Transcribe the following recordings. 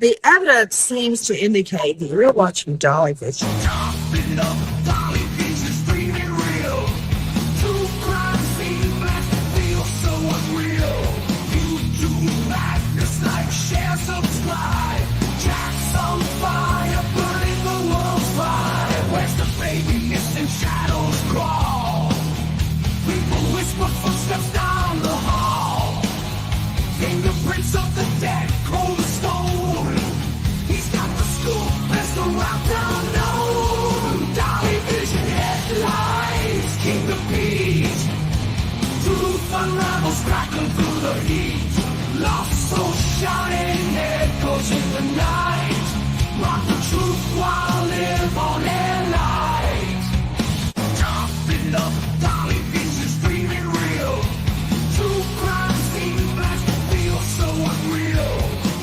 The evidence seems to indicate that you're watching Dolly Vision. Footsteps down the hall. Fingerprints of the dead, cold as stone. He's got the scoop, there's the route unknown. Dolly Vision headlights, King of Peace. Truth unravels, crackling through the heat. Lost soul shouting, echoes in the night. Rock the truth while live on air light. Top it up, Dolly Vision's dreaming real. True crime scene flash feels so unreal.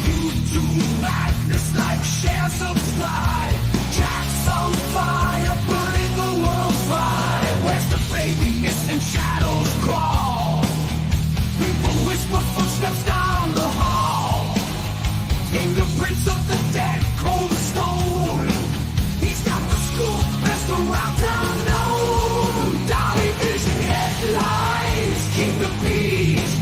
You do madness like share subscribe. Jack's on fire, burning the world fire. Where's the baby missing shadows crawl? People whisper footsteps down the hall. Fingerprints of the dead, cold as stone. He's got the scoop, there's the route unknown. Dolly Vision headlines, King of Peace.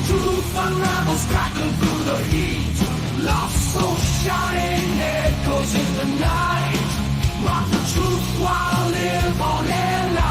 Truth unravels, crackling through the heat. Lost soul shouting, echoes in the night. Rock the truth while live on air light.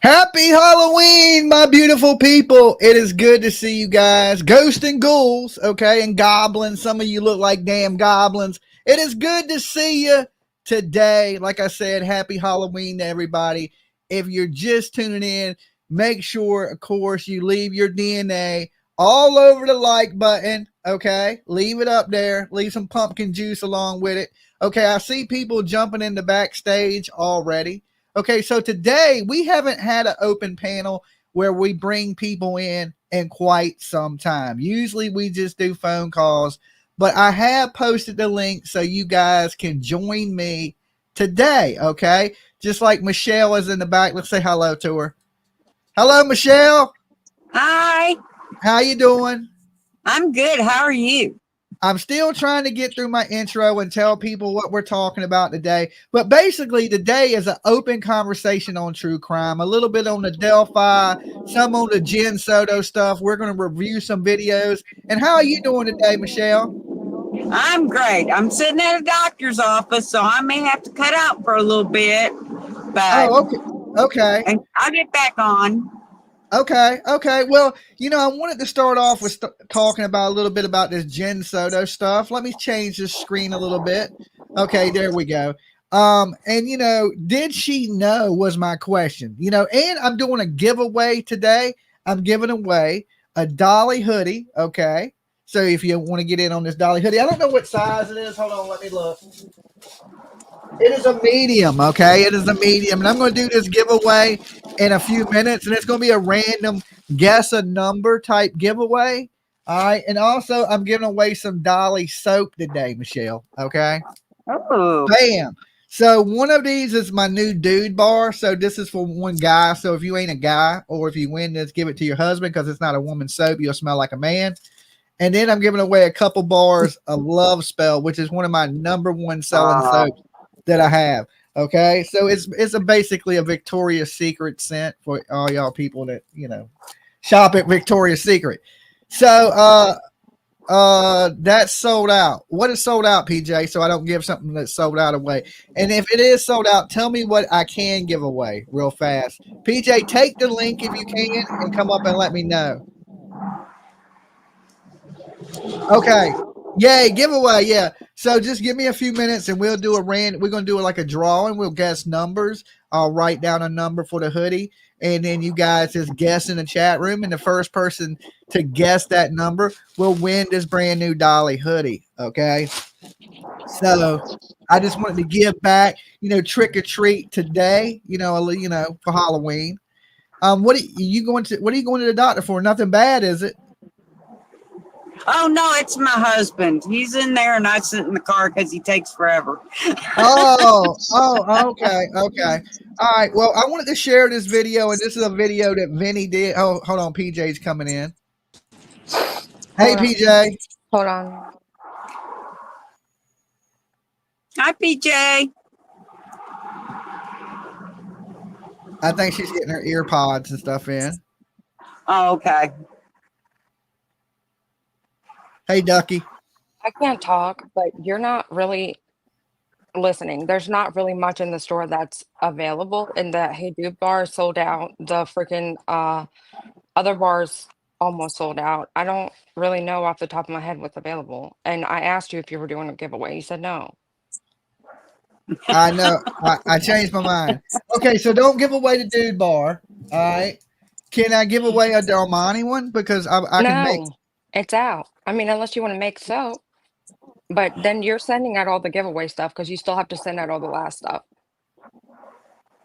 Happy Halloween, my beautiful people. It is good to see you guys. Ghosts and ghouls, okay, and goblins. Some of you look like damn goblins. It is good to see you today. Like I said, happy Halloween to everybody. If you're just tuning in, make sure, of course, you leave your DNA all over the like button, okay? Leave it up there. Leave some pumpkin juice along with it. Okay, I see people jumping in the backstage already. Okay, so today we haven't had an open panel where we bring people in quite some time. Usually we just do phone calls, but I have posted the link so you guys can join me today, okay? Just like Michelle is in the back. Let's say hello to her. Hello, Michelle. Hi. How you doing? I'm good. How are you? I'm still trying to get through my intro and tell people what we're talking about today. But basically, today is an open conversation on true crime, a little bit on the Delphi, some on the Jen Soto stuff. We're going to review some videos. And how are you doing today, Michelle? I'm great. I'm sitting at a doctor's office, so I may have to cut out for a little bit. But okay. And I'll get back on. Okay. Well, I wanted to start off with talking about a little bit about this Jen Soto stuff. Let me change the screen a little bit. Okay, there we go. Did she know was my question. And I'm doing a giveaway today. I'm giving away a Dolly hoodie. Okay. So if you want to get in on this Dolly hoodie, I don't know what size it is. Hold on, let me look. It is a medium, okay? It is a medium. And I'm going to do this giveaway in a few minutes, and it's going to be a random guess a number type giveaway. All right. And also, I'm giving away some Dolly soap today, Michelle. Okay. Oh. Bam. So one of these is my new dude bar. So this is for one guy. So if you ain't a guy, or if you win this, give it to your husband because it's not a woman's soap. You'll smell like a man. And then I'm giving away a couple bars of Love Spell, which is one of my number one selling soaps that I have. Okay, so it's basically a Victoria's Secret scent for all y'all people that shop at Victoria's Secret. So that's sold out. What is sold out, PJ? So I don't give something that's sold out away. And if it is sold out, tell me what I can give away real fast. PJ, take the link if you can and come up and let me know. Okay. Yay, giveaway, yeah. So just give me a few minutes and we'll do we're gonna do like a drawing. We'll guess numbers. I'll write down a number for the hoodie, and then you guys just guess in the chat room, and the first person to guess that number will win this brand new Dolly hoodie. Okay. So I just wanted to give back, trick or treat today, for Halloween. What are you going to the doctor for? Nothing bad, is it? Oh no, it's my husband. He's in there and I sit in the car because he takes forever. Okay. All right. Well, I wanted to share this video, and this is a video that Vinny did. Oh, hold on, PJ's coming in. Hey, PJ. Hold on. Hi, PJ. I think she's getting her ear pods and stuff in. Oh, okay. Hey, Ducky. I can't talk, but you're not really listening. There's not really much in the store that's available, and the Hey Dude bar is sold out. The freaking other bars almost sold out. I don't really know off the top of my head what's available. And I asked you if you were doing a giveaway. You said no. I know. I changed my mind. Okay, so don't give away the Dude bar. All right. Can I give away a Armani one? Because I can make. It's out. I mean, unless you want to make soap, but then you're sending out all the giveaway stuff because you still have to send out all the last stuff.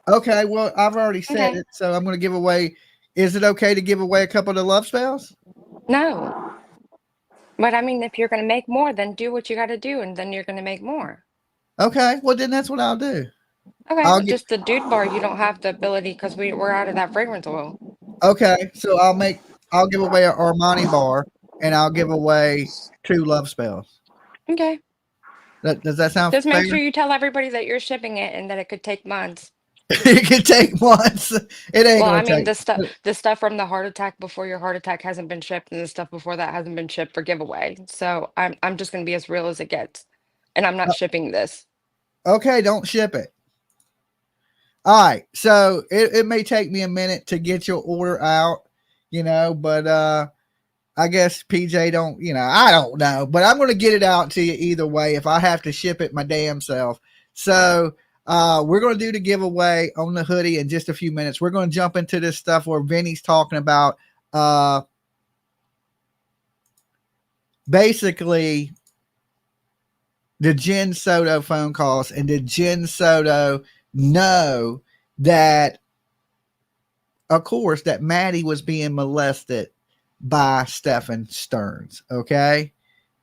Okay, well, I've already said it, so I'm going to give away. Is it okay to give away a couple of the love spells? No. But I mean, if you're going to make more, then do what you got to do, and then you're going to make more. Okay, well, then that's what I'll do. Okay, just the Dude bar, you don't have the ability because we're out of that fragrance oil. Okay, so I'll give away an Armani bar, and I'll give away 2 love spells. Okay. Does that sound fair? Just make sure you tell everybody that you're shipping it and that it could take months. It could take months. It ain't. Well, I mean, the stuff from the heart attack before your heart attack hasn't been shipped, and the stuff before that hasn't been shipped for giveaway. So I'm just gonna be as real as it gets, and I'm not shipping this. Okay, don't ship it. All right, so it may take me a minute to get your order out, but I guess PJ don't, I don't know, but I'm going to get it out to you either way if I have to ship it my damn self. So we're going to do the giveaway on the hoodie in just a few minutes. We're going to jump into this stuff where Vinny's talking about basically the Jen Soto phone calls, and did Jen Soto know that, of course, that Maddie was being molested by Stephen Stearns. Okay.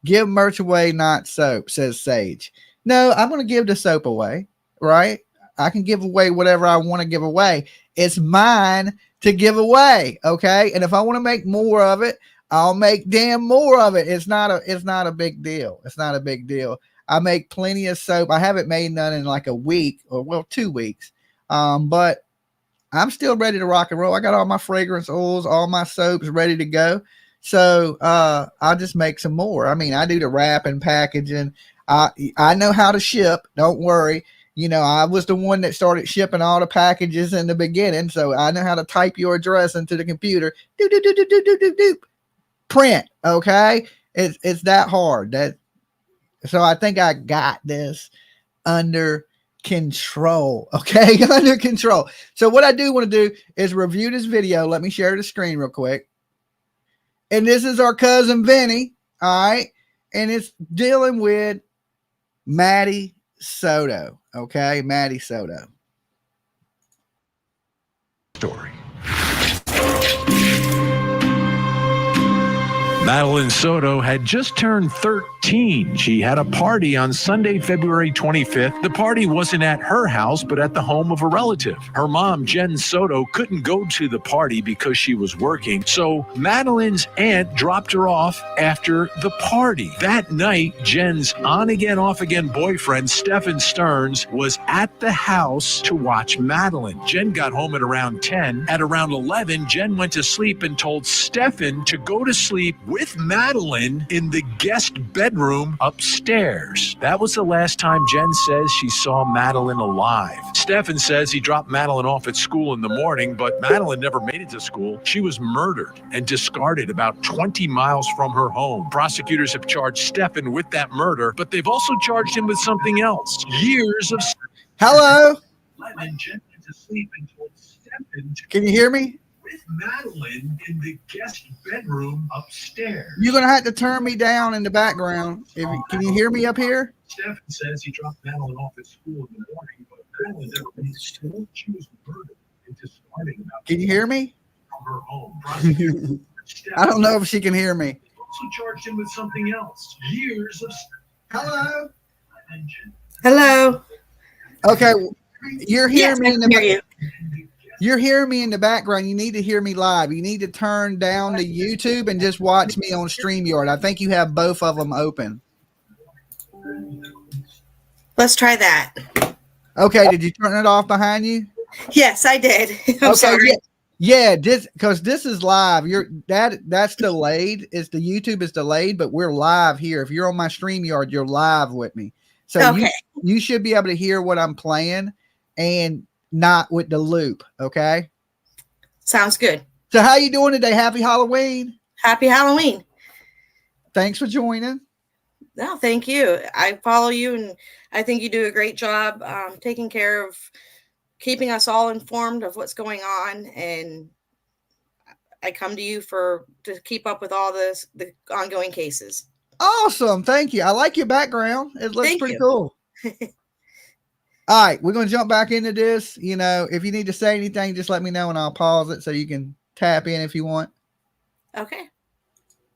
Give merch away, not soap, says Sage. No, I'm going to give the soap away, right? I can give away whatever I want to give away. It's mine to give away. Okay. And if I want to make more of it, I'll make damn more of it. It's not a big deal. It's not a big deal. I make plenty of soap. I haven't made none in like a week or 2 weeks. But I'm still ready to rock and roll. I got all my fragrance oils, all my soaps ready to go. So I'll just make some more. I mean, I do the wrap and packaging. I know how to ship. Don't worry. I was the one that started shipping all the packages in the beginning. So I know how to type your address into the computer. Print. Okay. It's that hard. So I think I got this under control. Okay. Under control. So what I do want to do is review this video. Let me share the screen real quick. And this is our cousin Vinny. All right. And it's dealing with Maddie Soto. Okay. Maddie Soto. Story. Madeline Soto had just turned 13. She had a party on Sunday, February 25th. The party wasn't at her house, but at the home of a relative. Her mom, Jen Soto, couldn't go to the party because she was working, so Madeline's aunt dropped her off after the party. That night, Jen's on-again, off-again boyfriend, Stephen Stearns, was at the house to watch Madeline. Jen got home at around 10. At around 11, Jen went to sleep and told Stephen to go to sleep with Madeline in the guest bedroom bedroom upstairs. That was the last time Jen says she saw Madeline alive. Stefan says he dropped Madeline off at school in the morning, but Madeline never made it to school. She was murdered and discarded about 20 miles from her home. Prosecutors have charged Stefan with that murder, but they've also charged him with something else. Years of... Hello? And Jen went to sleep and told Stefan to Can you hear me? with Madeline in the guest bedroom upstairs. You're going to have to turn me down in the background. Can you hear me up here? Stefan says he dropped Madeline off at school in the morning, but Madeline never made school. She was murdered and discarded about... Can you hear me? From her home. I don't know if she can hear me. Also charged him with something else. Years of... Hello? Hello. Okay, you're hearing Yes, me I in can hear the you. You're hearing me in the background. You need to hear me live. You need to turn down the YouTube and just watch me on StreamYard. I think you have both of them open. Let's try that. Okay, did you turn it off behind you? Yes, I did. I'm sorry. Yeah, just because this is live. That's delayed. The YouTube is delayed, but we're live here. If you're on my StreamYard, you're live with me. So Okay. you should be able to hear what I'm playing and not with the loop. Okay. Sounds good. So how you doing today? Happy Halloween. Happy Halloween. Thanks for joining. No, thank you. I follow you, and I think you do a great job taking care of keeping us all informed of what's going on. And I come to you to keep up with all the ongoing cases. Awesome. Thank you. I like your background. It looks pretty cool. All right. We're going to jump back into this. You know, if you need to say anything, just let me know and I'll pause it so you can tap in if you want. Okay.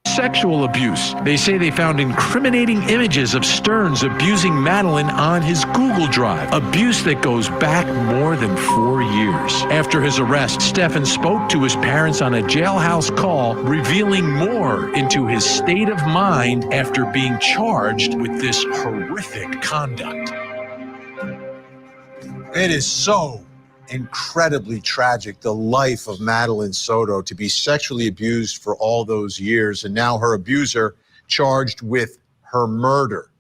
Sexual abuse. They say they found incriminating images of Stearns abusing Madeline on his Google Drive. Abuse that goes back more than 4 years. After his arrest, Stefan spoke to his parents on a jailhouse call, revealing more into his state of mind after being charged with this horrific conduct. It is so incredibly tragic, the life of Madeline Soto, to be sexually abused for all those years, and now her abuser charged with her murder.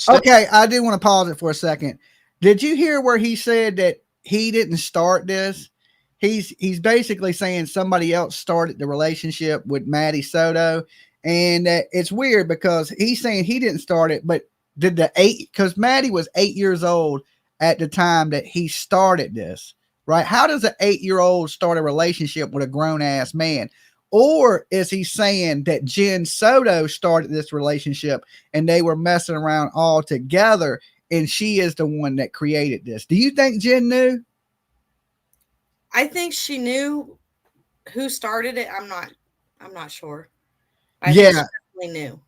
Okay, I do want to pause it for a second. Did you hear where he said that he didn't start this? He's basically saying somebody else started the relationship with Maddie Soto, and it's weird because he's saying he didn't start it, but because Maddie was 8 years old at the time that he started this, right? How does an 8-year-old start a relationship with a grown-ass man? Or is he saying that Jen Soto started this relationship and they were messing around all together and she is the one that created this? Do you think Jen knew? I think she knew who started it. I'm not sure. I think she definitely knew.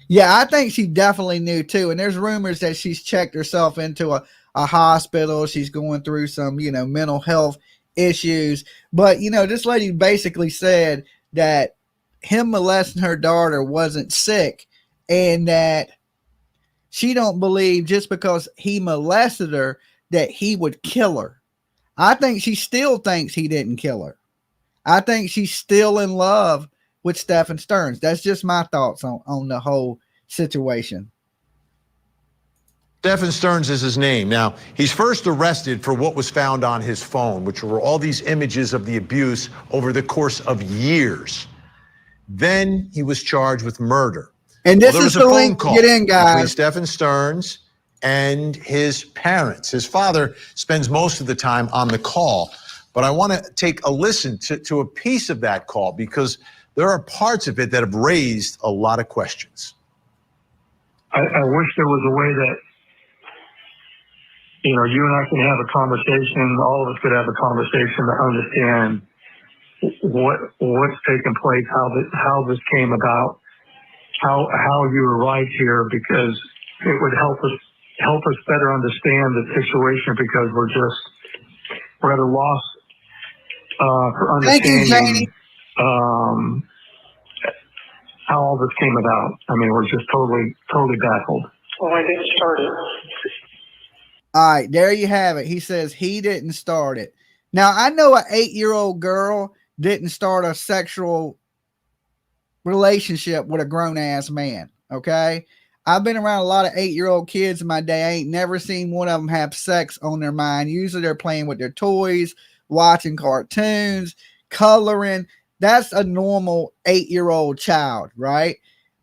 Yeah, I think she definitely knew too. And there's rumors that she's checked herself into a hospital. She's going through some, mental health issues. But, this lady basically said that him molesting her daughter wasn't sick and that she don't believe just because he molested her that he would kill her. I think she still thinks he didn't kill her. I think she's still in love with Stefan Stearns. That's just my thoughts on the whole situation. Stefan Stearns is his name. Now, he's first arrested for what was found on his phone, which were all these images of the abuse over the course of years. Then he was charged with murder. And this is the link to get in, guys. Between Stefan Stearns and his parents. His father spends most of the time on the call, but I want to take a listen to a piece of that call because there are parts of it that have raised a lot of questions. I wish there was a way that you and I can have a conversation, all of us could have a conversation to understand what's taking place, how this came about, how you arrived here, because it would help us better understand the situation, because we're at a loss for understanding how all this came about. I mean, we're just totally baffled. Well, I didn't start it. All right, there you have it. He says he didn't start it. Now, I know an 8-year-old girl didn't start a sexual relationship with a grown-ass man. Okay. I've been around a lot of 8-year-old kids in my day. I ain't never seen one of them have sex on their mind. Usually they're playing with their toys, watching cartoons, coloring. That's a normal 8-year-old child, right?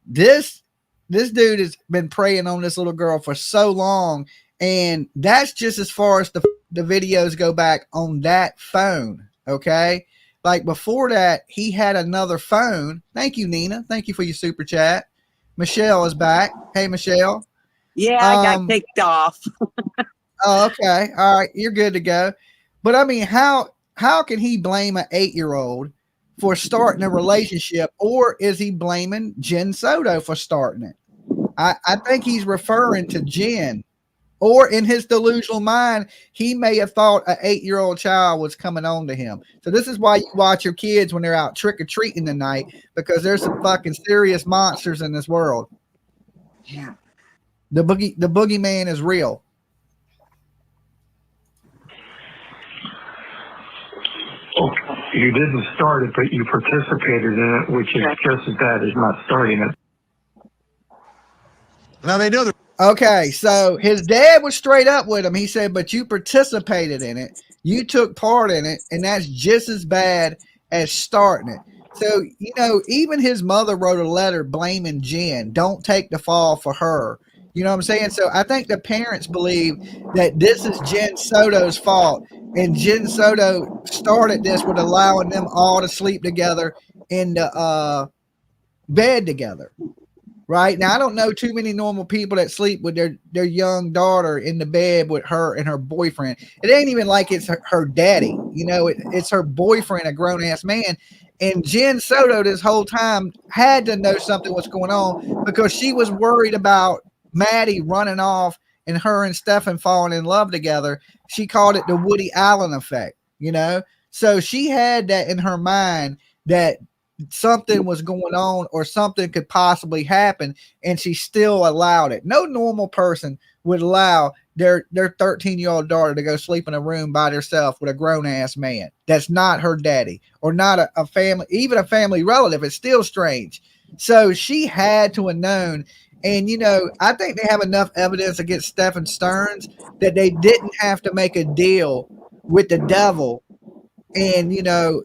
This dude has been preying on this little girl for so long, and that's just as far as the videos go back on that phone. Okay. Like before that, he had another phone. Thank you, Nina. Thank you for your super chat. Michelle is back. Hey, Michelle. Yeah, I got kicked off. Oh, okay. All right. You're good to go. But I mean, how can he blame an 8-year-old for starting a relationship, or is he blaming Jen Soto for starting it? I think he's referring to Jen, or in his delusional mind, he may have thought an 8-year-old child was coming on to him. So this is why you watch your kids when they're out trick-or-treating tonight, because there's some fucking serious monsters in this world. Yeah. The boogeyman is real. You didn't start it, but you participated in it, which is just as bad as not starting it. Now they know that. Okay, so his dad was straight up with him. He said, but you participated in it. You took part in it, and that's just as bad as starting it. So, you know, even his mother wrote a letter blaming Jen. Don't take the fall for her. You know what I'm saying? So I think the parents believe that this is Jen Soto's fault. And Jen Soto started this with allowing them all to sleep together in the bed together. Right now, I don't know too many normal people that sleep with their young daughter in the bed with her and her boyfriend. It ain't even like it's her daddy, you know. It's her boyfriend, a grown ass man. And Jen Soto this whole time had to know something was going on, because she was worried about Maddie running off and her and Stefan falling in love together. She called it the Woody Allen effect, you know. So she had that in her mind that something was going on or something could possibly happen, and she still allowed it. No normal person would allow their 13-year-old daughter to go sleep in a room by herself with a grown-ass man that's not her daddy, or not a family, even a family relative. It's still strange. So she had to have known. And, you know, I think they have enough evidence against Stephen Stearns that they didn't have to make a deal with the devil. And, you know,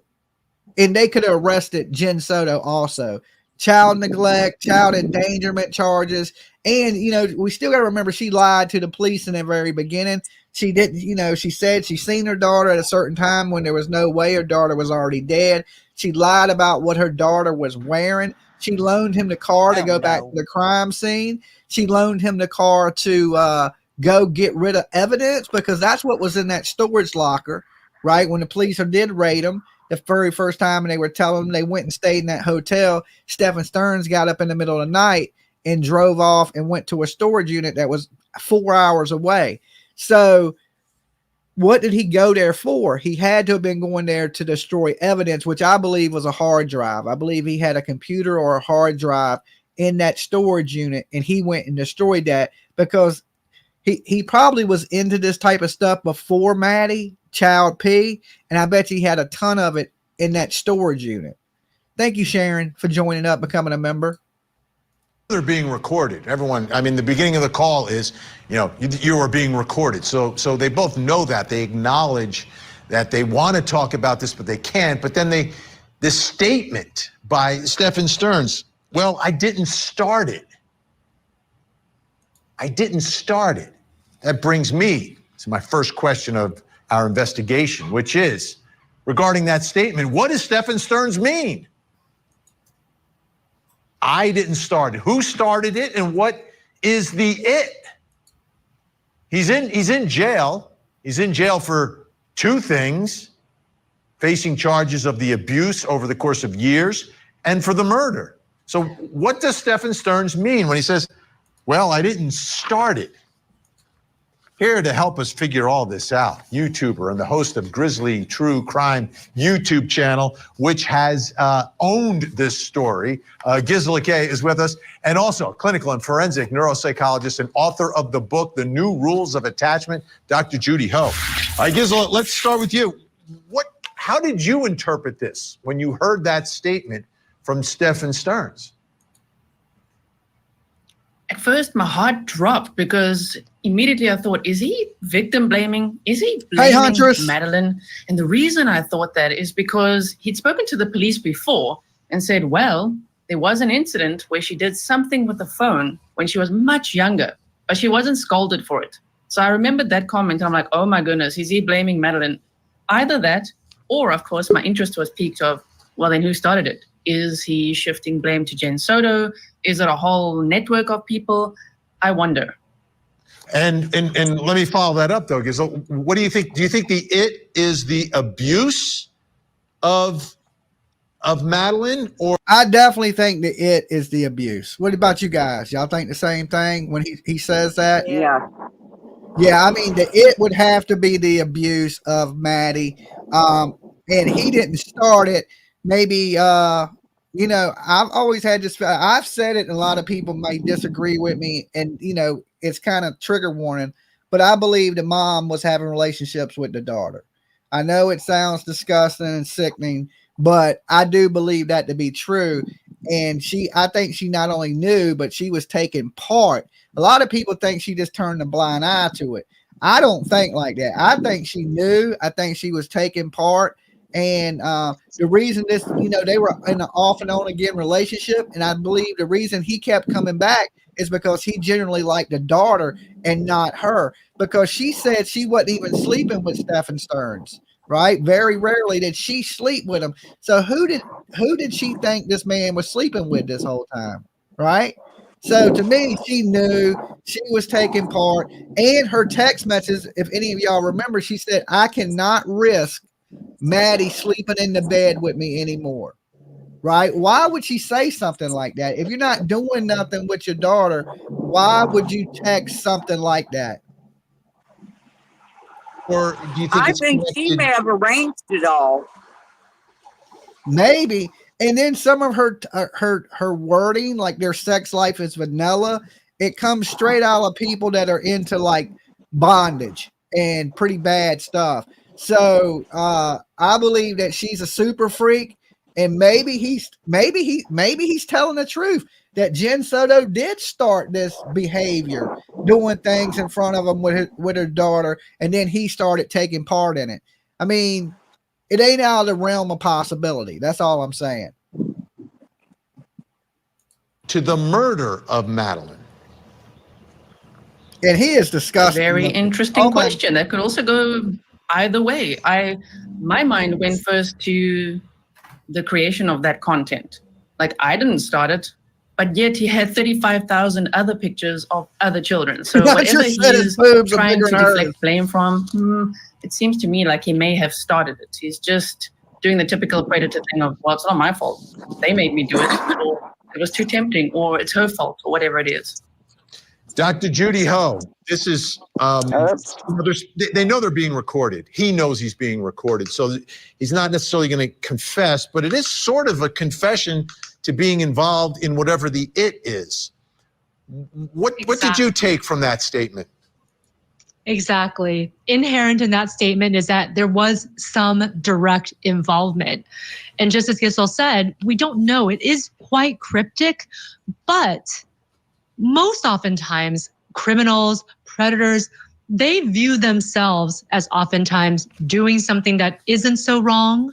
and they could have arrested Jen Soto also. Child neglect, child endangerment charges. And, you know, we still got to remember she lied to the police in the very beginning. She didn't, you know, she said she seen her daughter at a certain time when there was no way her daughter was already dead. She lied about what her daughter was wearing. She loaned him the car to go back to the crime scene. She loaned him the car to go get rid of evidence, because that's what was in that storage locker, right? When the police did raid them the very first time, and they were telling them they went and stayed in that hotel, Stephen Stearns got up in the middle of the night and drove off and went to a storage unit that was 4 hours away. So what did he go there for? He had to have been going there to destroy evidence, which I believe was a hard drive. I believe he had a computer or a hard drive in that storage unit, and he went and destroyed that because he probably was into this type of stuff before Maddie, Child P, and I bet he had a ton of it in that storage unit. Thank you, Sharon, for joining up, becoming a member. They're being recorded. Everyone, I mean, the beginning of the call is, you know, you are being recorded. So they both know that. They acknowledge that they want to talk about this, but they can't. But then this statement by Stephen Stearns, well, I didn't start it. I didn't start it. That brings me to my first question of our investigation, which is regarding that statement. What does Stephen Stearns mean? I didn't start it. Who started it, and what is the it? He's in jail. He's in jail for two things: facing charges of the abuse over the course of years and for the murder. So what does Stephen Stearns mean when he says, well, I didn't start it? Here to help us figure all this out, YouTuber and the host of Grizzly True Crime YouTube channel, which has owned this story, Gisela K is with us, and also clinical and forensic neuropsychologist and author of the book, The New Rules of Attachment, Dr. Judy Ho. All right, Gisela, let's start with you. How did you interpret this when you heard that statement from Stephen Stearns? At first, my heart dropped because immediately I thought, is he victim blaming? Is he blaming Huntress. Madeline? And the reason I thought that is because he'd spoken to the police before and said, well, there was an incident where she did something with the phone when she was much younger, but she wasn't scolded for it. So I remembered that comment and I'm like, oh my goodness, is he blaming Madeline? Either that, or of course, my interest was piqued of, well, then who started it? Is he shifting blame to Jen Soto? Is it a whole network of people? I wonder. And let me follow that up, though, because what do you think? Do you think the it is the abuse of Madeline, or? I definitely think that it is the abuse. What about you guys? Y'all think the same thing when he says that? Yeah. Yeah, I mean, the it would have to be the abuse of Maddie. And he didn't start it. Maybe, you know, I've always had this, I've said it, and a lot of people may disagree with me, and, you know, it's kind of trigger warning, but I believe the mom was having relationships with the daughter. I know it sounds disgusting and sickening, but I do believe that to be true. And I think she not only knew, but she was taking part. A lot of people think she just turned a blind eye to it. I don't think like that. I think she knew. I think she was taking part. And the reason this, you know, they were in an off and on again relationship. And I believe the reason he kept coming back is because he generally liked the daughter and not her, because she said she wasn't even sleeping with Stephen Stearns, right? Very rarely did she sleep with him. So who did she think this man was sleeping with this whole time, right? So to me, she knew, she was taking part. And her text messages, if any of y'all remember, she said, I cannot risk Maddie sleeping in the bed with me anymore, right? Why would she say something like that? If you're not doing nothing with your daughter, why would you text something like that? Or do you think I think she may have arranged it all. Maybe. And then some of her wording, like their sex life is vanilla, it comes straight out of people that are into like bondage and pretty bad stuff. So I believe that she's a super freak, and maybe he's telling the truth that Jen Soto did start this behavior, doing things in front of him with her daughter, and then he started taking part in it. I mean, it ain't out of the realm of possibility. That's all I'm saying. To the murder of Madeline. And he is disgusting. Very interesting question. That could also go either way. My mind went first to the creation of that content. Like, I didn't start it, but yet he had 35,000 other pictures of other children. So whatever he's trying to deflect blame from, it seems to me like he may have started it. He's just doing the typical predator thing of, well, it's not my fault. They made me do it, or it was too tempting, or it's her fault, or whatever it is. Dr. Judy Ho, this is, they know they're being recorded. He knows he's being recorded. So he's not necessarily going to confess, but it is sort of a confession to being involved in whatever the it is. What did you take from that statement? Exactly. Inherent in that statement is that there was some direct involvement. And just as Giselle said, we don't know. It is quite cryptic, but most oftentimes criminals, predators, they view themselves as oftentimes doing something that isn't so wrong.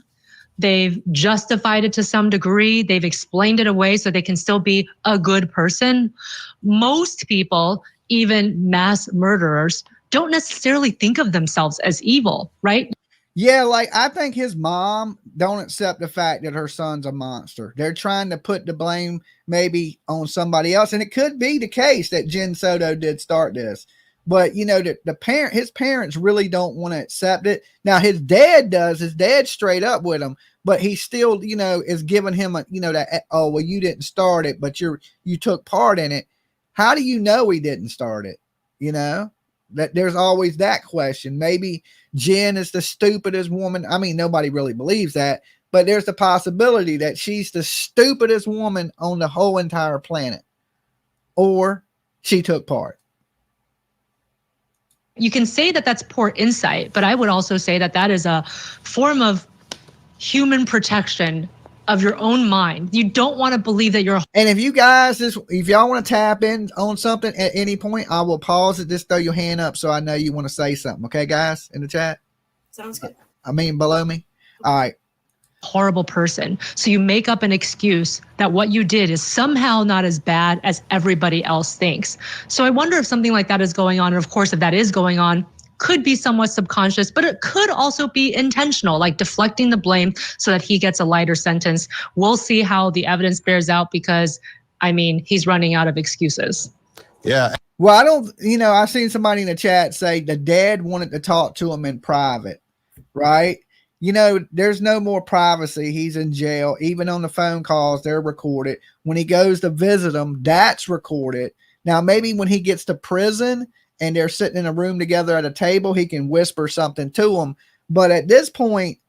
They've justified it to some degree. They've explained it away so they can still be a good person. Most people, even mass murderers, don't necessarily think of themselves as evil, right? Yeah, like I think his mom don't accept the fact that her son's a monster. They're trying to put the blame maybe on somebody else, and it could be the case that Jen Soto did start this. But you know, his parents really don't want to accept it. Now his dad does. His dad's straight up with him, but he still, you know, is giving him a, you know, that, oh well, you didn't start it, but you took part in it. How do you know he didn't start it? You know? That there's always that question. Maybe Jen is the stupidest woman. I mean, nobody really believes that, but there's the possibility that she's the stupidest woman on the whole entire planet, or she took part. You can say that that's poor insight, but I would also say that that is a form of human protection of your own mind. You don't want to believe that you're. And if you guys, if y'all want to tap in on something at any point, I will pause it. Just throw your hand up so I know you want to say something. Okay, guys, in the chat. Sounds good. I mean, below me. All right. Horrible person. So you make up an excuse that what you did is somehow not as bad as everybody else thinks. So I wonder if something like that is going on. And of course, if that is going on, could be somewhat subconscious, but it could also be intentional, like deflecting the blame so that he gets a lighter sentence. We'll see how the evidence bears out because, I mean, he's running out of excuses. Yeah. Well, I don't, I've seen somebody in the chat say the dad wanted to talk to him in private, right? There's no more privacy. He's in jail. Even on the phone calls, they're recorded. When he goes to visit them, that's recorded. Now, maybe when he gets to prison and they're sitting in a room together at a table, he can whisper something to them. But at this point,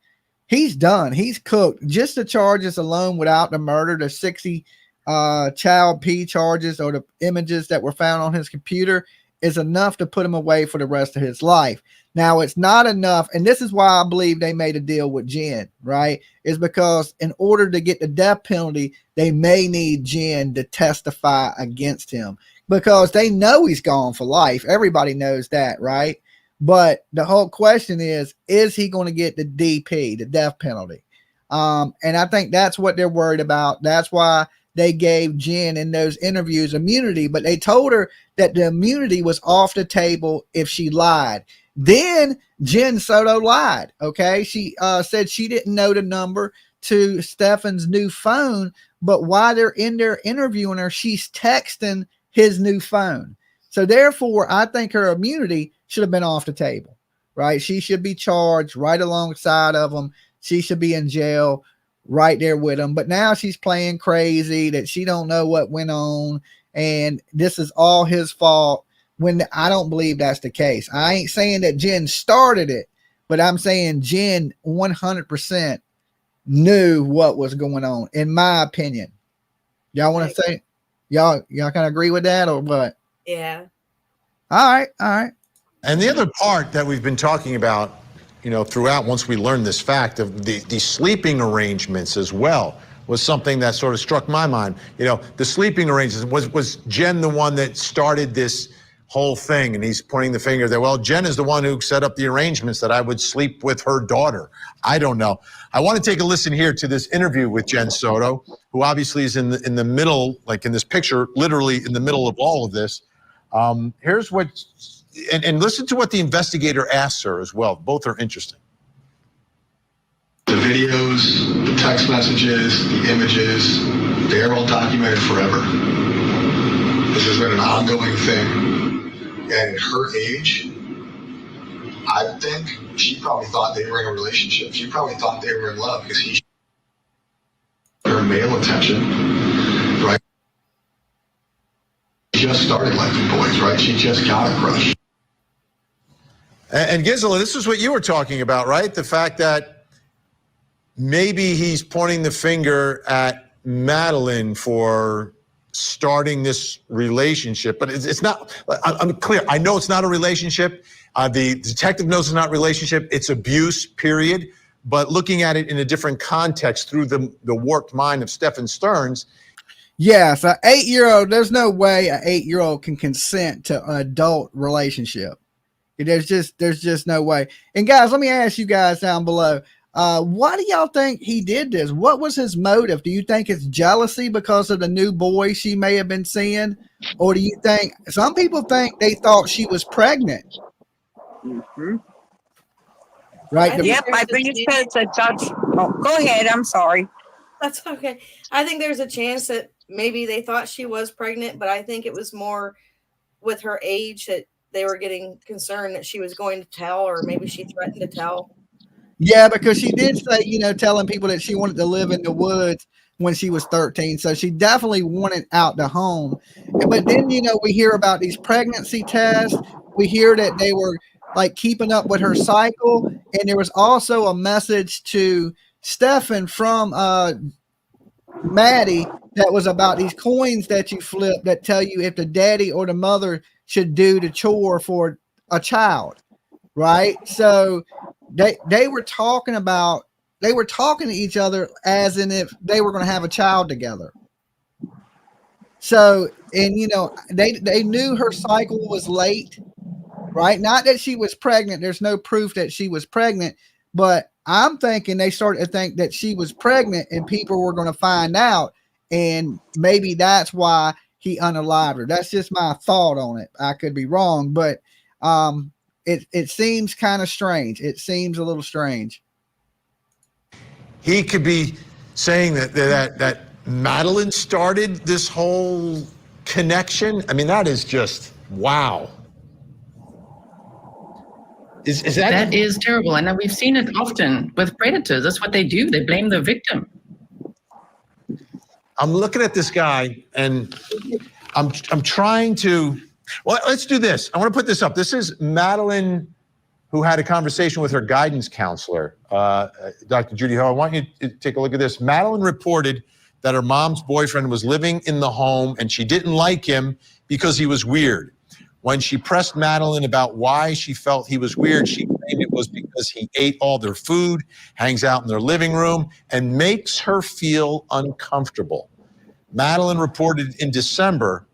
he's done. He's cooked. Just the charges alone without the murder, the 60 child P charges or the images that were found on his computer is enough to put him away for the rest of his life. Now, it's not enough, and this is why I believe they made a deal with Jen, right? Is because in order to get the death penalty, they may need Jen to testify against him because they know he's gone for life. Everybody knows that, right? But the whole question is he going to get the DP, the death penalty? And I think that's what they're worried about. That's why they gave Jen in those interviews immunity, but they told her that the immunity was off the table if she lied. Then Jen Soto lied. Okay. She said she didn't know the number to Stefan's new phone, but while they're in there interviewing her, she's texting his new phone. So therefore, I think her immunity should have been off the table, right? She should be charged right alongside of him. She should be in jail right there with him. But now she's playing crazy that she don't know what went on. And this is all his fault. When I don't believe that's the case. I ain't saying that Jen started it, but I'm saying Jen 100% knew what was going on, in my opinion. Y'all want to say, y'all kind of agree with that or what? Yeah. All right. And the other part that we've been talking about, throughout, once we learned this fact of the sleeping arrangements as well, was something that sort of struck my mind. The sleeping arrangements, was Jen the one that started this whole thing? And he's pointing the finger that, well, Jen is the one who set up the arrangements that I would sleep with her daughter. I don't know. I want to take a listen here to this interview with Jen Soto, who obviously is in the middle, like in this picture, literally in the middle of all of this. Here's what, and listen to what the investigator asks her as well. Both are interesting. The videos, the text messages, the images, they're all documented forever. This has been an ongoing thing. And her age, I think she probably thought they were in a relationship. She probably thought they were in love because he her male attention, right? She just started liking boys, right? She just got a crush. And Gisela, this is what you were talking about, right? The fact that maybe he's pointing the finger at Madeline for starting this relationship, but it's not. I'm clear. I know it's not a relationship. The detective knows it's not a relationship. It's abuse, period. But looking at it in a different context through the warped mind of Stephen Stearns. Yes, an 8-year-old. There's no way an 8-year-old can consent to an adult relationship. There's just no way. And guys, let me ask you guys down below. Why do y'all think he did this? What was his motive? Do you think it's jealousy because of the new boy she may have been seeing? Or do you think, some people think they thought she was pregnant? Mm-hmm. Right? Yep, I think it's because the judge. Oh, go ahead. I'm sorry. That's okay. I think there's a chance that maybe they thought she was pregnant, but I think it was more with her age that they were getting concerned that she was going to tell, or maybe she threatened to tell. Yeah, because she did say, telling people that she wanted to live in the woods when she was 13. So she definitely wanted out the home. But then, we hear about these pregnancy tests. We hear that they were like keeping up with her cycle. And there was also a message to Stefan from Maddie that was about these coins that you flip that tell you if the daddy or the mother should do the chore for a child. Right. So they were talking about they were talking to each other as in if they were going to have a child together. So, and you know, they knew her cycle was late, right? Not that she was pregnant. There's no proof that she was pregnant, but I'm thinking they started to think that she was pregnant and people were going to find out. And maybe that's why he unalived her. That's just my thought on it. I could be wrong, but it seems kind of strange. It seems a little strange. He could be saying that Madeline started this whole connection. I mean, that is just wow. Is That is terrible, and we've seen it often with predators. That's what they do. They blame the victim. I'm looking at this guy, and I'm trying to. Well, let's do this. I want to put this up. This is Madeline, who had a conversation with her guidance counselor, Dr. Judy Ho. I want you to take a look at this. Madeline reported that her mom's boyfriend was living in the home, and she didn't like him because he was weird. When she pressed Madeline about why she felt he was weird, she claimed it was because he ate all their food, hangs out in their living room, and makes her feel uncomfortable. Madeline reported in December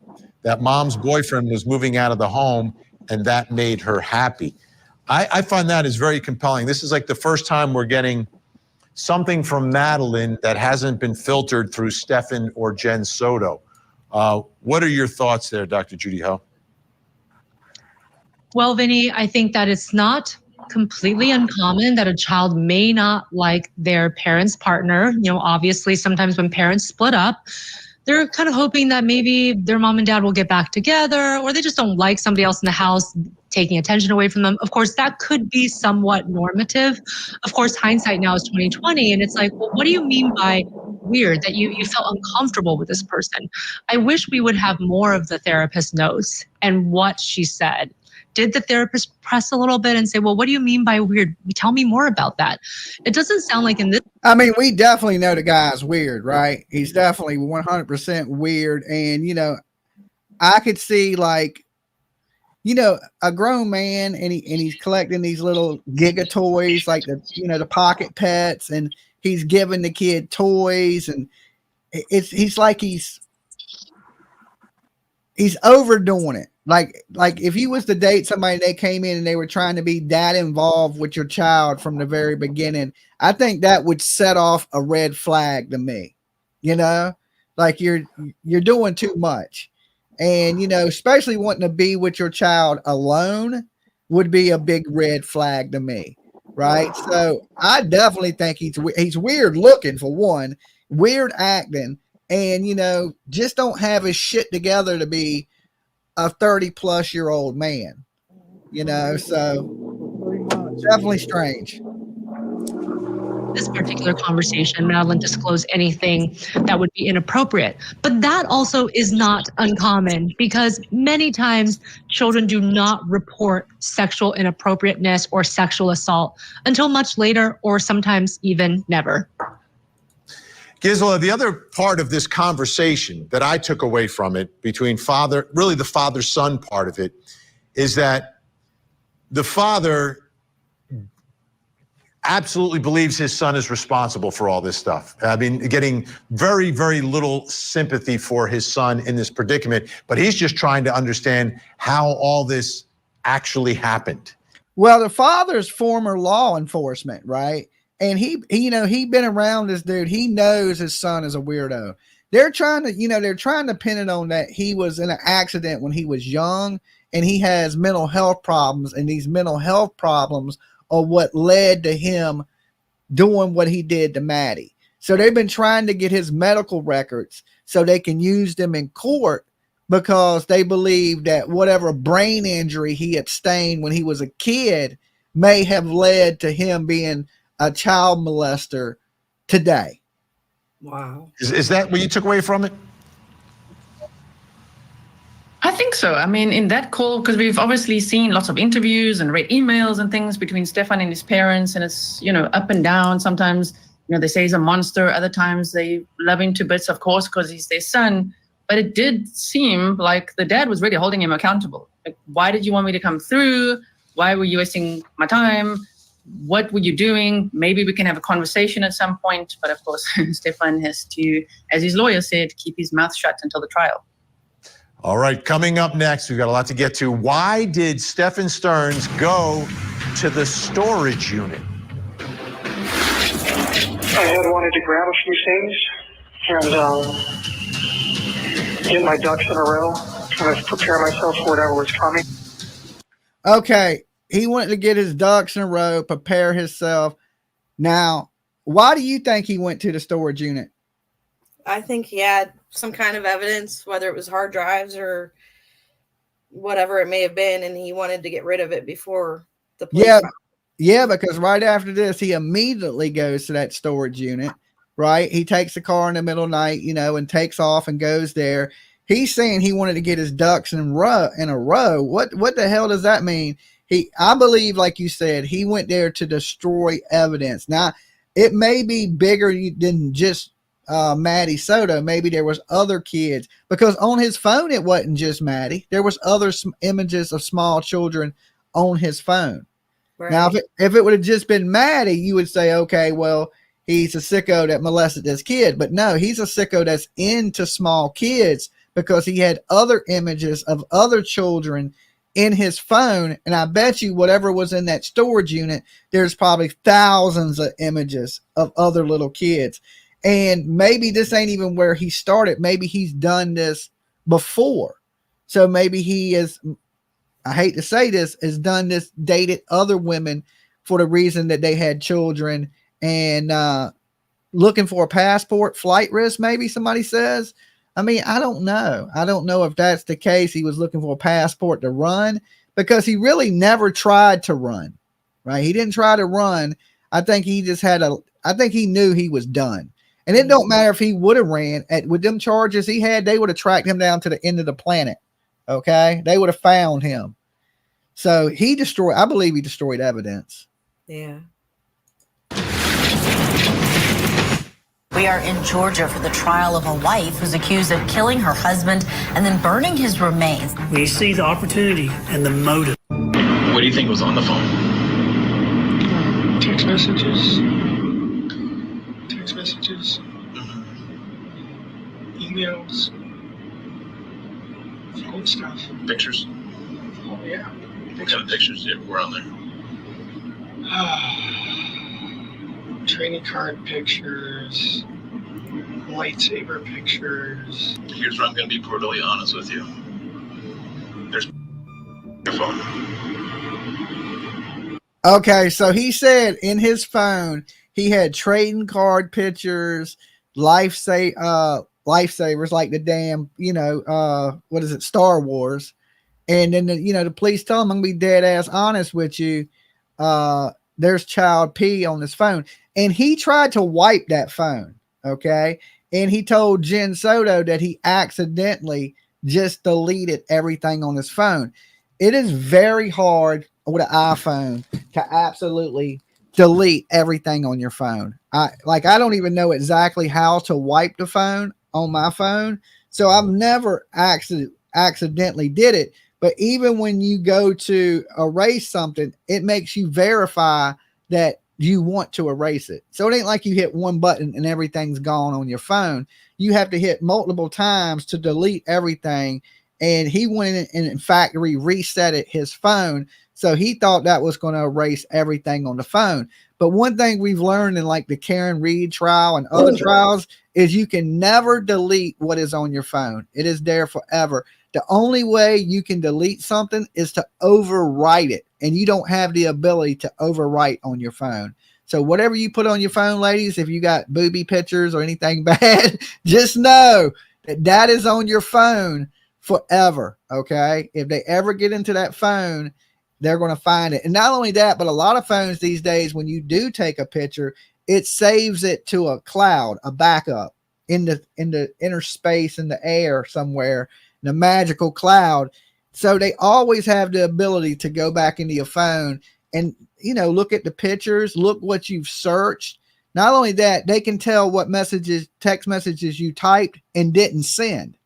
that mom's boyfriend was moving out of the home, and that made her happy. I find that is very compelling. This is like the first time we're getting something from Madeline that hasn't been filtered through Stefan or Jen Soto. What are your thoughts there, Dr. Judy Ho? Well, Vinny, I think that it's not completely uncommon that a child may not like their parent's partner. You know, obviously, sometimes when parents split up, they're kind of hoping that maybe their mom and dad will get back together, or they just don't like somebody else in the house taking attention away from them. Of course, that could be somewhat normative. Of course, hindsight now is 2020, and it's like, well, what do you mean by weird, that you felt uncomfortable with this person? I wish we would have more of the therapist notes and what she said. Did the therapist press a little bit and say, well, what do you mean by weird? Tell me more about that. It doesn't sound like in this. I mean, we definitely know the guy's weird, right? He's definitely 100% weird. And, you know, I could see like, you know, a grown man and he's collecting these little giga toys, like the pocket pets, and he's giving the kid toys, and he's like, he's overdoing it. Like if you was to date somebody, they came in and they were trying to be that involved with your child from the very beginning, I think that would set off a red flag to me. You know, like you're doing too much. And, you know, especially wanting to be with your child alone would be a big red flag to me. Right. So I definitely think he's weird looking, for one, weird acting, and, you know, just don't have his shit together to be a 30-plus-year-old man, you know, so definitely strange. This particular conversation, Madeline disclosed anything that would be inappropriate. But that also is not uncommon, because many times children do not report sexual inappropriateness or sexual assault until much later, or sometimes even never. Gisela, the other part of this conversation that I took away from it, between really the father-son part of it, is that the father absolutely believes his son is responsible for all this stuff. I mean, getting very, very little sympathy for his son in this predicament, but he's just trying to understand how all this actually happened. Well, the father's former law enforcement, right? And he been around this dude. He knows his son is a weirdo. They're trying to pin it on that he was in an accident when he was young, and he has mental health problems, and these mental health problems are what led to him doing what he did to Maddie. So they've been trying to get his medical records so they can use them in court, because they believe that whatever brain injury he sustained when he was a kid may have led to him being a child molester today. Wow. Is that what you took away from it? I think so. I mean, in that call, because we've obviously seen lots of interviews and read emails and things between Stefan and his parents, and it's, you know, up and down. Sometimes, you know, they say he's a monster. Other times they love him to bits, of course, because he's their son. But it did seem like the dad was really holding him accountable. Like, why did you want me to come through? Why were you wasting my time? what were you doing? Maybe we can have a conversation at some point. But of course, Stefan has to, as his lawyer said, keep his mouth shut until the trial. All right, coming up next, we've got a lot to get to. Why did Stefan Stearns go to the storage unit? I had wanted to grab a few things and get my ducks in a row, kind of prepare myself for whatever was coming. Okay, he wanted to get his ducks in a row, prepare himself. Now, why do you think he went to the storage unit? I think he had some kind of evidence, whether it was hard drives or whatever it may have been, and he wanted to get rid of it before the police. Yeah, because right after this, he immediately goes to that storage unit, right? He takes the car in the middle of the night, and takes off and goes there. He's saying he wanted to get his ducks in a row. What the hell does that mean? I believe, like you said, he went there to destroy evidence. Now, it may be bigger than just Maddie Soto. Maybe there was other kids, because on his phone, it wasn't just Maddie. There was other images of small children on his phone. Right. Now, if it would have just been Maddie, you would say, okay, well, he's a sicko that molested this kid. But no, he's a sicko that's into small kids, because he had other images of other children in his phone. And I bet you whatever was in that storage unit, there's probably thousands of images of other little kids. And maybe this ain't even where he started. Maybe he's done this before. So maybe he is, I hate to say this, has done this, dated other women for the reason that they had children, and looking for a passport, flight risk, maybe somebody says. I mean, I don't know. I don't know if that's the case. He was looking for a passport to run, because he really never tried to run, right? He didn't try to run. I think he just I think he knew he was done. And it don't matter if he would have ran with them charges he had, they would have tracked him down to the end of the planet. Okay. They would have found him. So I believe he destroyed evidence. Yeah. We are in Georgia for the trial of a wife who's accused of killing her husband and then burning his remains. We see the opportunity and the motive. What do you think was on the phone? Text messages. Emails. Phone stuff. Pictures? Oh, yeah. What kind of pictures were on there? Training card pictures, lightsaber pictures. Here's where I'm going to be brutally honest with you. There's your phone. Okay, so he said in his phone he had trading card pictures, lifesavers like the damn, what is it, Star Wars. And then, the police tell him, I'm going to be dead ass honest with you. There's child P on his phone. And he tried to wipe that phone. Okay. And he told Jen Soto that he accidentally just deleted everything on his phone. It is very hard with an iPhone to absolutely delete everything on your phone. I don't even know exactly how to wipe the phone on my phone. So I've never accidentally did it. But even when you go to erase something, it makes you verify that you want to erase it. So it ain't like you hit one button and everything's gone on your phone. You have to hit multiple times to delete everything. And he went in and factory reset his phone. So he thought that was going to erase everything on the phone. But one thing we've learned in like the Karen Reed trial and other trials is you can never delete what is on your phone. It is there forever. The only way you can delete something is to overwrite it. And you don't have the ability to overwrite on your phone. So whatever you put on your phone, ladies, if you got booby pictures or anything bad, just know that that is on your phone forever. Okay. If they ever get into that phone, they're going to find it. And not only that, but a lot of phones these days, when you do take a picture, it saves it to a cloud, a backup in the inner space, in the air somewhere, in a magical cloud. So they always have the ability to go back into your phone and, look at the pictures, look what you've searched. Not only that, they can tell what text messages you typed and didn't send.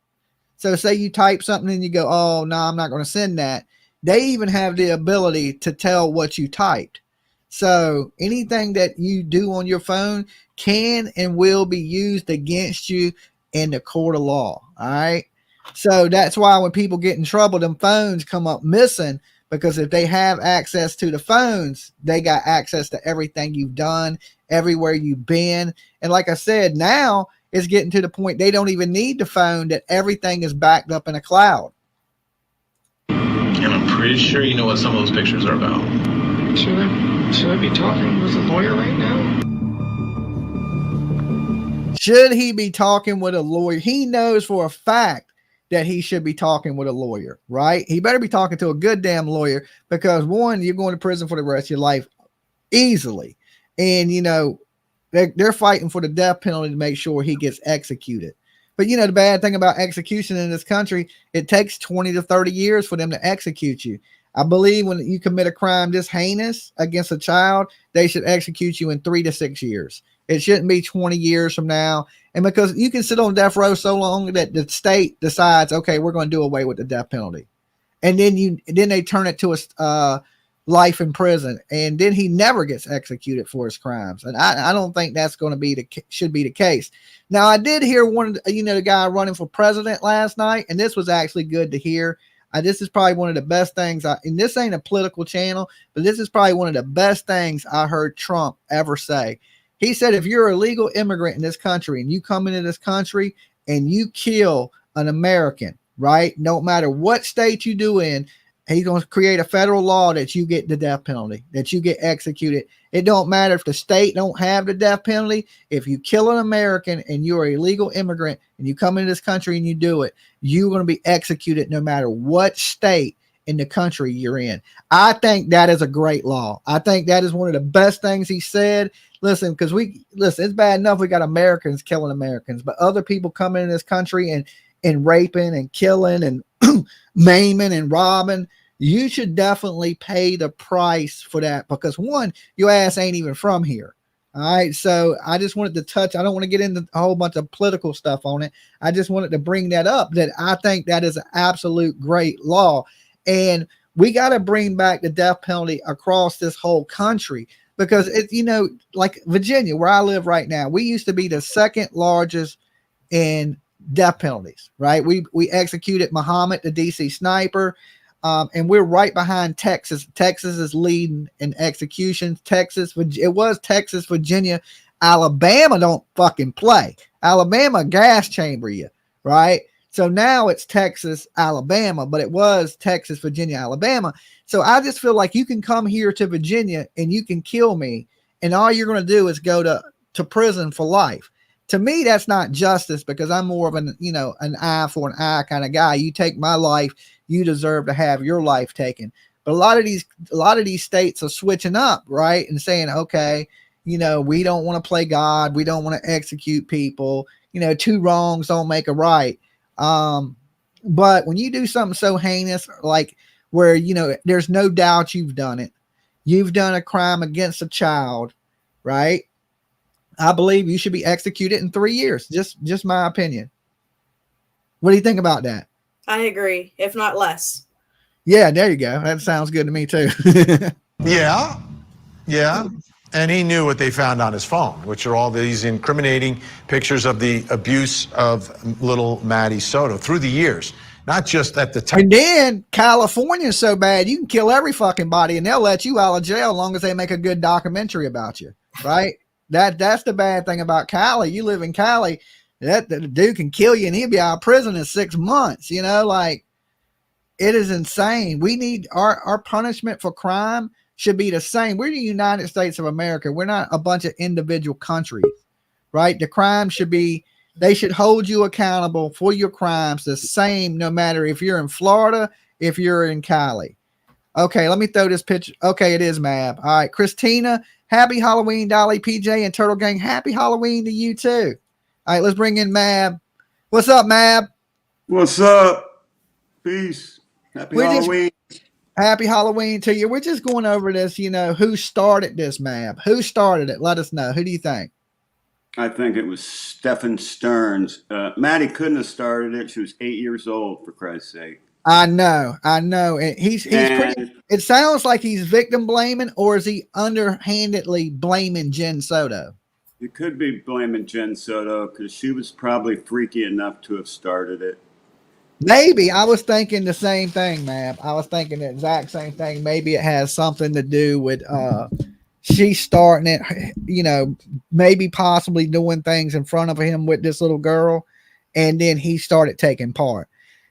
So say you type something and you go, oh, no, I'm not going to send that. They even have the ability to tell what you typed. So anything that you do on your phone can and will be used against you in the court of law. All right. So that's why when people get in trouble, them phones come up missing, because if they have access to the phones, they got access to everything you've done, everywhere you've been. And like I said, now it's getting to the point they don't even need the phone, that everything is backed up in a cloud. And I'm pretty sure you know what some of those pictures are about. Should I be talking with a lawyer right now? Should he be talking with a lawyer? He knows for a fact that he should be talking with a lawyer, right? He better be talking to a good damn lawyer, because one, you're going to prison for the rest of your life easily. And, you know, they're fighting for the death penalty to make sure he gets executed. But, you know, the bad thing about execution in this country, it takes 20 to 30 years for them to execute you. I believe when you commit a crime this heinous against a child, they should execute you in 3 to 6 years. It shouldn't be 20 years from now. And because you can sit on death row so long that the state decides, okay, we're going to do away with the death penalty. And then they turn it to a life in prison. And then he never gets executed for his crimes. And I don't think that's going to be should be the case. Now, I did hear the guy running for president last night, and this was actually good to hear. This is probably one of the best things, and this ain't a political channel, but this is probably one of the best things I heard Trump ever say. He said, if you're a legal immigrant in this country and you come into this country and you kill an American, right? No matter what state you do in, he's going to create a federal law that you get the death penalty, that you get executed. It don't matter if the state don't have the death penalty. If you kill an American and you're a legal immigrant and you come into this country and you do it, you're going to be executed no matter what state in the country you're in. I think that is a great law. I think that is one of the best things he said. Listen, because it's bad enough we got Americans killing Americans, but other people coming in this country and raping and killing and maiming and robbing. You should definitely pay the price for that, because one, your ass ain't even from here. All right. So I just wanted to touch, I don't want to get into a whole bunch of political stuff on it. I just wanted to bring that up, that I think that is an absolute great law. And we got to bring back the death penalty across this whole country, because it's, like Virginia, where I live right now, we used to be the second largest in death penalties, right? We executed Muhammad, the DC sniper. And we're right behind Texas. Texas is leading in executions. It was Texas, Virginia, Alabama don't fucking play. Alabama gas chamber you, right? So now it's Texas, Alabama, but it was Texas, Virginia, Alabama. So I just feel like you can come here to Virginia and you can kill me, and all you're going to do is go to prison for life. To me, that's not justice, because I'm more of an eye for an eye kind of guy. You take my life, you deserve to have your life taken. But a lot of these states are switching up, right? And saying, okay, we don't want to play God. We don't want to execute people. Two wrongs don't make a right. But when you do something so heinous, like where, there's no doubt you've done it. You've done a crime against a child, right? I believe you should be executed in 3 years. Just my opinion. What do you think about that? I agree, if not less. Yeah, there you go. That sounds good to me too. Yeah. And he knew what they found on his phone, which are all these incriminating pictures of the abuse of little Maddie Soto through the years, not just at the time. And then California's so bad, you can kill every fucking body and they'll let you out of jail as long as they make a good documentary about you, right? That's the bad thing about Cali. You live in Cali, the dude can kill you and he'll be out of prison in 6 months. Like, it is insane. We need our punishment for crime should be the same. We're the United States of America. We're not a bunch of individual countries, right? The crime they should hold you accountable for your crimes the same, no matter if you're in Florida, if you're in Cali. Okay, let me throw this picture. Okay, it is Mab. All right, Christina, happy Halloween, Dolly, PJ, and Turtle Gang. Happy Halloween to you too. All right, let's bring in Mab. What's up, Mab? What's up? Peace. Happy Halloween. Happy Halloween to you. We're just going over this, who started this, Mab? Who started it? Let us know. Who do you think? I think it was Stephen Stearns. Maddie couldn't have started it. She was 8 years old, for Christ's sake. I know. And he's pretty. And It sounds like he's victim blaming, or is he underhandedly blaming Jen Soto? you could be blaming Jen Soto because she was probably freaky enough to have started it. Maybe. I was thinking the same thing, man. I was thinking the exact same thing. Maybe it has something to do with she starting it, you know, maybe possibly doing things in front of him with this little girl, and then he started taking part.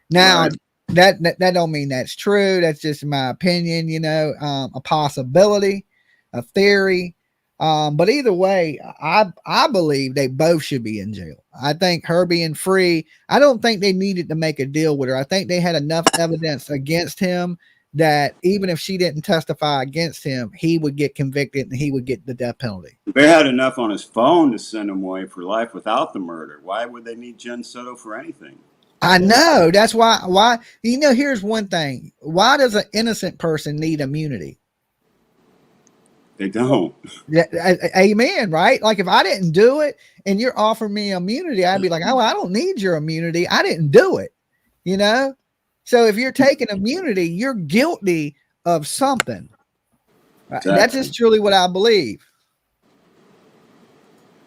Now, Right. that don't mean that's true. That's just my opinion, you know, a possibility, a theory. But either way, I believe they both should be in jail. I think her being free, I don't think they needed to make a deal with her. I think they had enough evidence against him that even if she didn't testify against him, he would get convicted and he would get the death penalty. They had enough on his phone to send him away for life without the murder. Why would they need Jen Soto for anything? I know. That's why, you know, here's one thing. Why does an innocent person need immunity? They don't. Yeah, amen, right? Like if I didn't do it and you're offering me immunity, I'd be like, oh, I don't need your immunity. I didn't do it, you know? So if you're taking immunity, you're guilty of something. Exactly. That's just truly what I believe.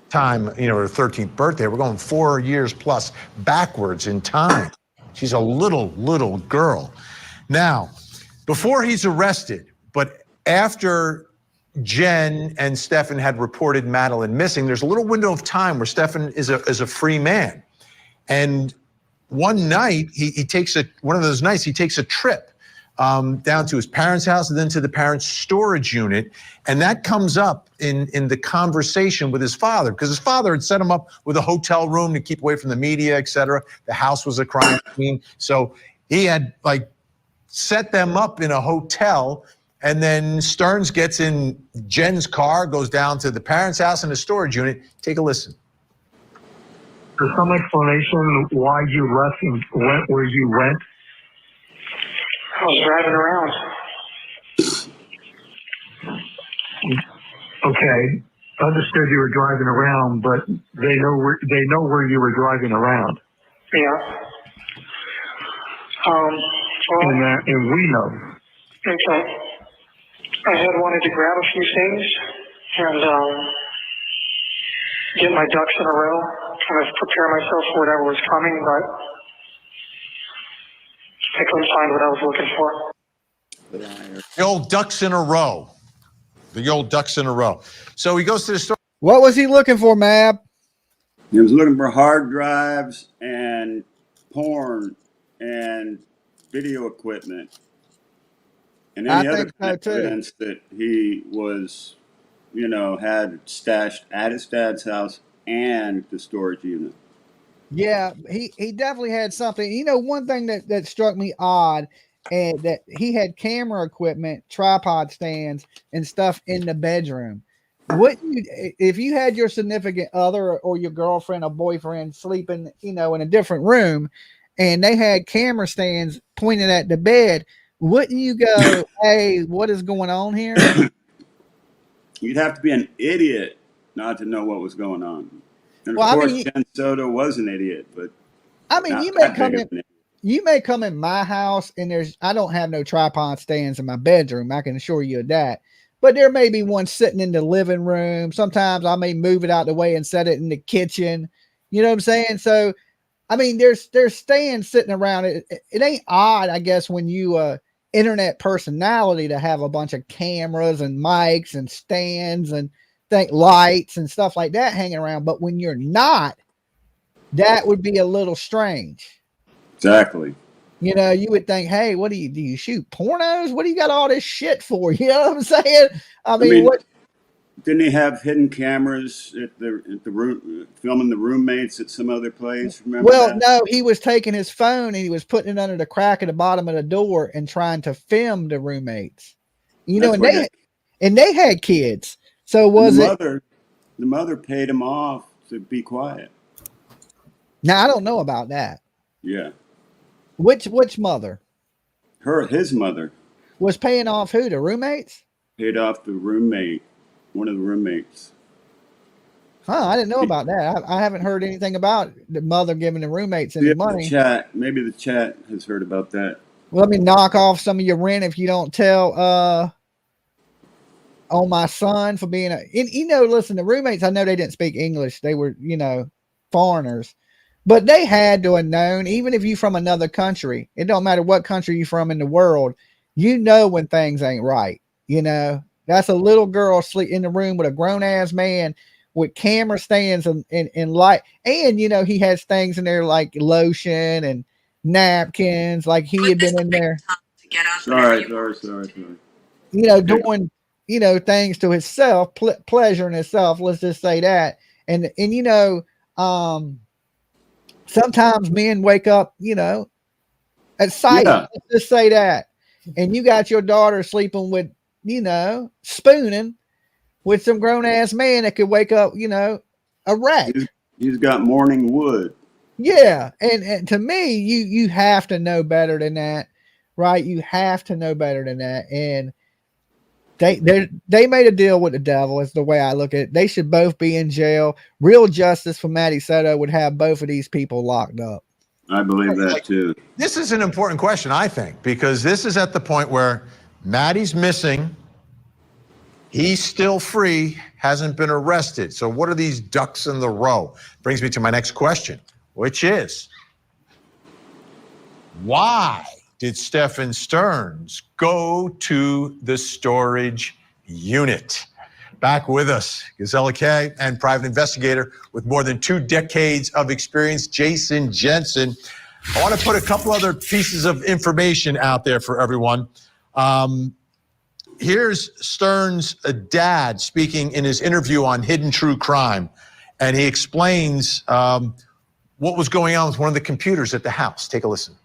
Time, you know, her 13th birthday. We're going 4 years plus backwards in time. She's a little girl. Now, before he's arrested, but after Jen and Stefan had reported Madeline missing, there's a little window of time where Stefan is a free man. And one night, he takes one of those nights, he takes a trip down to his parents' house and then to the parents' storage unit. And that comes up in the conversation with his father, because his father had set him up with a hotel room to keep away from the media, et cetera. The house was a crime scene. So he had like set them up in a hotel. And then Stearns gets in Jen's car, goes down to the parents' house in the storage unit. Take a listen. There's some explanation why you left and went where you went? I was driving around. Okay, understood you were driving around, but they know where you were driving around. Yeah. And we know. Okay. I had wanted to grab a few things and get my ducks in a row, kind of prepare myself for whatever was coming, but I couldn't find what I was looking for. The old ducks in a row. The old ducks in a row. So he goes to the store. What was he looking for, Mab? He was looking for hard drives and porn and video equipment and any other kind of evidence that he was, you know, had stashed at his dad's house and the storage unit. Yeah, he definitely had something. You know, one thing that struck me odd, and that he had camera equipment, tripod stands, and stuff in the bedroom. Wouldn't you, if you had your significant other or your girlfriend or boyfriend sleeping, you know, in a different room, and they had camera stands pointed at the bed, wouldn't you go, hey, what is going on here? You'd have to be an idiot not to know what was going on. And of course, Jen Soto was an idiot, but I mean, you may come in my house and I don't have no tripod stands in my bedroom. I can assure you of that. But there may be one sitting in the living room. Sometimes I may move it out the way and set it in the kitchen. You know what I'm saying? So, I mean, there's stands sitting around. It ain't odd, I guess, when you internet personality to have a bunch of cameras and mics and stands and lights and stuff like that hanging around. But when you're not, that would be a little strange. Exactly. You know, you would think, hey, what do you shoot pornos? What do you got all this shit for? You know what I'm saying? I mean what? Didn't he have hidden cameras at the room, filming the roommates at some other place? Remember that? No, he was taking his phone and he was putting it under the crack at the bottom of the door and trying to film the roommates. You know, and they had kids. So the mother paid him off to be quiet. Now I don't know about that. Yeah. Which mother? His mother. Was paying off who? The roommates? Paid off the roommate, one of the roommates. Huh, I didn't know about that. I haven't heard anything about the mother giving the roommates any money. Maybe the chat has heard about that. let me knock off some of your rent if you don't tell on my son for being listen, the roommates, I know they didn't speak English. They were, foreigners, but they had to have known, even if you from another country, it don't matter what country you from in the world, when things ain't right. That's a little girl sleep in the room with a grown ass man with camera stands and light. And, he has things in there like lotion and napkins, like he had been in there. Sorry. Doing, things to himself, pleasure in himself. Let's just say that. And sometimes men wake up, at sight. Yeah. Let's just say that. And you got your daughter sleeping with, spooning with some grown ass man that could wake up, a wreck. He's got morning wood. Yeah. And to me, you have to know better than that, right? You have to know better than that. And they made a deal with the devil is the way I look at it. They should both be in jail. Real justice for Maddie Soto would have both of these people locked up. I believe that too. This is an important question, I think, because this is at the point where Maddie's missing. He's still free, hasn't been arrested. So what are these ducks in the row? Brings me to my next question, which is, why did Stephen Stearns go to the storage unit? Back with us, Gazella K and private investigator with more than 2 decades of experience, Jason Jensen. I want to put a couple other pieces of information out there for everyone. Here's Stearns' dad speaking in his interview on Hidden True Crime, and he explains what was going on with one of the computers at the house. Take a listen.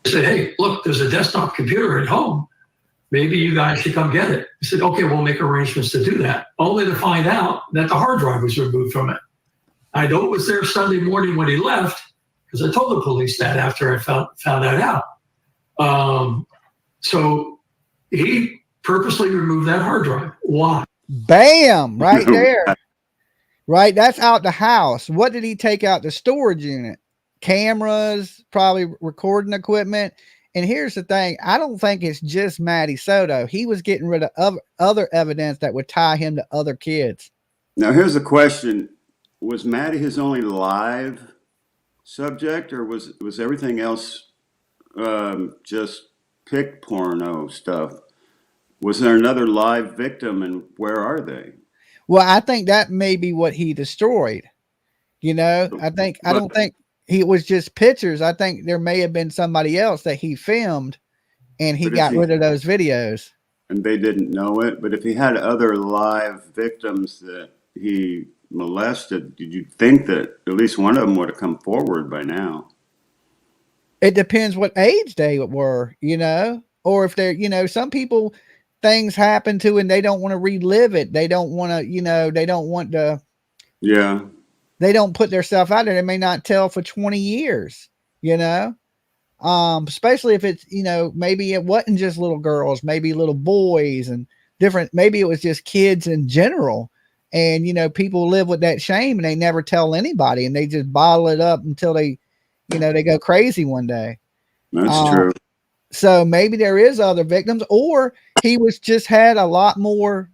I said, hey, look, there's a desktop computer at home. Maybe you guys should come get it. He said, okay, we'll make arrangements to do that. Only to find out that the hard drive was removed from it. I know it was there Sunday morning when he left, because I told the police that after I found that out. So he purposely removed that hard drive. Why? Bam! Right there. Right, that's out the house. What did he take out the storage unit? Cameras, probably recording equipment. And here's the thing, I don't think it's just Maddie Soto. He was getting rid of other evidence that would tie him to other kids. Now, here's a question. Was Maddie his only live subject, or was everything else just pic porno stuff? Was there another live victim, and where are they? Well, I think that may be what he destroyed. I don't think he was just pictures. I think there may have been somebody else that he filmed and he got rid of those videos. And they didn't know it. But if he had other live victims that he molested, did you think that at least one of them would have come forward by now? It depends what age they were, or if they're, some people, things happen to and they don't want to relive it. They don't want to, they don't want to. Yeah. They don't put themselves out there. They may not tell for 20 years, especially if it's, maybe it wasn't just little girls, maybe little boys and different. Maybe it was just kids in general. And, people live with that shame and they never tell anybody and they just bottle it up until they, they go crazy one day. That's true. So maybe there is other victims, or he was just had a lot more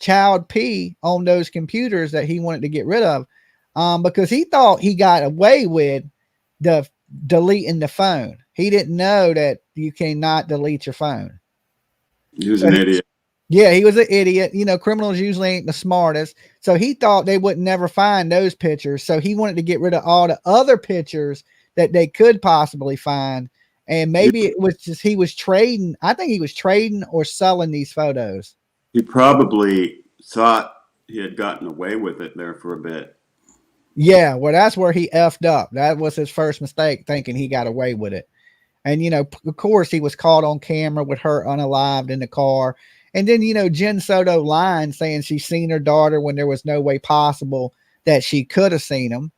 child pee on those computers that he wanted to get rid of. Because he thought he got away with deleting the phone. He didn't know that you cannot delete your phone. He was an idiot. Yeah, he was an idiot. Criminals usually ain't the smartest. So he thought they would never find those pictures. So he wanted to get rid of all the other pictures that they could possibly find. And maybe it was just he was trading. I think he was trading or selling these photos. He probably thought he had gotten away with it there for a bit. Yeah, well, that's where he effed up. That was his first mistake, thinking he got away with it. And, of course, he was caught on camera with her unalived in the car. And then, Jen Soto lied, saying she seen her daughter when there was no way possible that she could have seen him.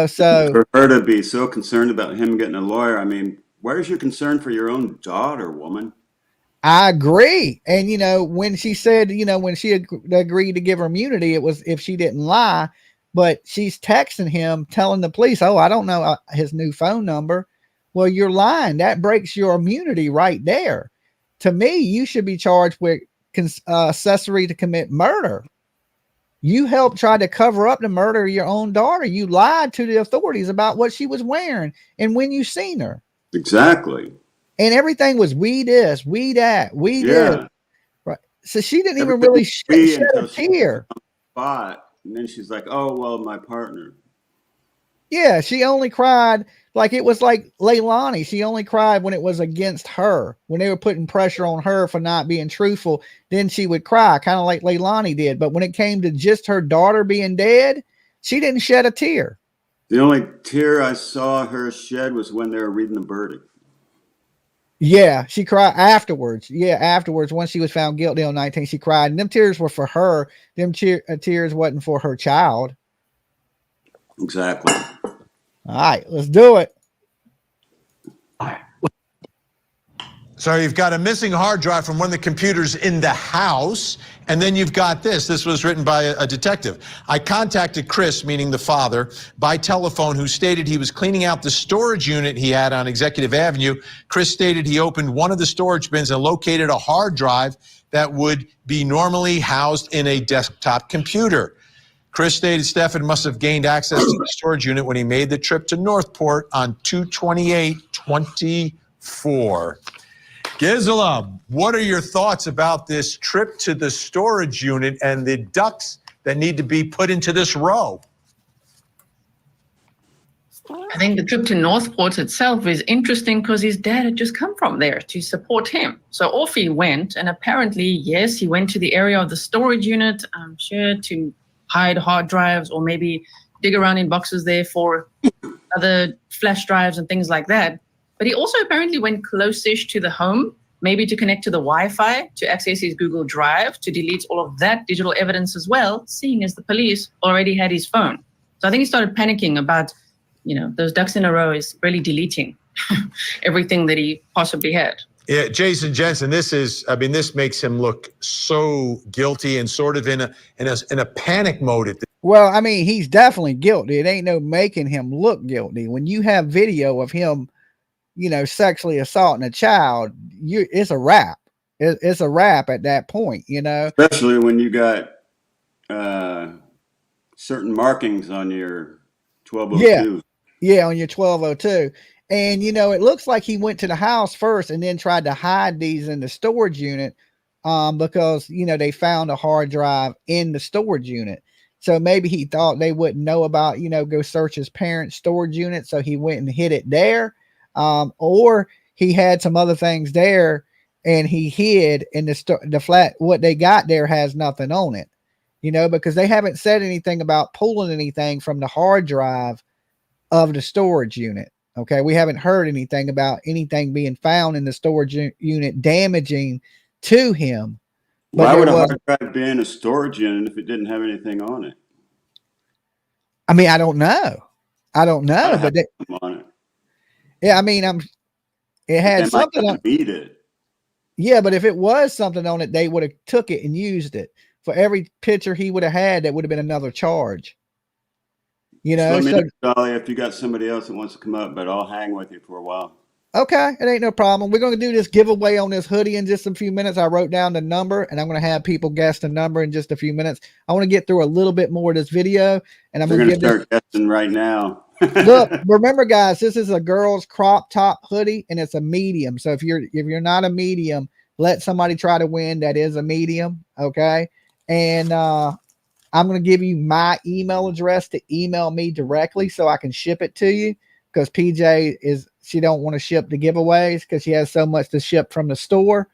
So for her to be so concerned about him getting a lawyer, I mean, where's your concern for your own daughter, woman? I agree. And, when she said, when she agreed to give her immunity, it was if she didn't lie. But she's texting him, telling the police, oh, I don't know his new phone number. Well, you're lying. That breaks your immunity right there. To me, you should be charged with accessory to commit murder. You helped try to cover up the murder of your own daughter. You lied to the authorities about what she was wearing and when you seen her. Exactly. And everything was we this, we that, we this. Right. So she didn't even really shed a tear. Spot, and then she's like, "Oh well, my partner." Yeah, she only cried like it was like Leilani. She only cried when it was against her, when they were putting pressure on her for not being truthful. Then she would cry, kind of like Leilani did. But when it came to just her daughter being dead, she didn't shed a tear. The only tear I saw her shed was when they were reading the verdict. Yeah, she cried afterwards. Yeah, afterwards, once she was found guilty on 19, she cried. And them tears were for her. Them tears wasn't for her child. Exactly. All right, let's do it. So you've got a missing hard drive from one of the computers in the house, and then you've got this. This was written by a detective. I contacted Chris, meaning the father, by telephone, who stated he was cleaning out the storage unit he had on Executive Avenue. Chris stated he opened one of the storage bins and located a hard drive that would be normally housed in a desktop computer. Chris stated Stefan must have gained access to the storage unit when he made the trip to Northport on 2/28/24. Gisela, what are your thoughts about this trip to the storage unit and the ducks that need to be put into this row? I think the trip to Northport itself is interesting because his dad had just come from there to support him. So off he went, and apparently, yes, he went to the area of the storage unit, I'm sure, to hide hard drives or maybe dig around in boxes there for other flash drives and things like that. But he also apparently went close-ish to the home, maybe to connect to the Wi-Fi, to access his Google Drive, to delete all of that digital evidence as well, seeing as the police already had his phone. So I think he started panicking about, those ducks in a row is really deleting everything that he possibly had. Yeah, Jason Jensen, this makes him look so guilty and sort of in a panic mode. Well, I mean, he's definitely guilty. It ain't no making him look guilty. When you have video of him, sexually assaulting a child, it's a wrap. It's a wrap at that point, Especially when you got certain markings on your 1202. Yeah, on your 1202. And, it looks like he went to the house first and then tried to hide these in the storage unit because, they found a hard drive in the storage unit. So maybe he thought they wouldn't know about, go search his parents' storage unit. So he went and hid it there. Or he had some other things there and he hid in the flat. What they got there has nothing on it, because they haven't said anything about pulling anything from the hard drive of the storage unit. Okay. We haven't heard anything about anything being found in the storage unit damaging to him. Why would a hard drive be in a storage unit if it didn't have anything on it? I mean, I don't know, but they, on it. Yeah, I mean, it had something on it. Yeah, but if it was something on it, they would have took it and used it. For every picture he would have had, that would have been another charge. Let me know, Dolly, if you got somebody else that wants to come up, but I'll hang with you for a while. Okay, it ain't no problem. We're going to do this giveaway on this hoodie in just a few minutes. I wrote down the number, and I'm going to have people guess the number in just a few minutes. I want to get through a little bit more of this video, and I'm going to start guessing right now. Look, remember, guys, this is a girl's crop top hoodie, and it's a medium. So if you're not a medium, let somebody try to win that is a medium, okay? And I'm going to give you my email address to email me directly so I can ship it to you, because PJ she don't want to ship the giveaways because she has so much to ship from the store.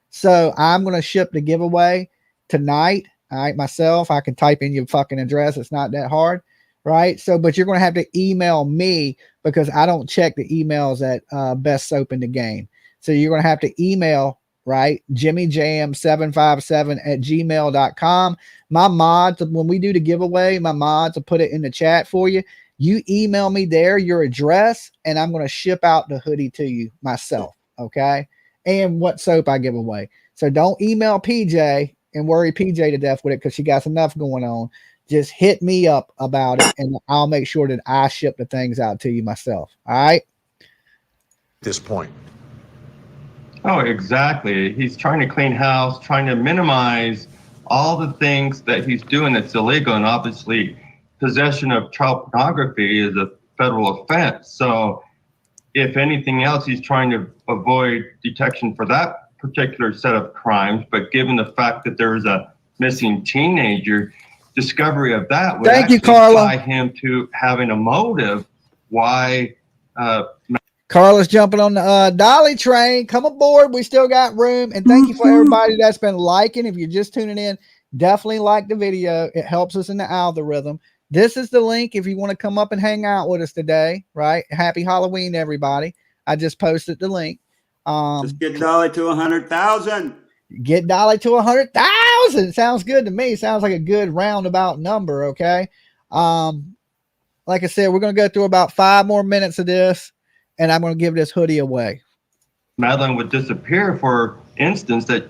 So I'm going to ship the giveaway tonight. All right, myself. I can type in your fucking address. It's not that hard. Right. So, but you're going to have to email me because I don't check the emails at Best Soap in the Game. So you're going to have to email, right? jimmyjam757@gmail.com. My mods, when we do the giveaway, my mods will put it in the chat for you. You email me there, your address, and I'm going to ship out the hoodie to you myself. Okay. And what soap I give away. So don't email PJ and worry PJ to death with it because she got enough going on. Just hit me up about it, and I'll make sure that I ship the things out to you myself. All right. this point. Oh, exactly. He's trying to clean house, trying to minimize all the things that he's doing that's illegal. And obviously, possession of child pornography is a federal offense. So if anything else, he's trying to avoid detection for that particular set of crimes. But given the fact that there is a missing teenager, discovery of that would Thank you, actually Carla. tie him to having a motive why Carla's jumping on the Dolly train. Come aboard. We still got room. And thank you for everybody that's been liking. If you're just tuning in, definitely like the video. It helps us in the algorithm. This is the link if you want to come up and hang out with us today, right? Happy Halloween, everybody. I just posted the link. Just get Dolly to 100,000. Get Dolly to 100,000. Sounds good to me. Sounds like a good roundabout number, okay? Like I said, we're going to go through about 5 more minutes of this. And I'm going to give this hoodie away. Madeline would disappear, for instance, that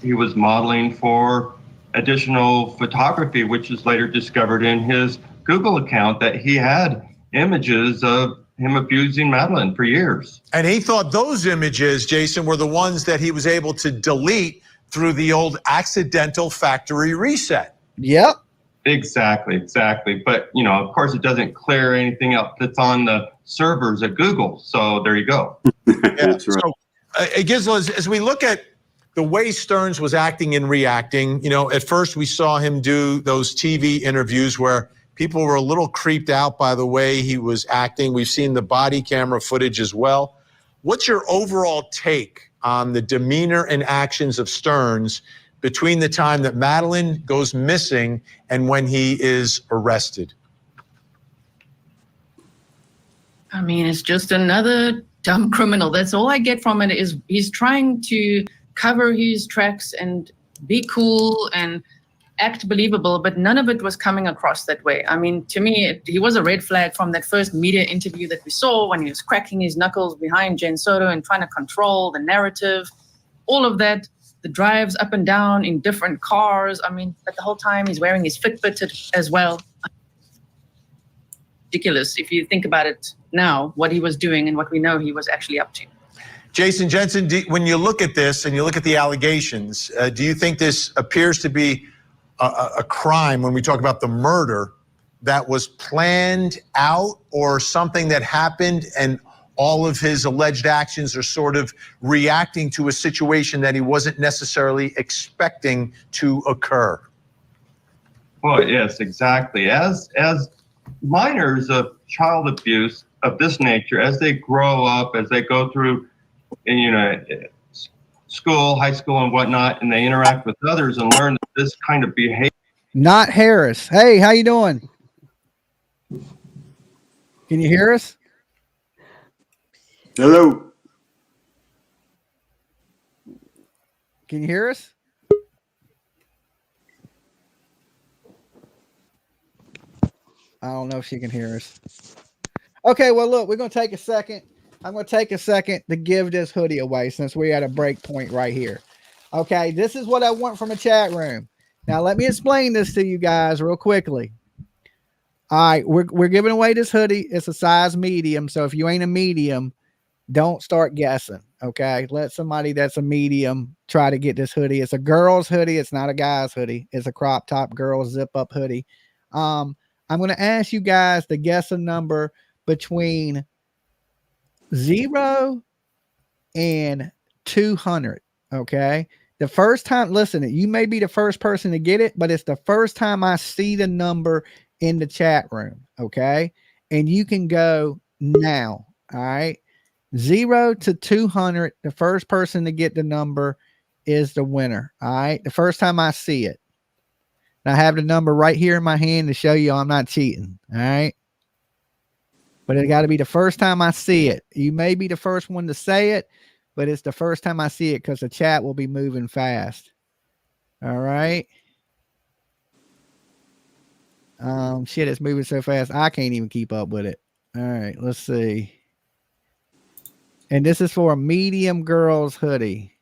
he was modeling for additional photography, which was later discovered in his Google account that he had images of him abusing Madeline for years. And he thought those images, Jason, were the ones that he was able to delete through the old accidental factory reset. Yep. Exactly. But, you know, of course, it doesn't clear anything else that's on the servers at Google. So there you go. That's right. So it gives us, as we look at the way Stearns was acting and reacting, you know, at first we saw him do those TV interviews where people were a little creeped out by the way he was acting. We've seen the body camera footage as well. What's your overall take on the demeanor and actions of Stearns between the time that Madeline goes missing and when he is arrested? I mean, it's just another dumb criminal. That's all I get from it is he's trying to cover his tracks and be cool and act believable, but none of it was coming across that way. I mean, to me, he was a red flag from that first media interview that we saw when he was cracking his knuckles behind Jen Soto and trying to control the narrative, all of that. The drives up and down in different cars. I mean, but the whole time he's wearing his Fitbit as well. Ridiculous if you think about it now, what he was doing and what we know he was actually up to. Jason Jensen, when you look at this and you look at the allegations, do you think this appears to be a crime when we talk about the murder that was planned out, or something that happened and all of his alleged actions are sort of reacting to a situation that he wasn't necessarily expecting to occur? Well, yes, exactly. As minors of child abuse of this nature, as they grow up, as they go through, you know, school, high school and whatnot, and they interact with others and learn this kind of behavior. Not Harris. Hey, how you doing? Can you hear us? Hello. Can you hear us? I don't know if she can hear us. Okay, well, look, we're going to take a second. I'm going to take a second to give this hoodie away since we're at a break point right here. Okay, this is what I want from a chat room. Now, let me explain this to you guys real quickly. All right, we're giving away this hoodie. It's a size medium, so if you ain't a medium, don't start guessing, okay? Let somebody that's a medium try to get this hoodie. It's a girl's hoodie. It's not a guy's hoodie. It's a crop top girl zip-up hoodie. I'm going to ask you guys to guess a number between 0 and 200, okay? The first time, listen, you may be the first person to get it, but it's the first time I see the number in the chat room, okay? And you can go now, all right? 0 to 200, the first person to get the number is the winner, all right? The first time I see it. And I have the number right here in my hand to show you I'm not cheating, all right? But it got to be the first time I see it. You may be the first one to say it, but it's the first time I see it because the chat will be moving fast. All right. Shit, it's moving so fast. I can't even keep up with it. All right, let's see. And this is for a medium girl's hoodie.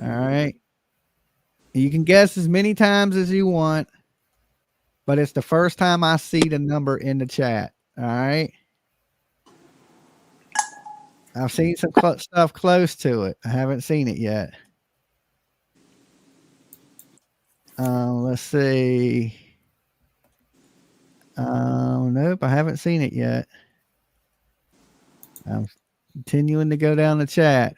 All right. You can guess as many times as you want, but it's the first time I see the number in the chat. All right. I've seen some stuff close to it. I haven't seen it yet. Let's see. Nope, I haven't seen it yet. I'm continuing to go down the chat.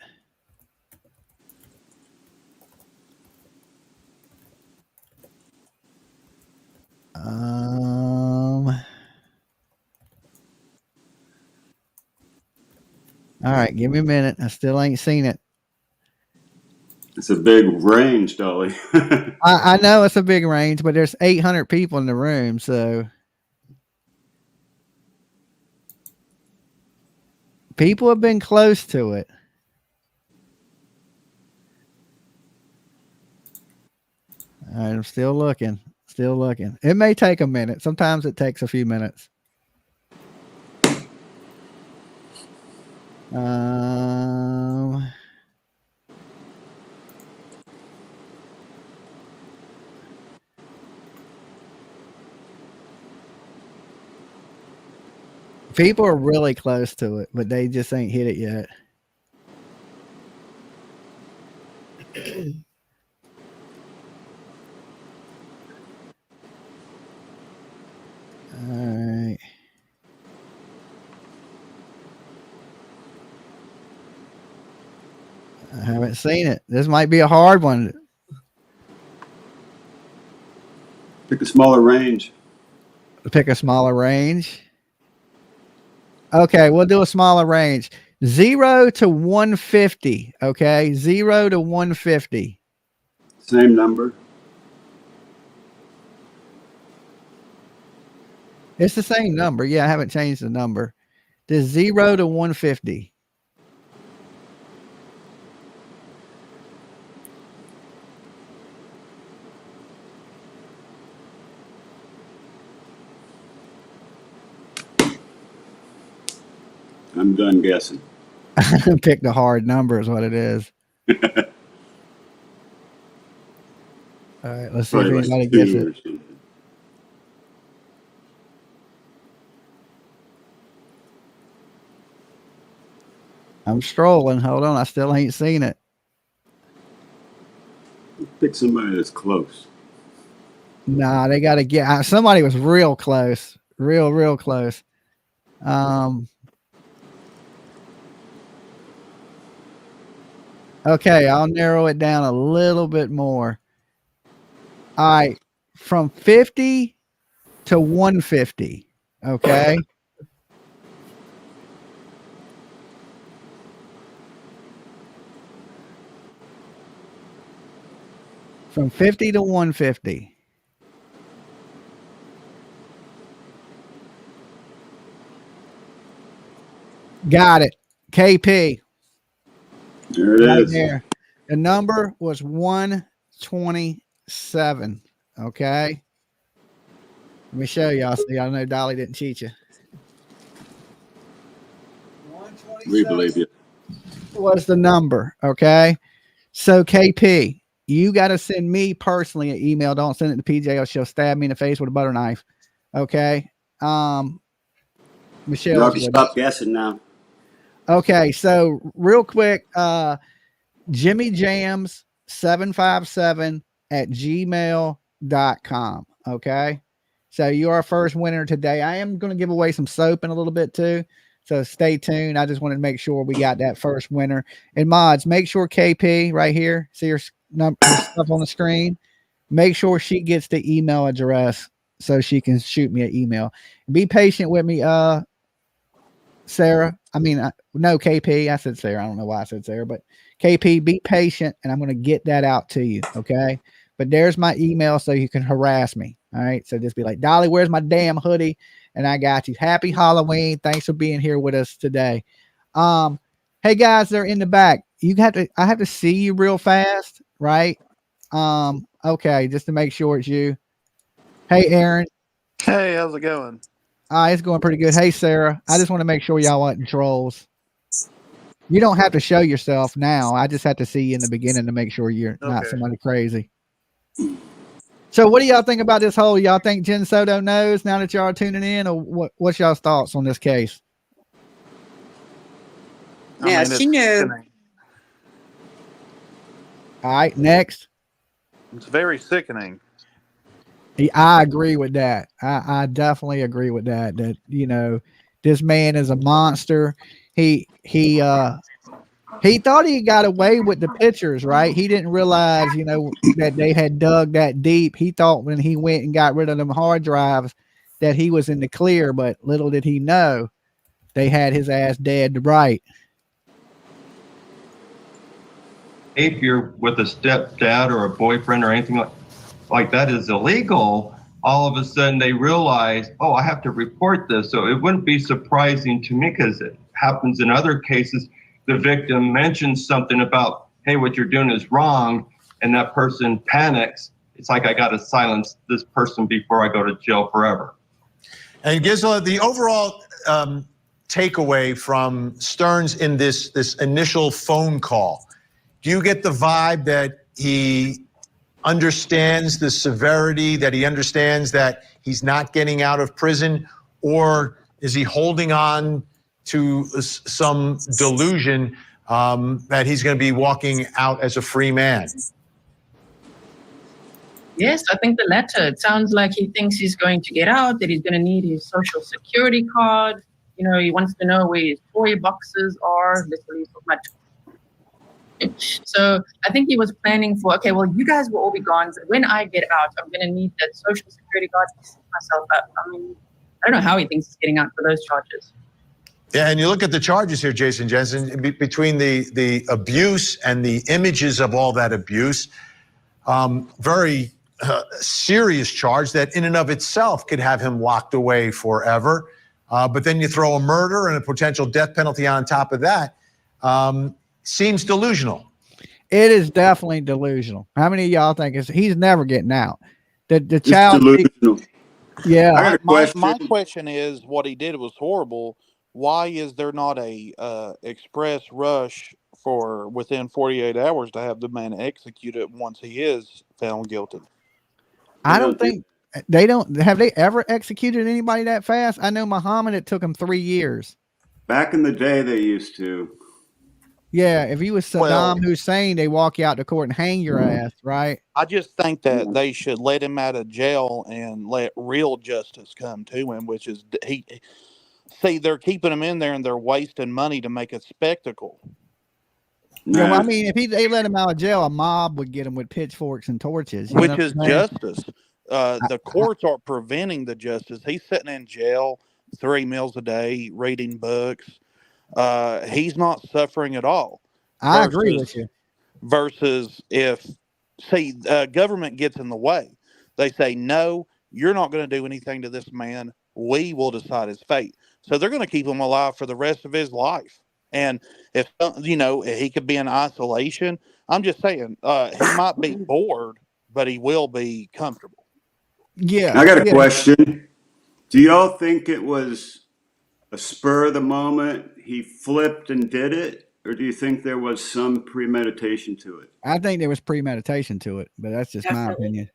All right, give me a minute. I still ain't seen it. It's a big range, Dolly. I know it's a big range, but there's 800 people in the room, so people have been close to it. All right, I'm still looking. Still looking. It may take a minute. Sometimes it takes a few minutes. People are really close to it, but they just ain't hit it yet. All right. I haven't seen it. This might be a hard one. Pick a smaller range. Pick a smaller range. Okay, we'll do a smaller range. 0 to 150. Okay, 0 to 150. Same number. It's the same number. Yeah, I haven't changed the number. There's 0 to 150. I'm done guessing. Pick the hard number is what it is. All right, let's see if anybody gets it. I'm strolling. Hold on. I still ain't seen it. Pick somebody that's close. Nah, they got to get. Somebody was real close. Real close. Okay, I'll narrow it down a little bit more. All right, from 50 to 150. Okay. From 50 to 150. Got it. KP. There it is. There. The number was 127. Okay. Let me show y'all. So y'all know Dolly didn't cheat you. We believe you. Was the number. Okay. So KP, you got to send me personally an email. Don't send it to PJ or she'll stab me in the face with a butter knife. Okay. Michelle. You have to stop guessing now. Okay. So real quick, Jimmy Jams 757@gmail.com. Okay. So you're our first winner today. I am going to give away some soap in a little bit too. So stay tuned. I just wanted to make sure we got that first winner. And mods, make sure KP right here, see her stuff on the screen. Make sure she gets the email address so she can shoot me an email. Be patient with me, Sarah. I mean, no, KP. I said Sarah. I don't know why I said Sarah, but KP, be patient, and I'm going to get that out to you, okay? But there's my email so you can harass me, all right? So just be like, Dolly, where's my damn hoodie? And I got you. Happy Halloween. Thanks for being here with us today. Hey, guys, they're in the back. I have to see you real fast, right? Okay, just to make sure it's you. Hey, Aaron. Hey, how's it going? It's going pretty good. Hey, Sarah. I just want to make sure y'all wasn't trolls. You don't have to show yourself now. I just have to see you in the beginning to make sure you're not somebody crazy. So what do y'all think about this whole, y'all think Jen Soto knows now that y'all are tuning in, or what's y'all's thoughts on this case? Yeah, she knew. Sickening. All right, next. It's very sickening. I agree with that. I definitely agree with that. That, you know, this man is a monster. He thought he got away with the pictures, right? He didn't realize, you know, that they had dug that deep. He thought when he went and got rid of them hard drives that he was in the clear, but little did he know they had his ass dead to right. If you're with a stepdad or a boyfriend or anything like that is illegal, all of a sudden they realize, oh, I have to report this. So it wouldn't be surprising to me, because it happens in other cases. The victim mentions something about, hey, what you're doing is wrong, and that person panics. It's like, I got to silence this person before I go to jail forever. And Gisela, the overall takeaway from Stearns in this initial phone call, do you get the vibe that he understands the severity, that he understands that he's not getting out of prison, or is he holding on to some delusion that he's going to be walking out as a free man? Yes, I think the latter. It sounds like he thinks he's going to get out, that he's going to need his social security card. You know, he wants to know where his toy boxes are, literally so much. So I think he was planning for, okay, well, you guys will all be gone. So when I get out, I'm going to need that social security card to set myself up. I mean, I don't know how he thinks he's getting out for those charges. Yeah, and you look at the charges here, Jason Jensen, between the abuse and the images of all that abuse, very serious charge that in and of itself could have him locked away forever. But then you throw a murder and a potential death penalty on top of that. Seems delusional. It is definitely delusional. How many of y'all think he's never getting out? The child. Delusional. Yeah. I got a question. My question is, what he did was horrible. Why is there not a express rush for within 48 hours to have the man executed once he is found guilty? I don't think they don't. Have they ever executed anybody that fast? I know Muhammad, it took him 3 years. Back in the day, they used to. Yeah, if he was Saddam Hussein, they walk you out to court and hang your ass, right? I just think that they should let him out of jail and let real justice come to him, which is they're keeping him in there and they're wasting money to make a spectacle. Yeah, well, I mean, if they let him out of jail, a mob would get him with pitchforks and torches. Which is justice. The courts are preventing the justice. He's sitting in jail 3 meals a day, reading books. He's not suffering at all. I agree with you. Versus if, government gets in the way. They say, no, you're not going to do anything to this man. We will decide his fate. So they're going to keep him alive for the rest of his life. And if, he could be in isolation, I'm just saying, he might be bored, but he will be comfortable. Yeah. I got a question. Do y'all think it was a spur of the moment, he flipped and did it? Or do you think there was some premeditation to it? I think there was premeditation to it, but that's just my opinion.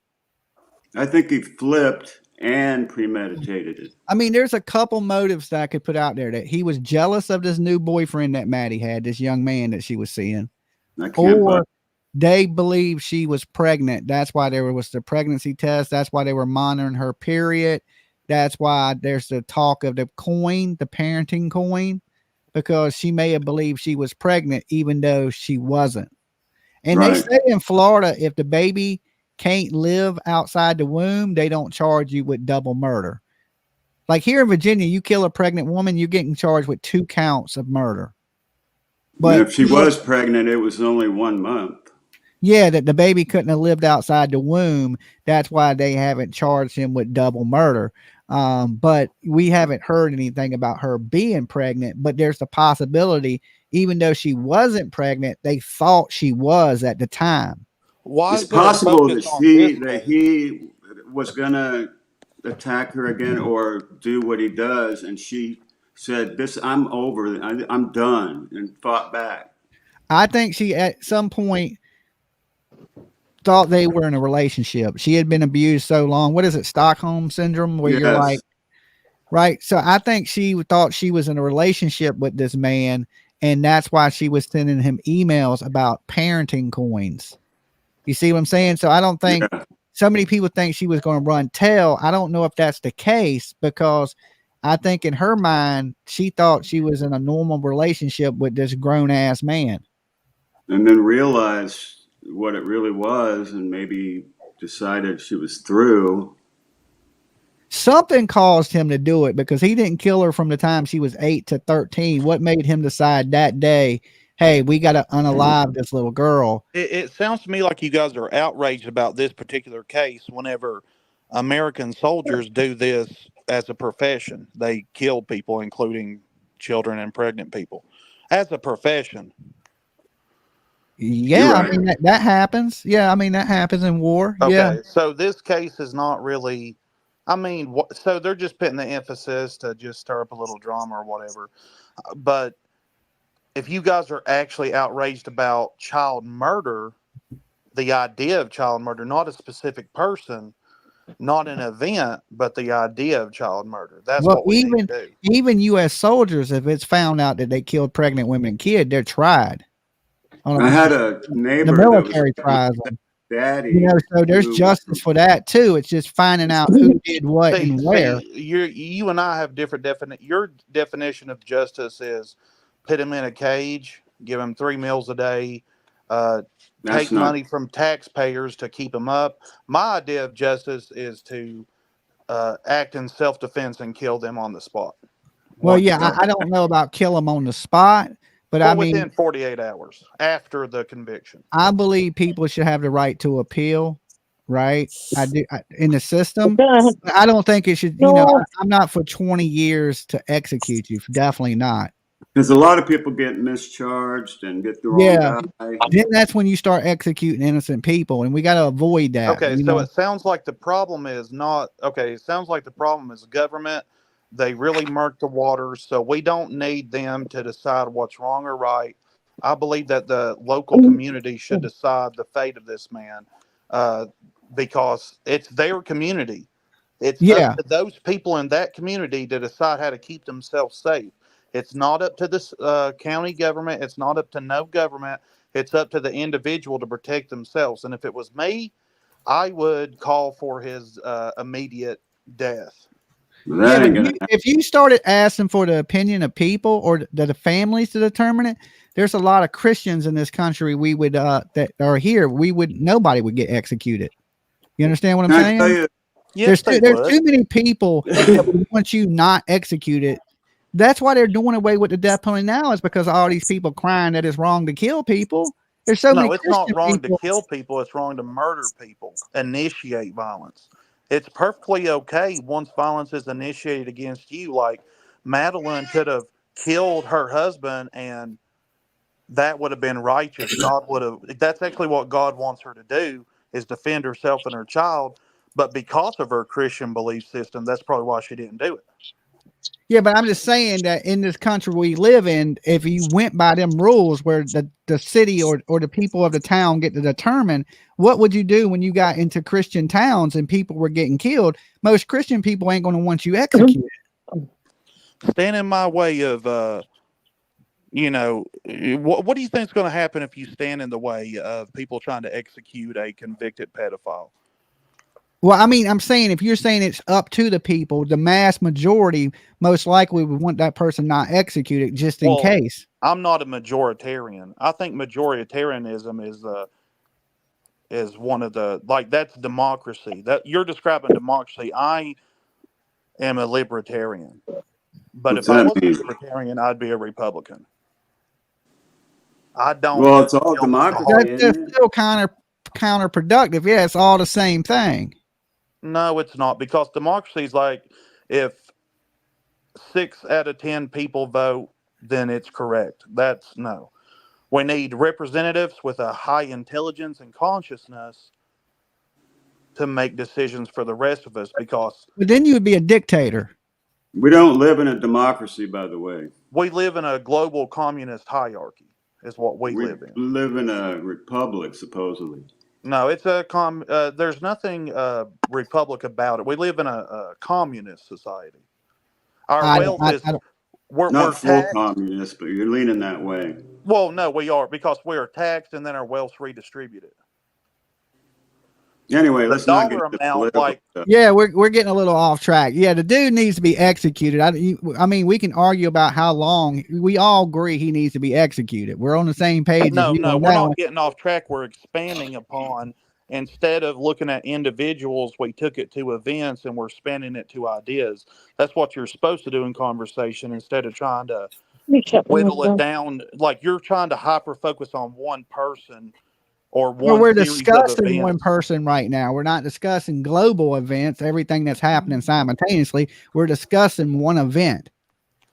I think he flipped and premeditated it. I mean, there's a couple motives that I could put out there, that he was jealous of this new boyfriend that Maddie had, this young man that she was seeing. Or they believed she was pregnant. That's why there was the pregnancy test. That's why they were monitoring her period. That's why there's the talk of the coin, the parenting coin, because she may have believed she was pregnant, even though she wasn't. And they say in Florida, if the baby can't live outside the womb, they don't charge you with double murder. Like here in Virginia, you kill a pregnant woman, you're getting charged with 2 counts of murder. But if she was pregnant, it was only 1 month. Yeah, that the baby couldn't have lived outside the womb. That's why they haven't charged him with double murder. But we haven't heard anything about her being pregnant, but there's the possibility, even though she wasn't pregnant, they thought she was at the time. Why it's possible that he was going to attack her again or do what he does, and she said, I'm over, I'm done, and fought back. I think she at some point thought they were in a relationship. She had been abused so long. What is it, Stockholm syndrome, where you're like, right? So I think she thought she was in a relationship with this man, and that's why she was sending him emails about parenting coins. You see what I'm saying? So I don't think so many people think she was going to run tail. I don't know if that's the case, because I think in her mind, she thought she was in a normal relationship with this grown ass man. And then realized what it really was and maybe decided she was through. Something caused him to do it, because he didn't kill her from the time she was 8 to 13. What made him decide that day, hey, we got to unalive this little girl? It sounds to me like you guys are outraged about this particular case whenever American soldiers do this as a profession. They kill people, including children and pregnant people, as a profession. Yeah, I mean, that happens. Yeah, I mean, that happens in war. Okay, Yeah. so this case is not really, I mean, so they're just putting the emphasis to just stir up a little drama or whatever. But if you guys are actually outraged about child murder, the idea of child murder, not a specific person, not an event, but the idea of child murder. That's what we need to do. Even U.S. soldiers, if it's found out that they killed pregnant women and kids, they're tried. I had a neighbor. The military tries them. Daddy. You know, so there's justice for that too. It's just finding out who did what and where. You and I have different definition. Your definition of justice is put him in a cage, give him 3 meals a day, take money from taxpayers to keep him up. My idea of justice is to act in self-defense and kill them on the spot. Well, yeah, I don't know about kill them on the spot, but I mean, within 48 hours after the conviction. I believe people should have the right to appeal, right? I do in the system. I don't think it should, you know, I'm not for 20 years to execute you. Definitely not. Because a lot of people get mischarged and get the wrong guy. Then that's when you start executing innocent people, and we got to avoid that. Okay, so it sounds like the problem is not, it sounds like the problem is government. They really murk the waters, so we don't need them to decide what's wrong or right. I believe that the local community should decide the fate of this man, because it's their community. It's up to those people in that community to decide how to keep themselves safe. It's not up to this county government. It's not up to no government. It's up to the individual to protect themselves. And if it was me, I would call for his immediate death. Yeah, if you started asking for the opinion of people or the families to determine it, there's a lot of Christians in this country we would that are here. Nobody would get executed. You understand what I'm saying? There's too many people that want you not executed. That's why they're doing away with the death penalty now, is because of all these people crying that it's wrong to kill people. There's so many. No, it's not wrong to kill people. It's wrong to murder people, initiate violence. It's perfectly okay once violence is initiated against you. Like Madeline could have killed her husband, and that would have been righteous. God would have. That's actually what God wants her to do, is defend herself and her child. But because of her Christian belief system, that's probably why she didn't do it. Yeah, but I'm just saying that in this country we live in, if you went by them rules where the city or the people of the town get to determine, what would you do when you got into Christian towns and people were getting killed? Most Christian people ain't going to want you executed. Stand in my way of, what do you think is going to happen if you stand in the way of people trying to execute a convicted pedophile? Well, I mean, I'm saying if you're saying it's up to the people, the mass majority most likely would want that person not executed just in case. I'm not a majoritarian. I think majoritarianism is one of the, that's democracy. That you're describing democracy. I am a libertarian. But if I wasn't a libertarian, I'd be a Republican. I don't. Well, it's all democracy. That's still counterproductive. Yeah, it's all the same thing. No, it's not, because democracy is like if 6 out of 10 people vote, then it's correct. That's no. We need representatives with a high intelligence and consciousness to make decisions for the rest of us, because. But then you would be a dictator. We don't live in a democracy, by the way. We live in a global communist hierarchy, is what we live in. We live in a republic, supposedly. No, it's there's nothing republic about it. We live in a communist society. Our wealth is we're Not full taxed. communist, but you're leaning that way. Well, no, we are, because we are taxed and then our wealth's redistributed. Anyway, The let's not get dollar into amount, political like, stuff. Yeah, we're getting a little off track. Yeah, the dude needs to be executed. I mean, we can argue about how long. We all agree he needs to be executed. We're on the same page as no, you no, on we're that not one. getting off track. We're expanding upon, instead of looking at individuals, we took it to events and we're expanding it to ideas. That's what you're supposed to do in conversation, instead of trying to whittle it down. Like, you're trying to hyper focus on one person or Well, one we're series of discussing one events. person right now. We're not discussing global events, everything that's happening simultaneously. We're discussing one event.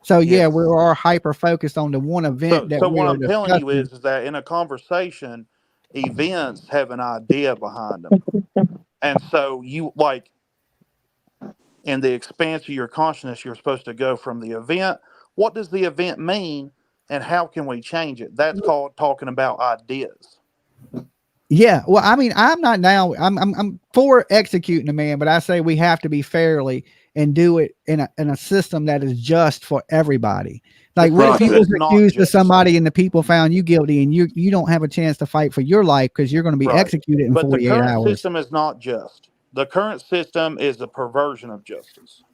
So yeah, Yes. we are hyper focused on the one event that So we what are I'm telling you discussing. is that in a conversation, events have an idea behind them. And so you, like, in the expanse of your consciousness, you're supposed to go from the event. What does the event mean, and how can we change it? That's called talking about ideas. Yeah, well, I mean, I'm not now. I'm for executing a man, but I say we have to be fairly and do it in a system that is just for everybody. Like, The what if you system was is not accused of just. somebody and the people found you guilty and you don't have a chance to fight for your life because you're going to be Right. executed in But the 48 current hours? system is not just. The current system is a perversion of justice.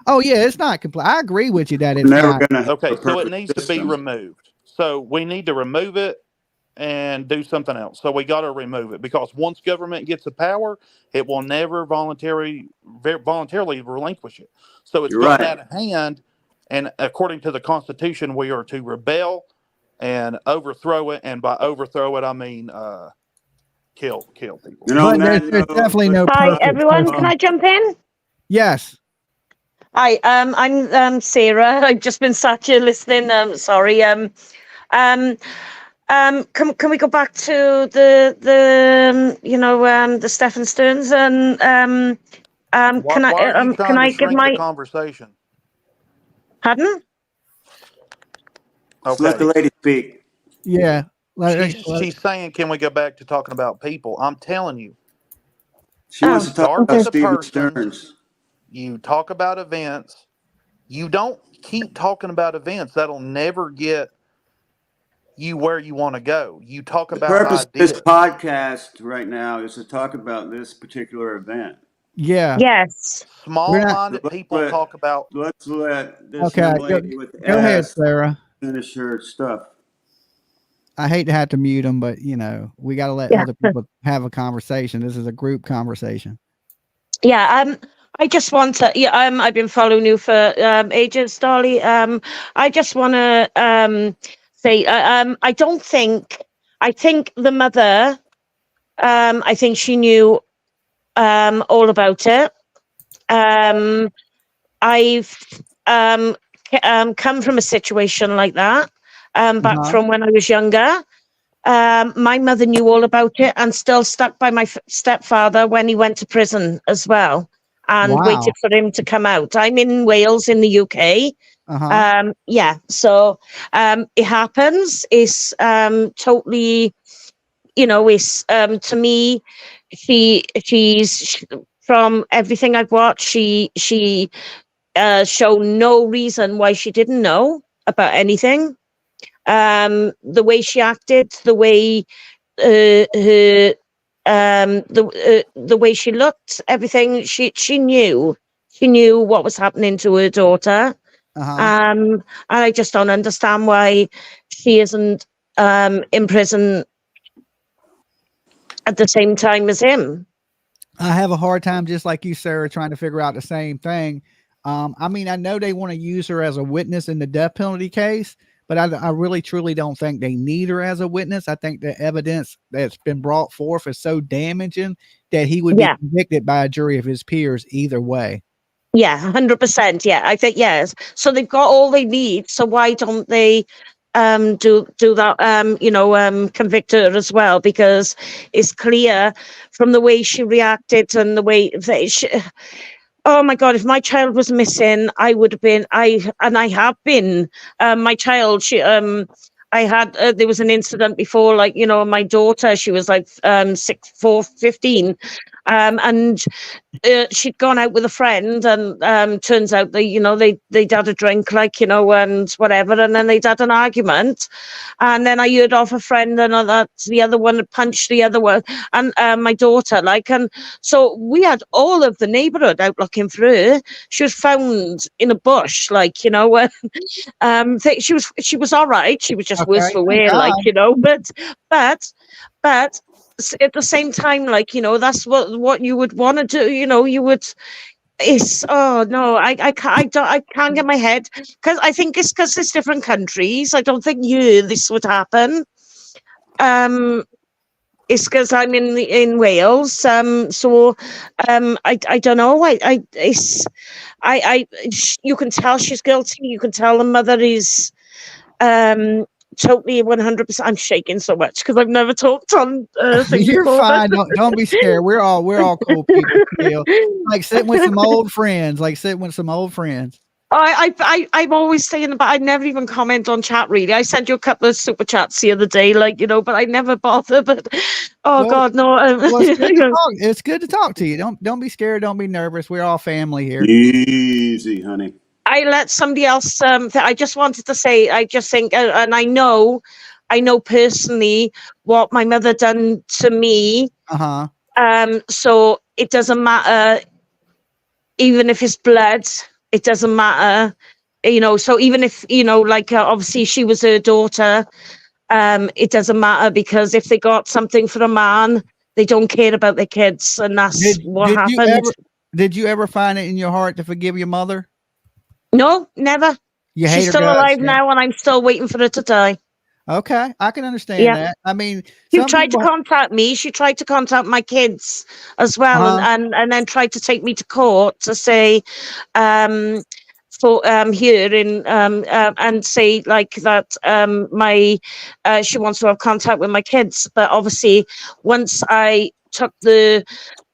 Oh yeah, it's not complete. I agree with you that We're it's never not. going to have Okay, a so it perfect needs to be system. removed. So we need to remove it and do something else. So we got to remove it, because once government gets the power, it will never voluntarily relinquish it. So it's You're gotten right. out of hand, and according to the Constitution, we are to rebel and overthrow it. And by overthrow it, I mean kill people. And on But that there's note, definitely no Hi, perfect everyone. Can system. I jump in? Yes. Hi, I'm Sarah. I've just been sat here listening. Sorry. Can we go back to the Stephen Stearns and Why are you can trying to I give shrink the my conversation? pardon? just let the Okay. lady speak. Yeah. She's saying, can we go back to talking about people? I'm telling you, She Oh, wants to talk start about with the Stephen person. Stearns. You talk about events. You don't keep talking about events. That'll never get you where you want to go. You talk The about purpose of this ideas. podcast right now is to talk about this particular event. Yeah. Yes. We're not. Small-minded people talk about. Let's let this Okay. young Go, lady with the go ahead, ass Sarah. finish her stuff. I hate to have to mute them, but we got to let Yeah. other people have a conversation. This is a group conversation. Yeah. I just want to. Yeah. I've been following you for ages, Dolly. I just want to say. I don't think. I think the mother. I think she knew all about it. I've come from a situation like that back Uh-huh. from when I was younger. My mother knew all about it and still stuck by my stepfather when he went to prison as well and waited Wow. for him to come out. I'm in Wales in the UK. Uh-huh. Yeah, so it happens. It's totally, it's to me, she's from everything I've watched, she showed no reason why she didn't know about anything. The way she acted, the way her the way she looked, everything, she knew what was happening to her daughter. Uh-huh. And I just don't understand why she isn't in prison at the same time as him. I have a hard time, just like you, Sarah, trying to figure out the same thing. I mean, I know they want to use her as a witness in the death penalty case, but I really, truly don't think they need her as a witness. I think the evidence that's been brought forth is so damaging that he would be convicted by a jury of his peers either way. Yeah, 100%. Yeah, I think, yes. So they've got all they need. So why don't they do that, convict her as well? Because it's clear from the way she reacted and the way that she, oh my God, if my child was missing, I would have been, I have been, my child, I had, there was an incident before, like, my daughter, she was like 15. And she'd gone out with a friend, and turns out that they'd had a drink, and whatever, and then they'd had an argument, and then I heard off a friend and that the other one had punched the other one, and my daughter, and so we had all of the neighbourhood out looking for her. She was found in a bush, she was all right. She was just worse for wear, but at the same time, that's what you would want to do. You would. It's no, I can't get my head, because I think it's because it's different countries. I don't think this would happen. It's because I'm in Wales. So I don't know. You can tell she's guilty. You can tell the mother is totally 100%. I'm shaking so much because I've never talked on things You're before. fine. Don't be scared. We're all cool people still. Like sitting with some old friends. I'm always saying, but I never even comment on chat, really. I sent you a couple of super chats the other day, but I never bother. But God, no. Well, it's good to talk. It's good to talk to you. Don't be scared. Don't be nervous. We're all family here. Easy, honey. I let somebody else. I just wanted to say. I just think, and I know personally what my mother done to me. So it doesn't matter, even if it's blood. It doesn't matter, So even if obviously she was her daughter, it doesn't matter, because if they got something for a man, they don't care about their kids, and that's what happened. Did you ever find it in your heart to forgive your mother? No, never. She's still alive now, and I'm still waiting for her to die. Okay, I can understand that. I mean, she tried to contact me. She tried to contact my kids as well, and then tried to take me to court to say, here in and say that she wants to have contact with my kids. But obviously, once I took the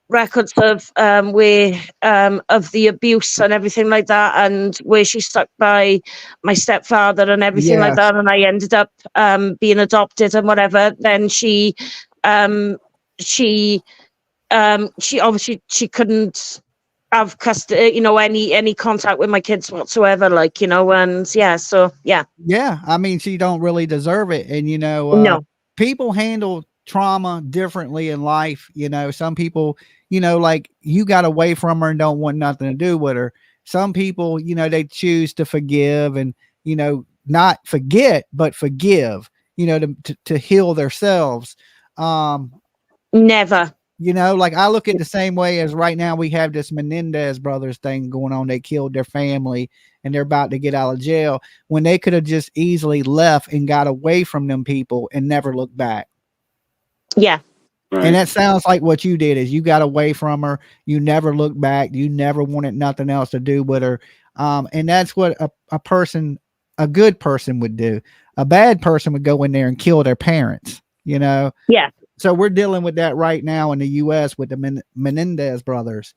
records of of the abuse and everything like that, and where she stuck by my stepfather and everything like that, and I ended up being adopted and whatever, then she obviously she couldn't have custody, any contact with my kids whatsoever, and I mean, she don't really deserve it. And no, people handle trauma differently in life. Some people, you got away from her and don't want nothing to do with her. Some people, they choose to forgive and, not forget, but forgive, to heal themselves. Never. I look at the same way as right now we have this Menendez brothers thing going on. They killed their family and they're about to get out of jail, when they could have just easily left and got away from them people and never looked back. Yeah. Right. And that sounds like what you did, is you got away from her. You never looked back. You never wanted nothing else to do with her. And that's what a good person would do. A bad person would go in there and kill their parents, Yeah. So we're dealing with that right now in the U.S. with the Menendez brothers,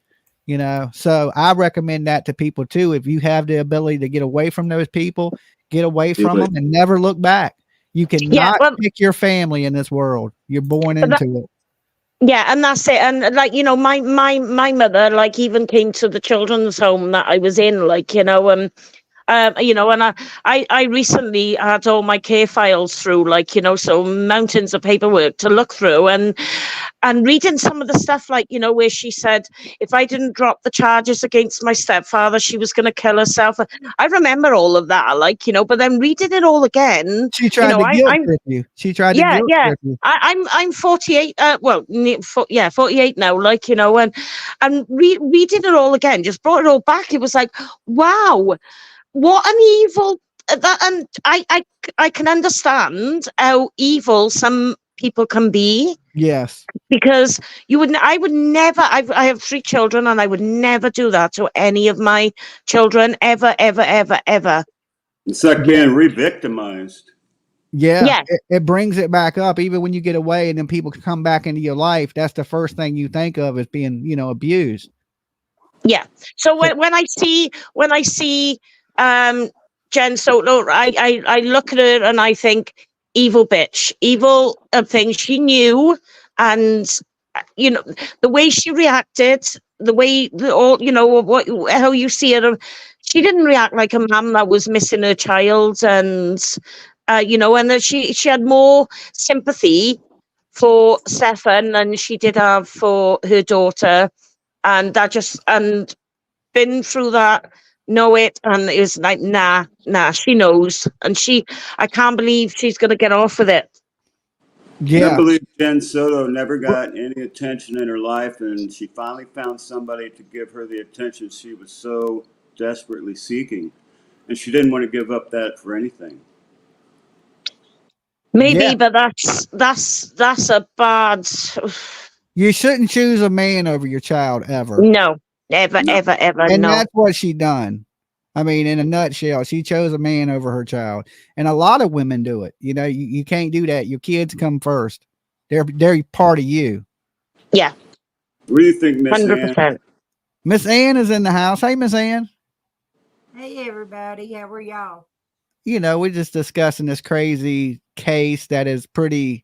So I recommend that to people too. If you have the ability to get away from those people, get away from them and never look back. You cannot pick your family in this world. You're born into it. Yeah, and that's it. And my mother even came to the children's home that I was in, and I recently had all my care files through, so mountains of paperwork to look through, and reading some of the stuff, where she said, if I didn't drop the charges against my stepfather, she was going to kill herself. I remember all of that, but then reading it all again, she tried to guilt trip you. She tried to guilt trip you. I'm 48. 48 now, and reading it all again just brought it all back. It was like, wow. What an evil that, and I can understand how evil some people can be. Yes, because I would never. I have 3 children, and I would never do that to any of my children ever, ever, ever, ever. It's like being re-victimized. Yeah. It brings it back up, even when you get away, and then people can come back into your life. That's the first thing you think of as being, abused. Yeah. So when I see Jen Soto, I look at her and I think, evil bitch, evil thing. She knew, and you know, the way she reacted, the way, you know, how you see her, she didn't react like a mum that was missing her child, and you know, and that she had more sympathy for Stefan than she did have for her daughter, and that just, and been through that, know it, and it was like, nah, she knows, and I can't believe she's gonna get off with it. And I believe Jen Soto never got any attention in her life, and she finally found somebody to give her the attention she was so desperately seeking, and she didn't want to give up that for anything. Maybe, but that's a bad. You shouldn't choose a man over your child ever. No, ever. And No. that's what she done. I mean, in a nutshell, she chose a man over her child, and a lot of women do it. You know, you can't do that. Your kids come first. They're part of you. Yeah. What do you think, Miss Ann? 100%. Miss Ann is in the house. Hey, Miss Ann. Hey, everybody. How are y'all? You know, we're just discussing this crazy case that is pretty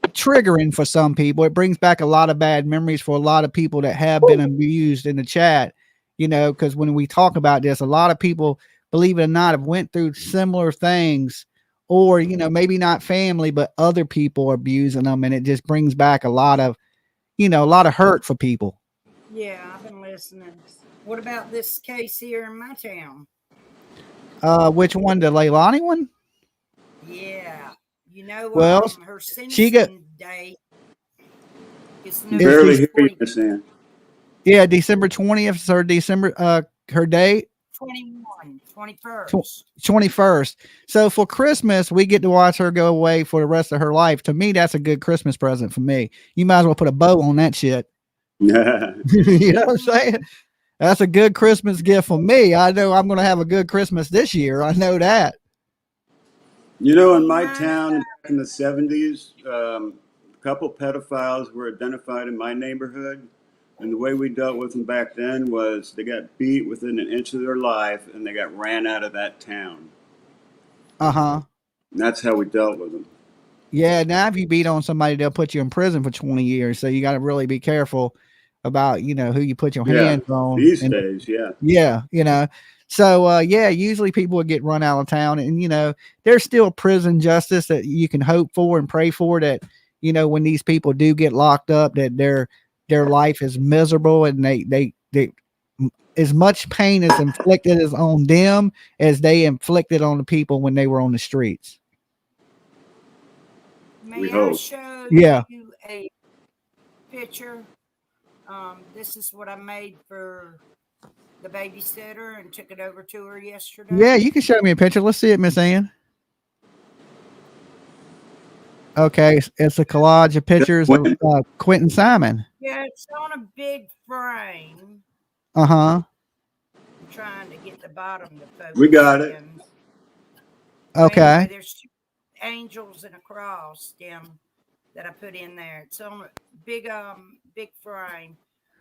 triggering for some people. It brings back a lot of bad memories for a lot of people that have been abused in the chat, you know, because when we talk about this, a lot of people, believe it or not, have went through similar things, or, you know, maybe not family, but other people are abusing them. And it just brings back a lot of, you know, a lot of hurt for people. Yeah, I've been listening. What about this case here in my town? Which one? The Leilani one? Yeah. You know, well, her she got day is barely hear you, Miss Ann. Yeah, December 20th or December, her date? 21st. 21st. So for Christmas, we get to watch her go away for the rest of her life. To me, that's a good Christmas present for me. You might as well put a bow on that shit. You know what I'm saying? That's a good Christmas gift for me. I know I'm going to have a good Christmas this year. I know that. You know, in my town back in the 70s, a couple pedophiles were identified in my neighborhood. And the way we dealt with them back then was they got beat within an inch of their life and they got ran out of that town. Uh-huh. And that's how we dealt with them. Yeah, now if you beat on somebody, they'll put you in prison for 20 years. So you got to really be careful about, you know, who you put your hands on. These days, yeah. Yeah, you know. So, yeah, usually people would get run out of town. And, you know, there's still prison justice that you can hope for and pray for, that, you know, when these people do get locked up, that their life is miserable, and they as much pain is inflicted as on them as they inflicted on the people when they were on the streets. May I show you a picture? This is what I made for the babysitter and took it over to her yesterday. Yeah, you can show me a picture. Let's see it, Miss Ann. Okay, it's a collage of pictures of Quentin Simon. Yeah, it's on a big frame. Uh-huh. I'm trying to get the bottom to focus. We got it. Okay. Anyway, there's two angels and a cross that I put in there. It's on a big frame.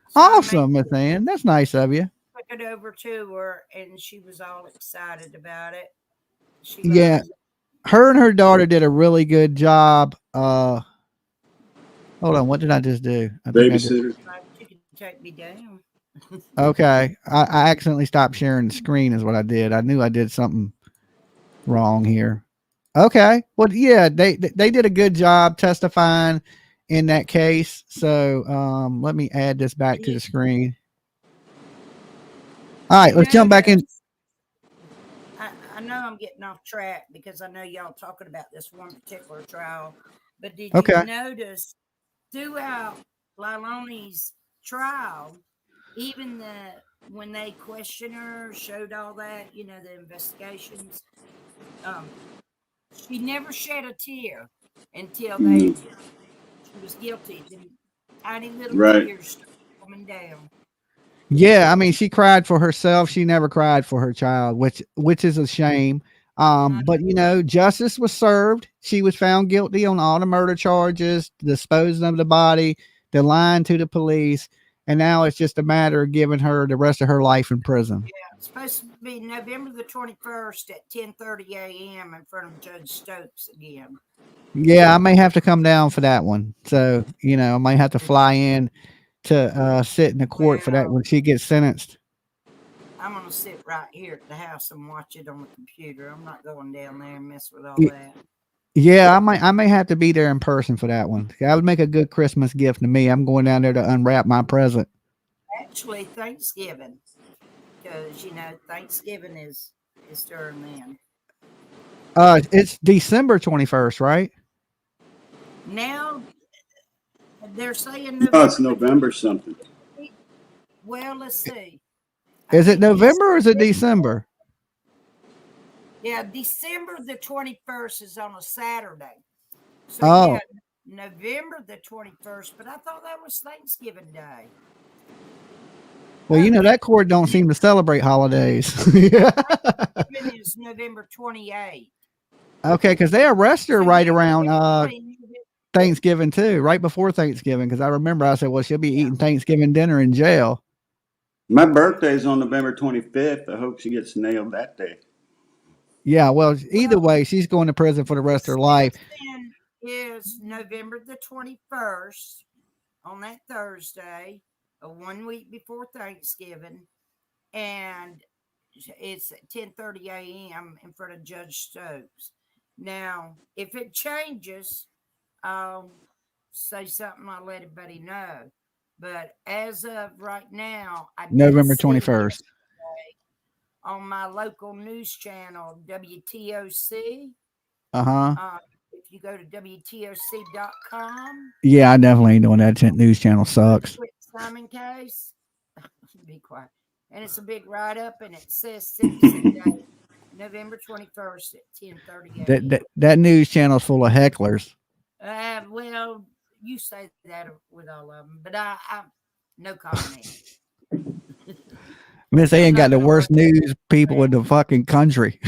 So Awesome, Miss Ann. That's nice of you. Took it over to her, and she was all excited about it. Yeah. Her and her daughter did a really good job. Hold on, what did I just do? Babysitter. You can take me down. Okay. I accidentally stopped sharing the screen is what I did. I knew I did something wrong here. Okay. Well, yeah, they did a good job testifying in that case. So let me add this back to the screen. All right, let's jump back in. I know I'm getting off track because I know y'all talking about this one particular trial, but did Okay. you notice throughout Leilani's trial, even when they questioned her, showed all that, you know, the investigations, she never shed a tear until she was guilty. The tiny little tears coming down. Yeah, I mean, she cried for herself. She never cried for her child, which is a shame. But you know, justice was served. She was found guilty on all the murder charges, disposing of the body, the lying to the police, and now it's just a matter of giving her the rest of her life in prison. Yeah, it's supposed to be November the 21st at 10:30 a.m. in front of Judge Stokes again. Yeah, I may have to come down for that one. So, I might have to fly in to sit in the court for that when she gets sentenced. I'm gonna sit right here at the house and watch it on the computer. I'm not going down there and mess with all Y- that. Yeah, I may have to be there in person for that one. That would make a good Christmas gift to me. I'm going down there to unwrap my present. Actually, Thanksgiving, because Thanksgiving is during then. It's December 21st, right? Now they're saying No, it's November something. Well, let's see. Is it November or is it December? Yeah, December the 21st is on a Saturday. So Oh. yeah, November the 21st, but I thought that was Thanksgiving Day. Well, that court don't seem to celebrate holidays. Thanksgiving is November 28th. Okay, because they arrested her right around Thanksgiving too, right before Thanksgiving. Because I remember I said, well, she'll be eating Thanksgiving dinner in jail. My birthday's on November 25th. I hope she gets nailed that day. Yeah, well, either way, she's going to prison for the rest of her life. Is November the 21st on that Thursday, 1 week before Thanksgiving, and it's at 10:30 a.m. in front of Judge Stokes. Now, if it changes, I'll say something. I'll let everybody know. But as of right now, I November did see 21st. on my local news channel, WTOC. If you go to WTOC.com. Yeah, I definitely ain't doing that. News channel sucks. Simon case. Be quiet. And it's a big write-up, and it says sentencing date, November 21st at 10:30 That news channel's full of hecklers. Well, you say that with all of them, but I no comment. Miss Ann got the worst news people in the fucking country.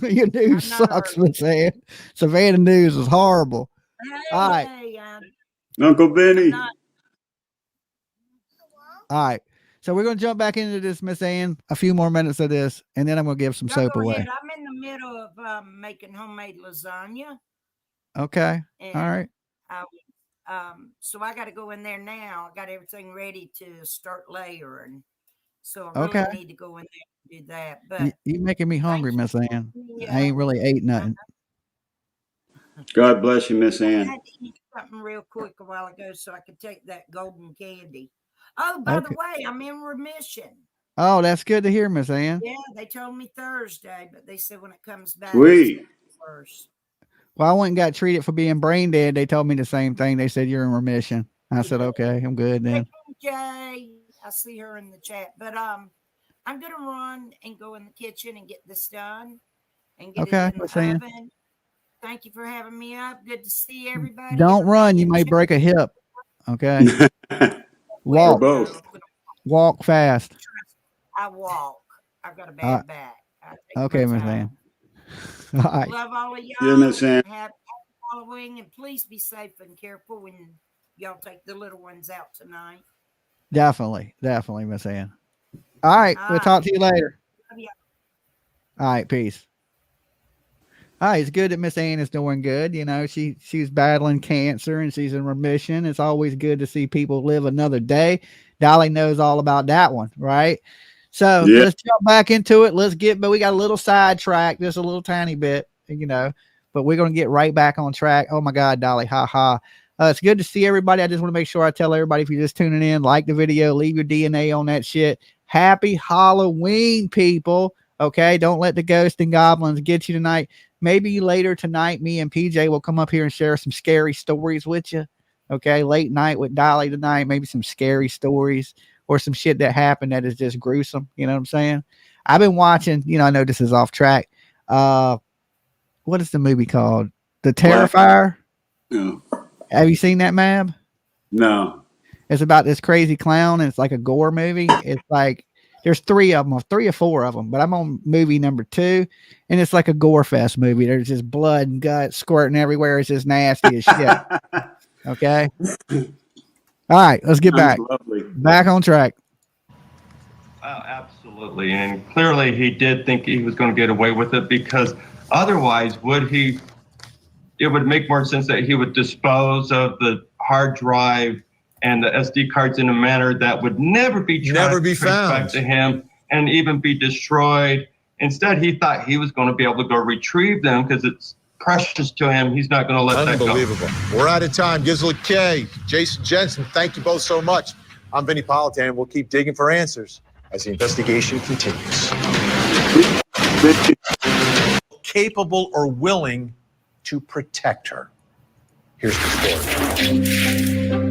Your news sucks, Miss Ann. Savannah news is horrible. All right. Uncle Benny. All right. So we're going to jump back into this, Miss Ann. A few more minutes of this, and then I'm going to give some soap away. Ahead. I'm in the middle of making homemade lasagna. Okay. And all right. So I got to go in there now. I got everything ready to start layering. So I really need to go in there and do that. But you're making me hungry, Miss Ann. I ain't really ate nothing. God bless you, Miss Ann. I had to eat something real quick a while ago so I could take that golden candy. Oh, by the way, I'm in remission. Oh, that's good to hear, Miss Ann. Yeah, they told me Thursday, but they said when it comes back, sweet. First. Well, I went and got treated for being brain dead. They told me the same thing. They said you're in remission. I said, okay, I'm good then. Jay, I see her in the chat, but I'm gonna run and go in the kitchen and get this done and get it in the oven. Thank you for having me up. Good to see everybody. Don't run. You might break a hip. Okay. Walk fast. I walk. I've got a bad back. Okay, Miss Ann. All right. Love all of y'all. Yeah, Miss Ann. Happy Halloween, and please be safe and careful when y'all take the little ones out tonight. Definitely, Miss Ann. All right, we'll talk to you later. All right, peace. All right, it's good that Miss Ann is doing good. She's battling cancer and she's in remission. It's always good to see people live another day. Dolly knows all about that one, right? So let's jump back into it. But we got a little sidetrack, just a little tiny bit, but we're going to get right back on track. Oh my God, Dolly, it's good to see everybody. I just want to make sure I tell everybody, if you're just tuning in, like the video, leave your DNA on that shit. Happy Halloween, people. Okay. Don't let the ghosts and goblins get you tonight. Maybe later tonight, me and PJ will come up here and share some scary stories with you. Okay. Late night with Dolly tonight, maybe some scary stories or some shit that happened that is just gruesome. You know what I'm saying? I've been watching, I know this is off track. What is the movie called? The Terrifier? No. Have you seen that, Mab? No. It's about this crazy clown, and it's like a gore movie. It's like there's 3 of them, 3 or 4 of them, but I'm on movie number 2, and it's like a gore fest movie. There's just blood and guts squirting everywhere. It's just nasty as shit. Okay. All right, let's get back on track. Absolutely, and clearly he did think he was going to get away with it, because otherwise would he it would make more sense that he would dispose of the hard drive and the SD cards in a manner that would never be traced back to him and even be destroyed. Instead, he thought he was going to be able to go retrieve them because it's precious to him. He's not going to let that go. Unbelievable. We're out of time. Gisela Kay, Jason Jensen, thank you both so much. I'm Vinny Politan. We'll keep digging for answers as the investigation continues. Capable or willing to protect her. Here's the story.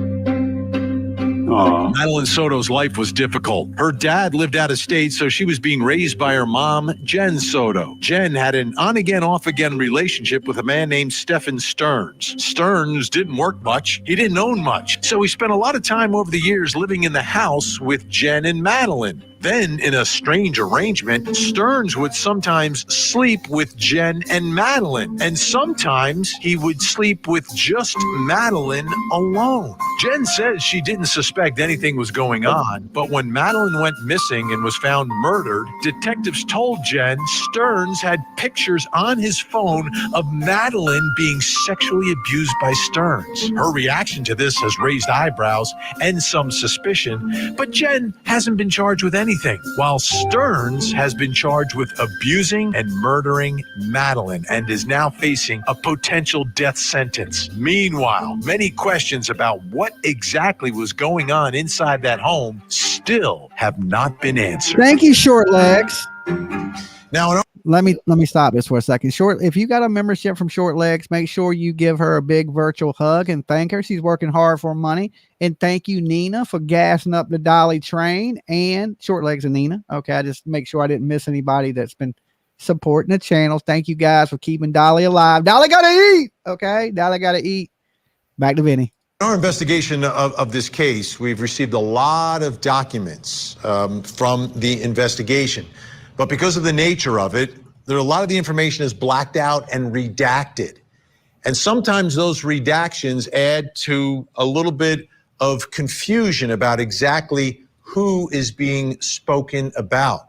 Madeline Soto's life was difficult. Her dad lived out of state, so she was being raised by her mom, Jen Soto. Jen had an on-again, off-again relationship with a man named Stephen Stearns. Stearns didn't work much. He didn't own much. So he spent a lot of time over the years living in the house with Jen and Madeline. Then, in a strange arrangement, Stearns would sometimes sleep with Jen and Madeline, and sometimes he would sleep with just Madeline alone. Jen says she didn't suspect anything was going on, but when Madeline went missing and was found murdered, detectives told Jen Stearns had pictures on his phone of Madeline being sexually abused by Stearns. Her reaction to this has raised eyebrows and some suspicion, but Jen hasn't been charged with anything, while Stearns has been charged with abusing and murdering Madeline and is now facing a potential death sentence. Meanwhile, many questions about what exactly was going on inside that home still have not been answered. Thank you, Short Legs. Now, let me stop this for a second. If you got a membership from Short Legs, make sure you give her a big virtual hug and thank her. She's working hard for money. And thank you, Nina, for gassing up the Dolly train, and Short Legs and Nina. Okay, I just make sure I didn't miss anybody that's been supporting the channel. Thank you guys for keeping Dolly alive. Dolly gotta eat. Okay, Dolly gotta eat. Back to Vinny. In our investigation of this case, we've received a lot of documents from the investigation. But because of the nature of it, a lot of the information is blacked out and redacted. And sometimes those redactions add to a little bit of confusion about exactly who is being spoken about.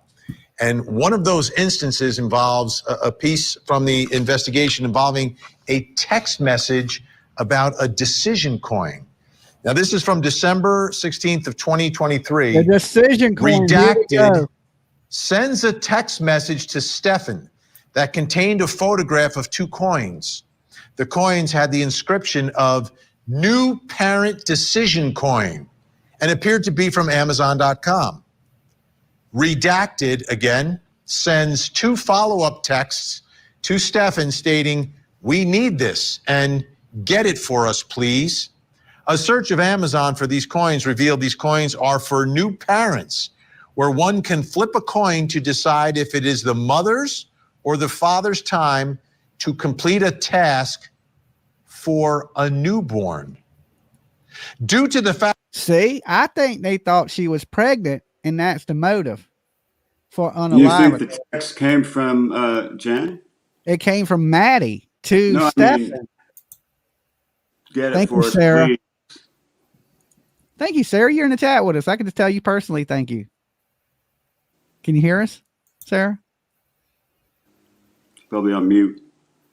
And one of those instances involves a piece from the investigation involving a text message about a decision coin. Now, this is from December 16th of 2023. The decision coin. Redacted sends a text message to Stephen that contained a photograph of two coins. The coins had the inscription of New Parent Decision Coin and appeared to be from Amazon.com. Redacted, again, sends two follow-up texts to Stephen stating, "We need this and get it for us, please." A search of Amazon for these coins revealed these coins are for new parents, where one can flip a coin to decide if it is the mother's or the father's time to complete a task for a newborn. Due to the fact... See, I think they thought she was pregnant, and that's the motive for unaliving. You think the text came from Jen? It came from Maddie to Stephen. Get it Thank for you, us, Sarah. please. Thank you, Sarah. You're in the chat with us. I can just tell you personally, thank you. Can you hear us, Sarah? Probably on mute.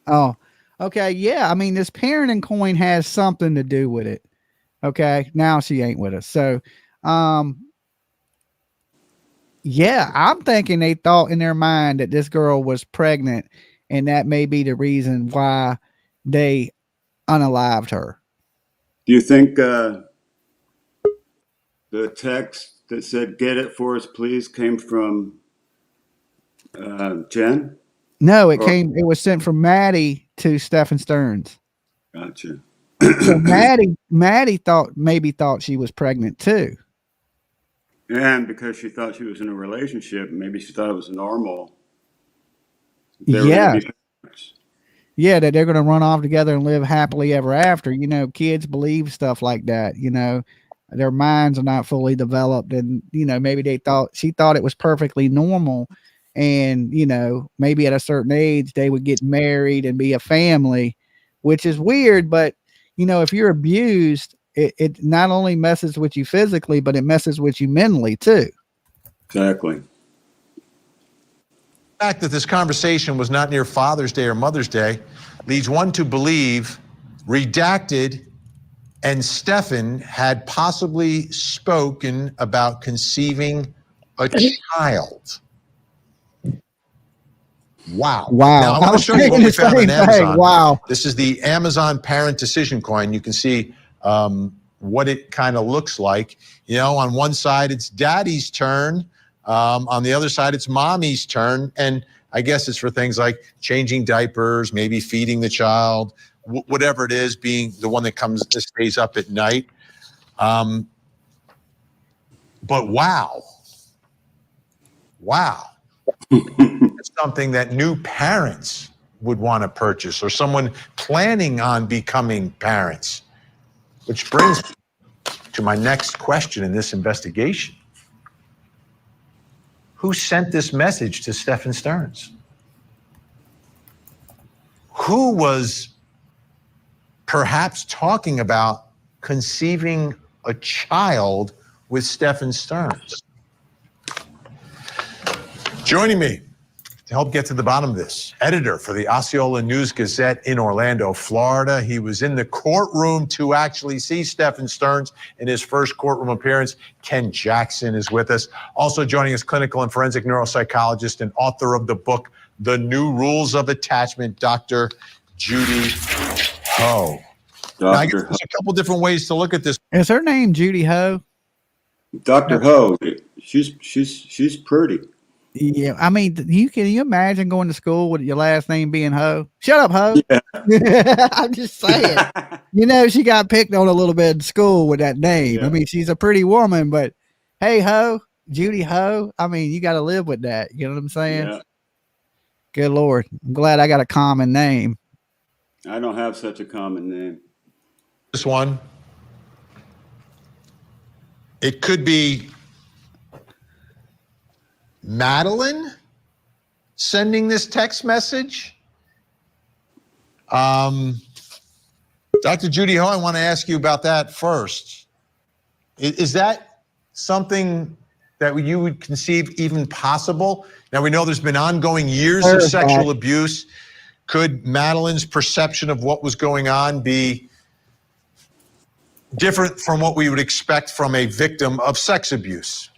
Oh, okay. Yeah. I mean, this parenting coin has something to do with it. Okay. Now she ain't with us. So, yeah, I'm thinking they thought in their mind that this girl was pregnant, and that may be the reason why they unalived her. Do you think the text that said "Get it for us, please" came from Jen? No, it was sent from Maddie to Stephen Stearns. Gotcha. So Maddie thought she was pregnant too. And because she thought she was in a relationship, maybe she thought it was normal. Yeah. Yeah, that they're going to run off together and live happily ever after. You know, kids believe stuff like that. You know, their minds are not fully developed, and you know, maybe she thought it was perfectly normal, and you know, maybe at a certain age they would get married and be a family, which is weird. But you know, if you're abused, it not only messes with you physically, but it messes with you mentally too. Exactly. The fact that this conversation was not near Father's Day or Mother's Day leads one to believe Redacted and Stefan had possibly spoken about conceiving a child. Wow. Wow. Now, I I want to was show you what thinking we the found on same thing. Amazon. Wow. This is the Amazon Parent Decision Coin. You can see what it kind of looks like. You know, on one side, it's daddy's turn. On the other side, it's mommy's turn. And I guess it's for things like changing diapers, maybe feeding the child, whatever it is, being the one that stays up at night. But wow. It's something that new parents would want to purchase, or someone planning on becoming parents. Which brings me to my next question in this investigation. Who sent this message to Stefan Stearns? Who was perhaps talking about conceiving a child with Stefan Stearns? Joining me to help get to the bottom of this, editor for the Osceola News-Gazette in Orlando, Florida. He was in the courtroom to actually see Stefan Stearns in his first courtroom appearance. Ken Jackson is with us. Also joining us, clinical and forensic neuropsychologist and author of the book, The New Rules of Attachment, Dr. Judy Ho. Now, I guess there's a couple different ways to look at this. Is her name Judy Ho? Dr. Ho, she's pretty. Yeah, I mean, can you imagine going to school with your last name being Ho? Shut up, Ho. Yeah. I'm just saying. You know, she got picked on a little bit in school with that name. Yeah. I mean, she's a pretty woman, but hey, Ho, Judy Ho. I mean, you got to live with that. You know what I'm saying? Yeah. Good Lord. I'm glad I got a common name. I don't have such a common name. This one, it could be Madeline sending this text message. Dr. Judy Ho, I want to ask you about that first. Is that something that you would conceive even possible? Now, we know there's been ongoing years of sexual abuse. Could Madeline's perception of what was going on be different from what we would expect from a victim of sex abuse?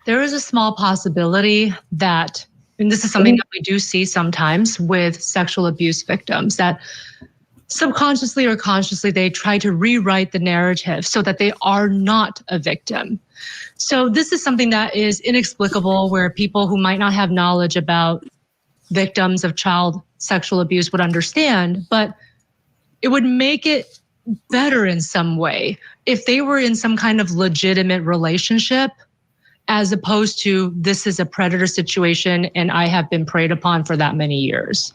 There is a small possibility that, and this is something that we do see sometimes with sexual abuse victims, that subconsciously or consciously, they try to rewrite the narrative so that they are not a victim. So this is something that is inexplicable, where people who might not have knowledge about victims of child sexual abuse would understand, but it would make it better in some way if they were in some kind of legitimate relationship, as opposed to this is a predator situation and I have been preyed upon for that many years.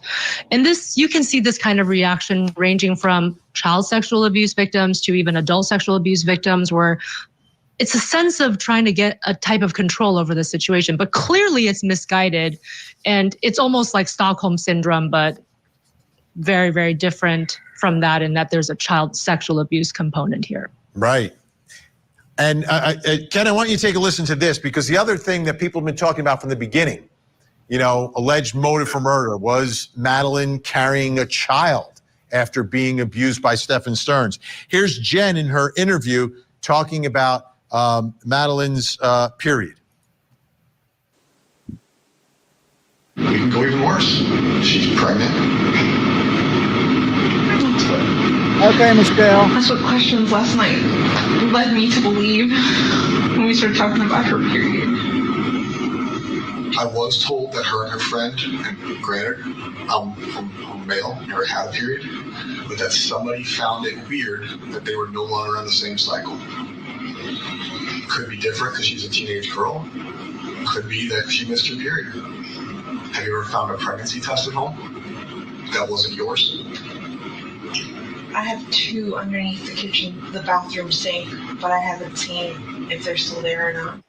And this, you can see this kind of reaction ranging from child sexual abuse victims to even adult sexual abuse victims, where it's a sense of trying to get a type of control over the situation, but clearly it's misguided, and it's almost like Stockholm syndrome, but very, very different from that, in that there's a child sexual abuse component here. Right. And Ken, I want you to take a listen to this, because the other thing that people have been talking about from the beginning, you know, alleged motive for murder, was Madeline carrying a child after being abused by Stefan Stearns. Here's Jen in her interview talking about Madeline's period. We can go even worse. She's pregnant. Okay, Michelle. That's what questions last night led me to believe when we started talking about her period. I was told that her and her friend, and granted, I'm male, never had a period, but that somebody found it weird that they were no longer on the same cycle. Could be different because she's a teenage girl. Could be that she missed her period. Have you ever found a pregnancy test at home that wasn't yours? I have two underneath the bathroom sink, but I haven't seen if they're still there or not.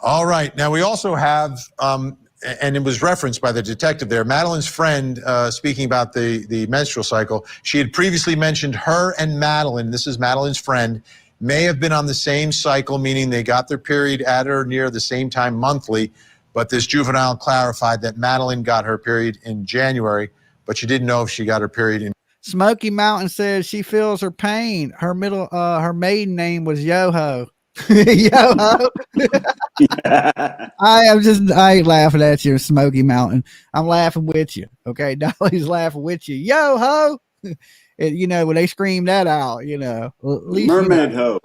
All right. Now, we also have, and it was referenced by the detective there, Madeline's friend speaking about the menstrual cycle. She had previously mentioned her and Madeline, this is Madeline's friend, may have been on the same cycle, meaning they got their period at or near the same time monthly. But this juvenile clarified that Madeline got her period in January, but she didn't know if she got her period in. Smoky Mountain says she feels her pain. Her maiden name was Yoho. Yoho. I ain't laughing at you, Smoky Mountain. I'm laughing with you. Okay. Dolly's laughing with you. Yoho. You know, when they scream that out, you know, at least, Mermaid Ho.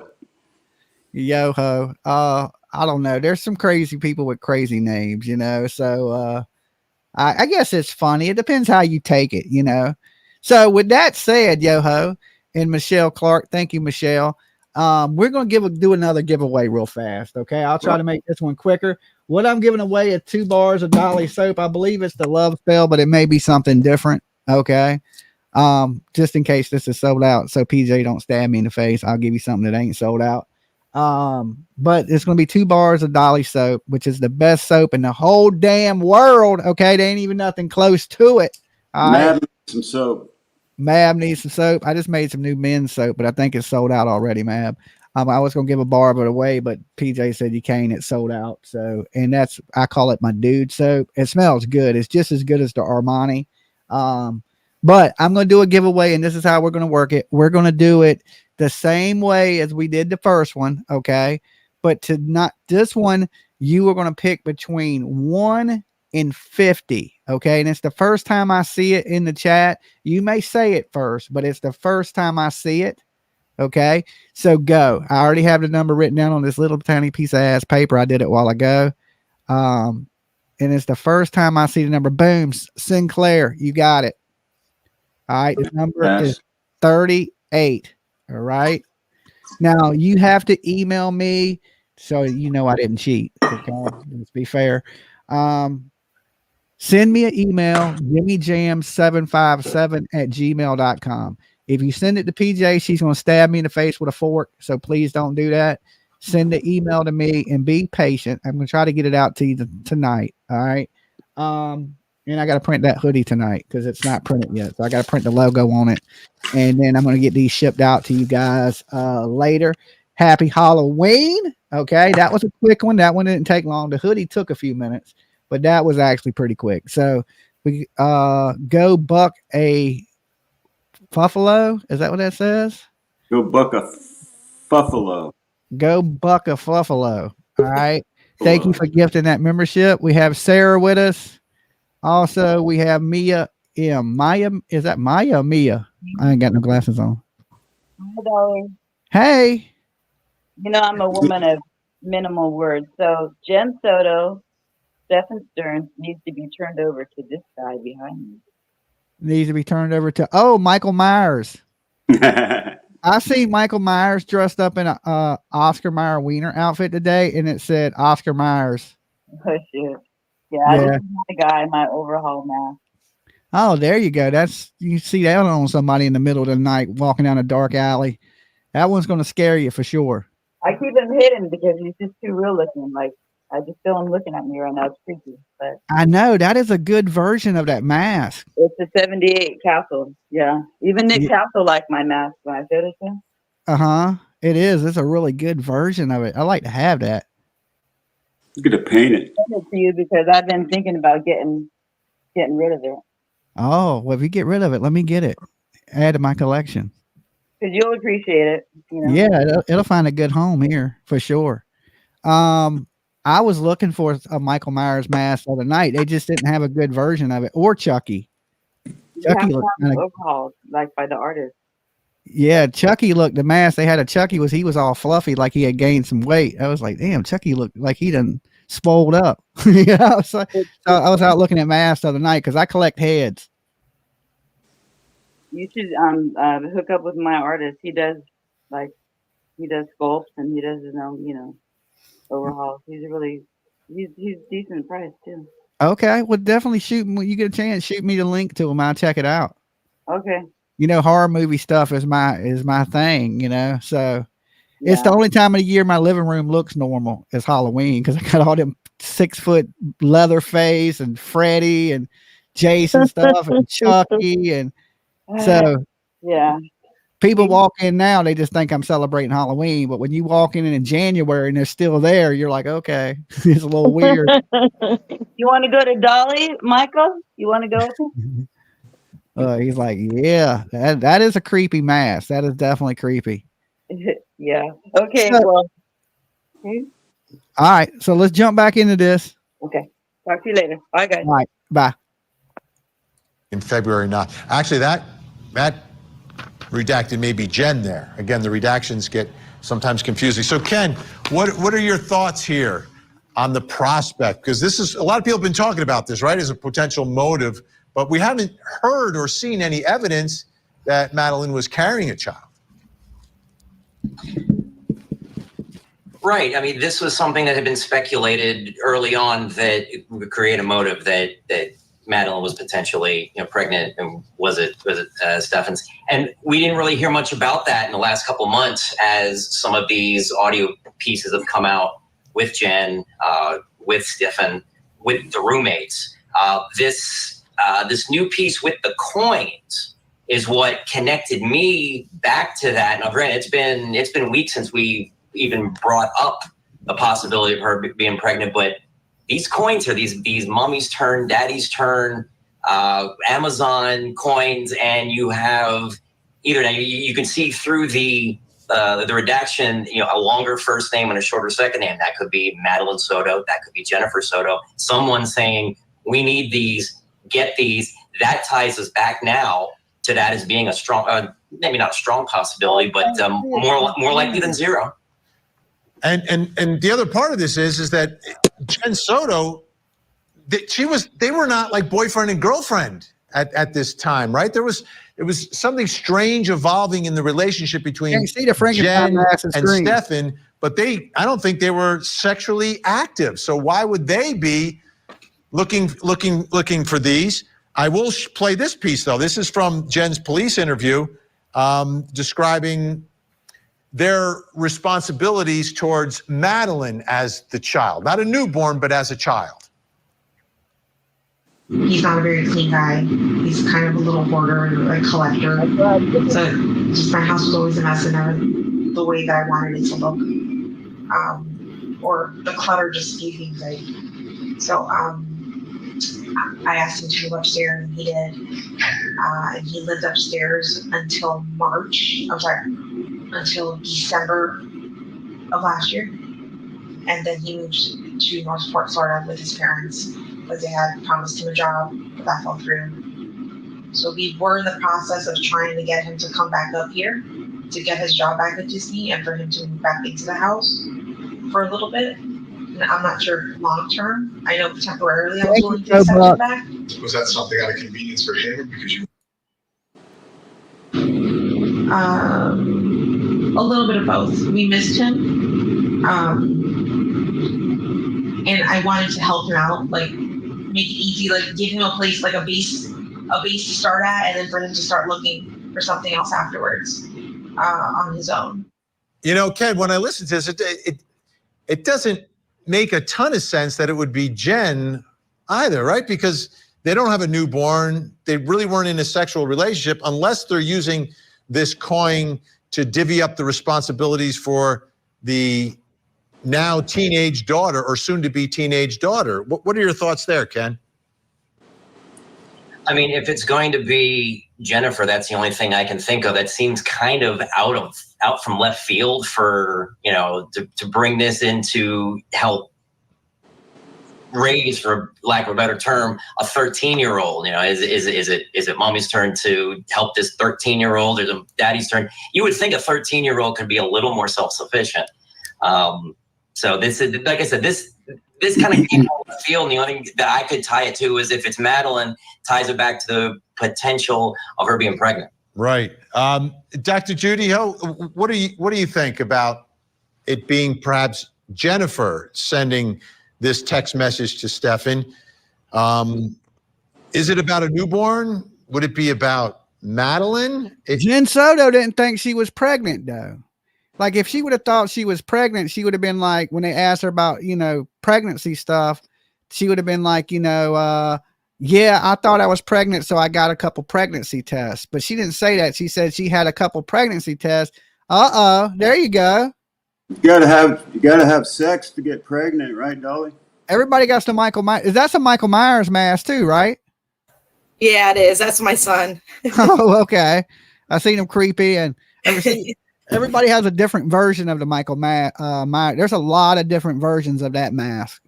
Yoho. I don't know. There's some crazy people with crazy names, you know. So I guess it's funny. It depends how you take it, you know. So with that said, Yoho and Michelle Clark, thank you, Michelle. We're gonna do another giveaway real fast. Okay, I'll try to make this one quicker. What I'm giving away is 2 bars of Dolly soap. I believe it's the love spell, but it may be something different. Okay. Just in case this is sold out, so PJ don't stab me in the face, I'll give you something that ain't sold out. But it's going to be 2 bars of Dolly soap, which is the best soap in the whole damn world. Okay. There ain't even nothing close to it. Mab needs some soap. Mab needs some soap. I just made some new men's soap, but I think it's sold out already, Mab. I was going to give a bar of it away, but PJ said you can't, it's sold out. So, and I call it my dude soap. It smells good. It's just as good as the Armani. But I'm going to do a giveaway, and this is how we're going to work it. We're going to do it the same way as we did the first one. Okay. But to not this one, you are going to pick between 1 and 50. Okay. And it's the first time I see it in the chat. You may say it first, but it's the first time I see it. Okay. So go. I already have the number written down on this little tiny piece of ass paper. I did it a while ago. And it's the first time I see the number. Boom. Sinclair, you got it. All right. The number is 38. All right. Now you have to email me so you know I didn't cheat. Okay. Let's be fair. Send me an email, jimmyjam757@gmail.com. If you send it to PJ, she's going to stab me in the face with a fork. So please don't do that. Send the email to me and be patient. I'm going to try to get it out to you tonight. All right. And I got to print that hoodie tonight because it's not printed yet. So I got to print the logo on it. And then I'm going to get these shipped out to you guys later. Happy Halloween. Okay. That was a quick one. That one didn't take long. The hoodie took a few minutes, but that was actually pretty quick. So we go buck a buffalo. Is that what that says? Go buck a buffalo. Go buck a buffalo. All right. Thank you for gifting that membership. We have Sarah with us. Also, we have Mia M. Maya, is that Maya or Mia? I ain't got no glasses on. Hi, Dolly. Hey. You know, I'm a woman of minimal words. So Jen Soto, Stephen Stearns needs to be turned over to this guy behind me. Needs to be turned over to, Michael Myers. I see Michael Myers dressed up in a Oscar Mayer Wiener outfit today, and it said Oscar Myers. Oh, shit. Yeah, this is my guy, my overhaul mask. Oh, there you go. You see that on somebody in the middle of the night walking down a dark alley. That one's going to scare you for sure. I keep him hidden because he's just too real looking. Like, I just feel him looking at me right now. It's creepy. But I know that is a good version of that mask. It's a 78 Castle. Yeah. Even Nick Castle liked my mask when I showed it to him. Uh-huh. It is. It's a really good version of it. I like to have that. You could have painted. I sent it to you because I've been thinking about getting rid of it. Oh, well, if you get rid of it, let me get it. Add to my collection. Because you'll appreciate it. You know? Yeah, it'll find a good home here for sure. I was looking for a Michael Myers mask the other night. They just didn't have a good version of it. Or Chucky. Chucky looked overhauled, like by the artist. Yeah, Chucky looked, the mask they had of Chucky he was all fluffy, like he had gained some weight. I was like, damn, Chucky looked like he done spoiled up. Yeah, so I was out looking at masks the other night because I collect heads. You should hook up with my artist. He does sculpts and he does his own, overhauls. He's decent price too. Okay, well definitely shoot when you get a chance. Shoot me the link to him. I'll check it out. Okay. Horror movie stuff is my thing. So it's the only time of the year my living room looks normal is Halloween because I got all them 6-foot Leatherface and Freddy and Jason stuff and Chucky and so yeah. People walk in now, they just think I'm celebrating Halloween. But when you walk in January and they're still there, you're like, okay, it's a little weird. You want to go to Dolly, Michael? You want to go with him? He's like, yeah, that is a creepy mask. That is definitely creepy. Yeah. Okay. So, well. All right. So let's jump back into this. Okay. Talk to you later. Bye, guys. All right. Bye. In February 9th. Actually, that redacted may be Jen there. Again, the redactions get sometimes confusing. So Ken, what are your thoughts here on the prospect? Because this is, a lot of people have been talking about this, right, as a potential motive, but we haven't heard or seen any evidence that Madeline was carrying a child. Right. I mean, this was something that had been speculated early on that it would create a motive that Madeline was potentially, pregnant, and was it Stephens? And we didn't really hear much about that in the last couple months, as some of these audio pieces have come out with Jen, with Stephen, with the roommates. This new piece with the coins is what connected me back to that. Now, granted, it's been weeks since we even brought up the possibility of her being pregnant, but these coins are these mommy's turn, daddy's turn, Amazon coins, and you have either now you can see through the redaction, a longer first name and a shorter second name. That could be Madeline Soto, that could be Jennifer Soto. Someone saying, "We need these, get these." That ties us back now to that as being a strong, maybe not a strong possibility, but more likely than zero. And the other part of this is that Jen Soto, they were not like boyfriend and girlfriend at this time, right? It was something strange evolving in the relationship between Jen and Stephen, but I don't think they were sexually active. So why would they be looking for these? I will play this piece though. This is from Jen's police interview, describing their responsibilities towards Madeline as the child, not a newborn, but as a child. He's not a very clean guy. He's kind of a little hoarder, a collector. So just my house was always a mess and never the way that I wanted it to look. Or the clutter just gave me anxiety. So I asked him to go upstairs and he did. And he lived upstairs until until December of last year. And then he moved to Northport, Florida with his parents, because they had promised him a job, but that fell through. So we were in the process of trying to get him to come back up here to get his job back at Disney and for him to move back into the house for a little bit. And I'm not sure long term. I know temporarily I was willing to accept him back. Was that something out of convenience for him, or because you? A little bit of both. We missed him. And I wanted to help him out, like make it easy, like give him a place, like a base to start at, and then for him to start looking for something else afterwards on his own. Ken, when I listen to this, it doesn't make a ton of sense that it would be Jen either, right? Because they don't have a newborn. They really weren't in a sexual relationship unless they're using this coin to divvy up the responsibilities for the now teenage daughter or soon to be teenage daughter. What are your thoughts there, Ken? I mean, if it's going to be Jennifer, that's the only thing I can think of. That seems kind of out from left field for, to bring this in to help raise, for lack of a better term, a 13-year-old. Is it mommy's turn to help this 13-year-old, or the daddy's turn? You would think a 13-year-old could be a little more self-sufficient. So this is, like I said, this kind of came out of the field, and the only thing that I could tie it to is if it's Madeline, ties it back to the potential of her being pregnant. Right. Dr. Judy, what do you think about it being perhaps Jennifer sending this text message to Stephen? Is it about a newborn? Would it be about Madeline? Jen Soto didn't think she was pregnant, though. Like, if she would have thought she was pregnant, she would have been like, when they asked her about, pregnancy stuff, she would have been like, yeah, Yeah, I thought I was pregnant, so I got a couple pregnancy tests. But she didn't say that. She said she had a couple pregnancy tests. There you go. You gotta have sex to get pregnant, right, Dolly? Everybody got some Michael Myers. That's a Michael Myers mask too, right? Yeah, it is. That's my son. Oh, okay. I seen him creepy, and everybody has a different version of the Michael Myers. There's a lot of different versions of that mask.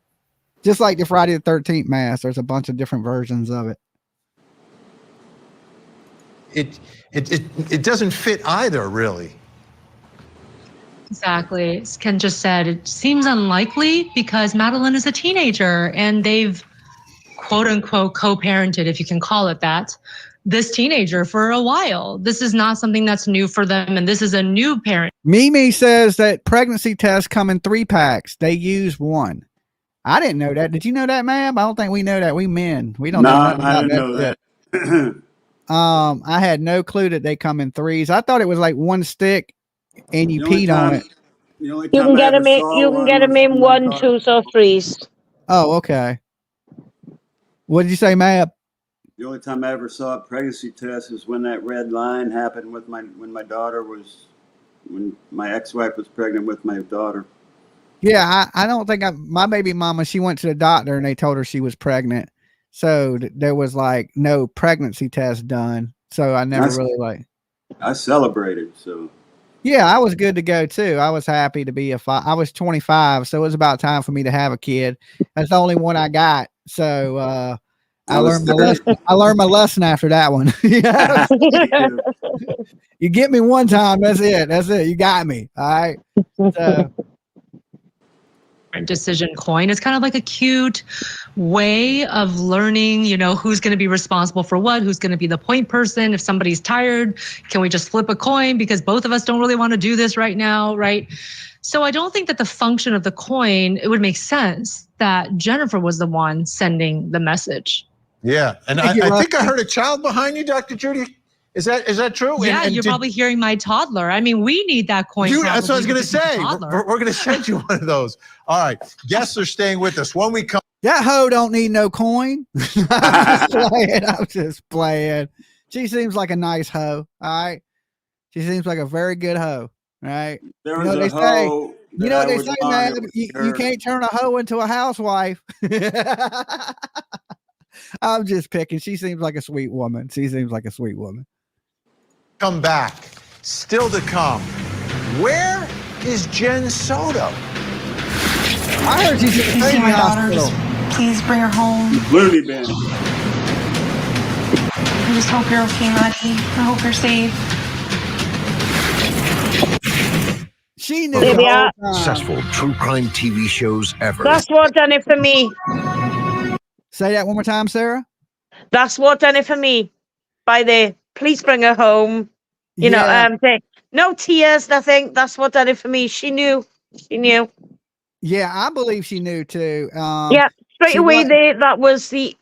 Just like the Friday the 13th mask, there's a bunch of different versions of it. It doesn't fit either, really. Exactly. As Ken just said, it seems unlikely because Madeline is a teenager and they've quote unquote co-parented, if you can call it that, this teenager for a while. This is not something that's new for them, and this is a new parent. Mimi says that pregnancy tests come in 3-packs. They use one. I didn't know that. Did you know that, ma'am? I don't think we know that. We men. We don't know nothing I about didn't know that. I had no clue that they come in 3s. I thought it was like one stick and you peed on it. You can get them in. You can get them in 1, 2s, or 3s. Oh, okay. What did you say, Mab? The only time I ever saw a pregnancy test is when that red line happened with when my ex-wife was pregnant with my daughter. Yeah, I don't think my baby mama, she went to the doctor and they told her she was pregnant. So there was like no pregnancy test done. So I never I celebrated. So yeah, I was good to go too. I was happy to be I was 25. So it was about time for me to have a kid. That's the only one I got. So, I learned my lesson after that one. You get me one time. That's it. You got me. All right. So, decision coin. It's kind of like a cute way of learning, who's going to be responsible for what, who's going to be the point person. If somebody's tired, can we just flip a coin because both of us don't really want to do this right now, right? So I don't think that the function of the coin, it would make sense that Jennifer was the one sending the message. Yeah, and I think I heard a child behind you, Dr. Judy. Is that true? Yeah, and you're probably hearing my toddler. I mean, we need that coin. That's what I was going to say. We're going to send you one of those. All right. Guests are staying with us. When we come. That hoe don't need no coin. I'm just playing. She seems like a nice hoe. All right. She seems like a very good hoe. All right. There was a hoe. You know what they say, man? You can't turn a hoe into a housewife. I'm just picking. She seems like a sweet woman. Come back. Still to come. Where is Jen Soto? I heard she's in the hospital. Please bring her home. Looney bin. I just hope you're okay, Maddie. I hope you're safe. She knew successful true crime TV shows ever. That's what done it for me. Say that one more time, Sarah. That's what done it for me. By the please bring her home. You know, no tears, nothing. That's what done it for me. She knew. Yeah, I believe she knew too. Yeah, straight away that was it.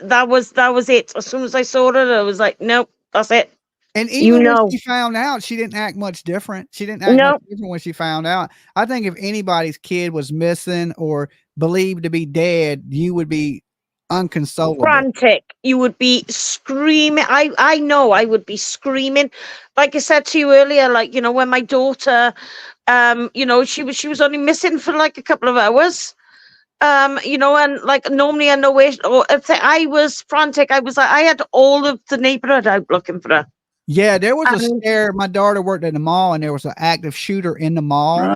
As soon as I saw it, I was like, nope, that's it. And even when she found out, she didn't act much different. She didn't act much different when she found out. I think if anybody's kid was missing or believed to be dead, you would be unconsolable. Frantic. You would be screaming. I know I would be screaming. Like I said to you earlier, like, when my daughter, she was only missing for like a couple of hours. And like normally I know where, or if I was frantic, I had all of the neighborhood out looking for her. Yeah, there was a scare. My daughter worked at the mall and there was an active shooter in the mall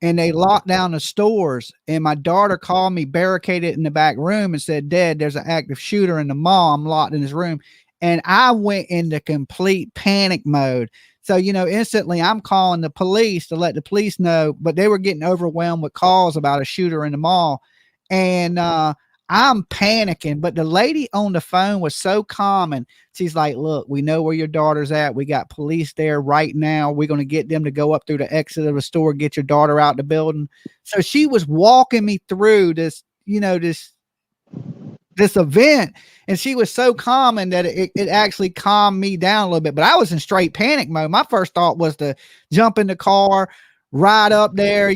and they locked down the stores. And my daughter called me, barricaded in the back room and said, Dad, there's an active shooter in the mall. I'm locked in his room. And I went into complete panic mode. So, instantly I'm calling the police to let the police know, but they were getting overwhelmed with calls about a shooter in the mall. And, I'm panicking, but the lady on the phone was so calm and she's like, look, we know where your daughter's at. We got police there right now. We're going to get them to go up through the exit of the store, get your daughter out the building. So she was walking me through this, this event. And she was so calm and that it actually calmed me down a little bit, but I was in straight panic mode. My first thought was to jump in the car, ride up there,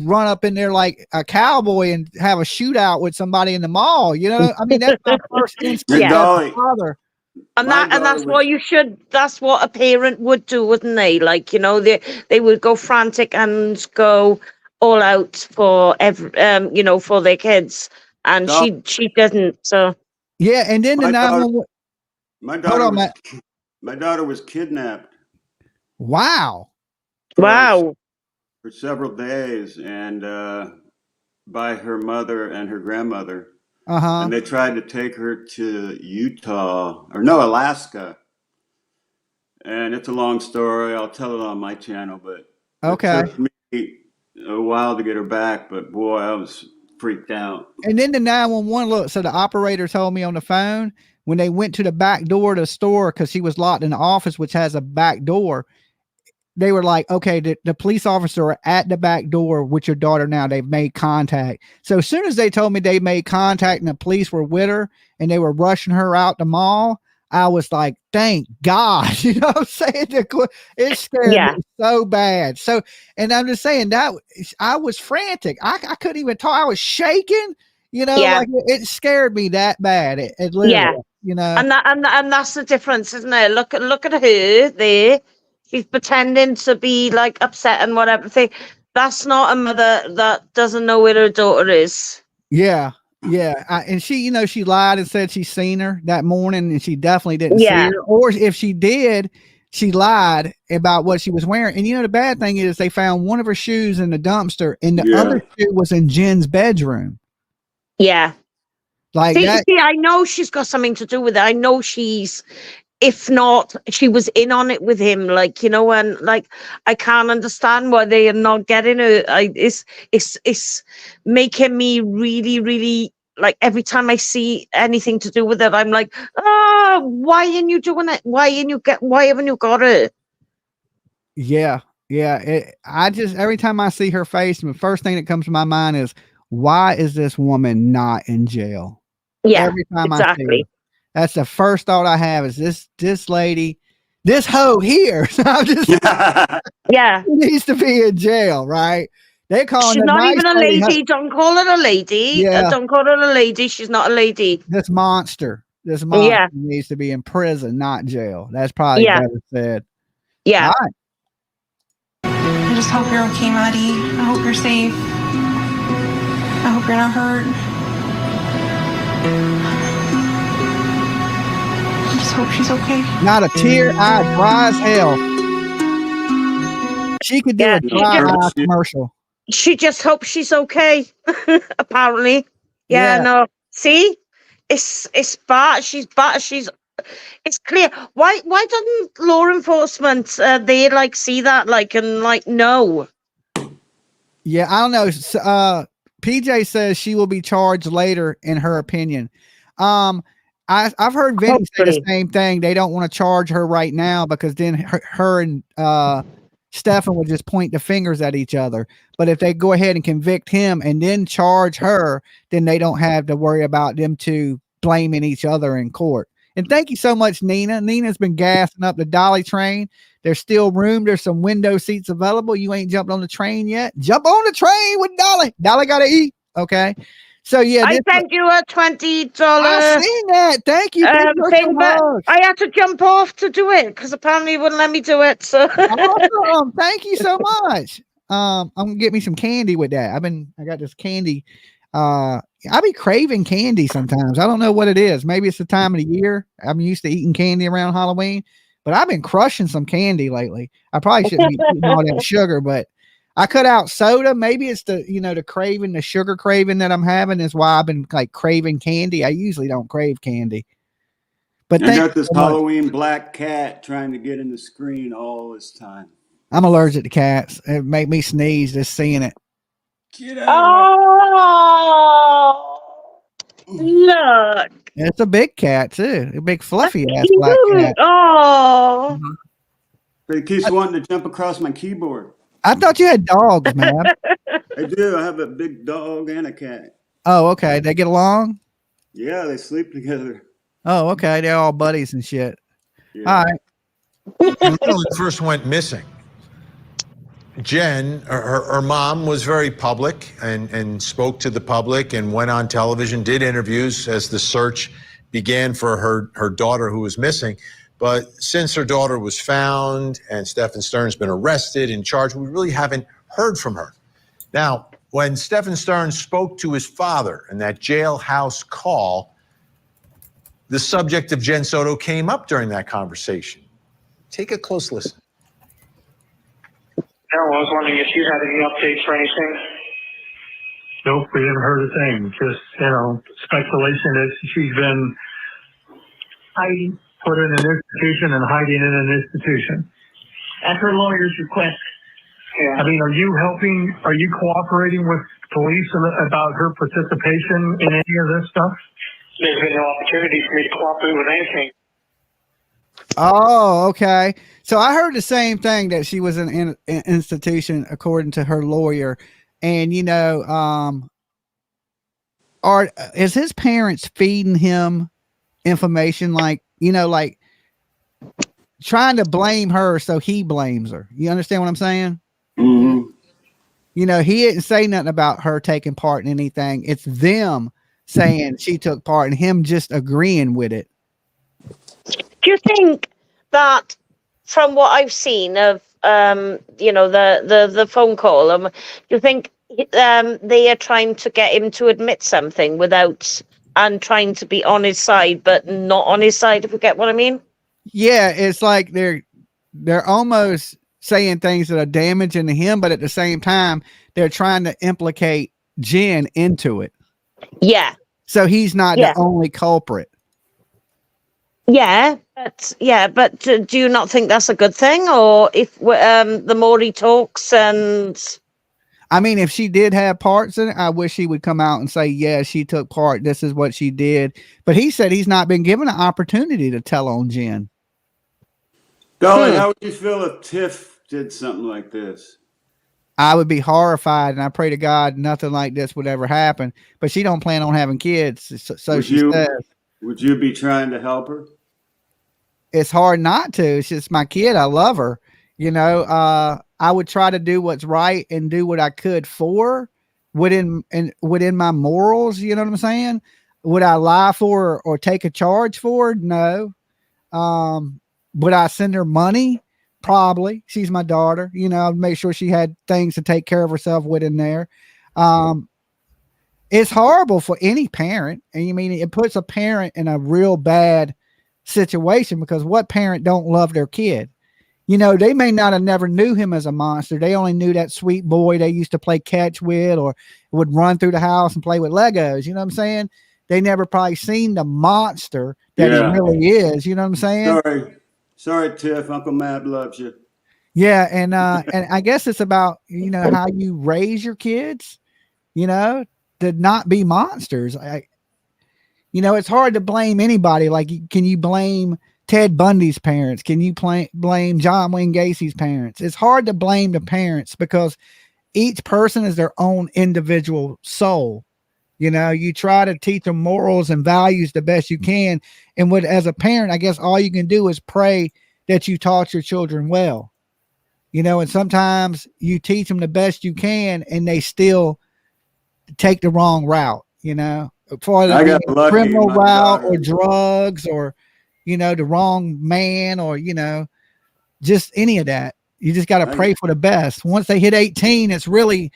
run up in there like a cowboy and have a shootout with somebody in the mall. I mean, that's my first instinct as a father. And that's what you should. That's what a parent would do, wouldn't they? Like, they would go frantic and go all out for for their kids. And she didn't. So yeah, and then the 911. My daughter was kidnapped. Wow. For several days, and by her mother and her grandmother. And they tried to take her to Alaska. And it's a long story. I'll tell it on my channel, but okay. It took me a while to get her back, but boy, I was freaked out. And then the 911 look. So the operator told me on the phone when they went to the back door of the store, because she was locked in the office, which has a back door. They were like, okay, the police officer are at the back door with your daughter now. They've made contact. So as soon as they told me they made contact and the police were with her and they were rushing her out the mall, I was like, thank God. You know what I'm saying? It scared me so bad. So, and I'm just saying that I was frantic. I couldn't even talk. I was shaking, like it scared me that bad. It literally, And that's the difference, isn't it? Look at her there. She's pretending to be like upset and whatever thing. That's not a mother that doesn't know where her daughter is. Yeah. Yeah. And she, she lied and said she's seen her that morning and she definitely didn't see her. Or if she did, she lied about what she was wearing. And the bad thing is they found one of her shoes in the dumpster and the other shoe was in Jen's bedroom. Yeah. Like see, I know she's got something to do with it. I know if not, she was in on it with him, and I can't understand why they are not getting her. It's making me really, really, like, every time I see anything to do with it, I'm like, why aren't you doing it? Why haven't you got her? Yeah. Yeah. Every time I see her face, the first thing that comes to my mind is, why is this woman not in jail? Yeah, every time exactly. I see her. That's the first thought I have is this lady, this hoe here. I'm just needs to be in jail, right? They call she's not even a lady. Don't call her a lady. Yeah. Don't call her a lady. She's not a lady. This monster needs to be in prison, not jail. That's probably better said. Yeah. All right. I just hope you're okay, Maddie. I hope you're safe. I hope you're not hurt. I just hope she's okay. Not a tear, dry as hell. She could do a dry eye commercial. She just hopes she's okay. Apparently. Yeah, no. See? It's bad. She's bad. It's clear. Why doesn't law enforcement they see that and no? Yeah, I don't know. PJ says she will be charged later in her opinion. I've heard Vinny say the same thing. They don't want to charge her right now because then her and Stefan would just point the fingers at each other. But if they go ahead and convict him and then charge her, then they don't have to worry about them two blaming each other in court. And thank you so much, Nina. Nina's been gassing up the Dolly train. There's still room. There's some window seats available. You ain't jumped on the train yet. Jump on the train with Dolly. Dolly got to eat. Okay. So yeah, I sent you a $20. I've seen that. Thank you. Thing, but I had to jump off to do it because apparently it wouldn't let me do it. So awesome. Thank you so much. I'm gonna get me some candy with that. I got this candy. I be craving candy sometimes. I don't know what it is. Maybe it's the time of the year. I'm used to eating candy around Halloween, but I've been crushing some candy lately. I probably shouldn't be eating all that sugar, but I cut out soda. Maybe it's the craving, the sugar craving that I'm having is why I've been craving candy. I usually don't crave candy. But I got this Halloween black cat trying to get in the screen all this time. I'm allergic to cats. It make me sneeze just seeing it. Get out look. It's a big cat too. A big fluffy ass black cat. Oh. But it keeps wanting to jump across my keyboard. I thought you had dogs, man. I do. I have a big dog and a cat. Oh, okay. They get along? Yeah, they sleep together. Oh, okay. They're all buddies and shit. Yeah. All right. When Leilani first went missing, Jen, her mom was very public and spoke to the public and went on television, did interviews as the search began for her daughter who was missing. But since her daughter was found and Stephen Stearns been arrested and charged, we really haven't heard from her. Now, when Stephen Stearns spoke to his father in that jailhouse call, the subject of Jen Soto came up during that conversation. Take a close listen. Carol, I was wondering if you had any updates or anything. Nope, we haven't heard a thing. Just, speculation that she's been hiding, put in an institution and hiding in an institution. At her lawyer's request. Yeah. I mean, are you cooperating with police about her participation in any of this stuff? There's been no opportunity for me to cooperate with anything. Oh, okay. So I heard the same thing, that she was in an institution according to her lawyer. And, is his parents feeding him information like trying to blame her so he blames her? You understand what I'm saying? Mm-hmm. He didn't say nothing about her taking part in anything. It's them saying she took part and him just agreeing with it. Do you think that, from what I've seen of the phone call, do you think they are trying to get him to admit something and trying to be on his side but not on his side, if you get what I mean? Yeah, it's like they're almost saying things that are damaging to him, but at the same time they're trying to implicate Jen into it. Yeah. So he's not the only culprit. Yeah, but do you not think that's a good thing? Or if the more he talks, and I mean, if she did have parts in it, I wish he would come out and say, yeah, she took part. This is what she did. But he said he's not been given an opportunity to tell on Jen. Dolly, how would you feel if Tiff did something like this? I would be horrified, and I pray to God nothing like this would ever happen. But she don't plan on having kids, so she says. Would you be trying to help her? It's hard not to. It's just my kid. I love her. I would try to do what's right and do what I could for within my morals. You know what I'm saying? Would I lie for her or take a charge for her? No. Would I send her money? Probably. She's my daughter. I'd make sure she had things to take care of herself with in there. It's horrible for any parent. And it puts a parent in a real bad situation, because what parent don't love their kid? They may not have never knew him as a monster. They only knew that sweet boy they used to play catch with or would run through the house and play with Legos. You know what I'm saying? They never probably seen the monster that he really is. You know what I'm saying? Sorry, Tiff. Uncle Matt loves you. Yeah. And I guess it's about, how you raise your kids, to not be monsters. It's hard to blame anybody. Like, can you blame Ted Bundy's parents? Can you blame John Wayne Gacy's parents? It's hard to blame the parents because each person is their own individual soul. You try to teach them morals and values the best you can. And as a parent, I guess all you can do is pray that you taught your children well. And sometimes you teach them the best you can and they still take the wrong route, for the criminal route or drugs or, the wrong man or, just any of that. You just got to pray for the best. Once they hit 18, it's really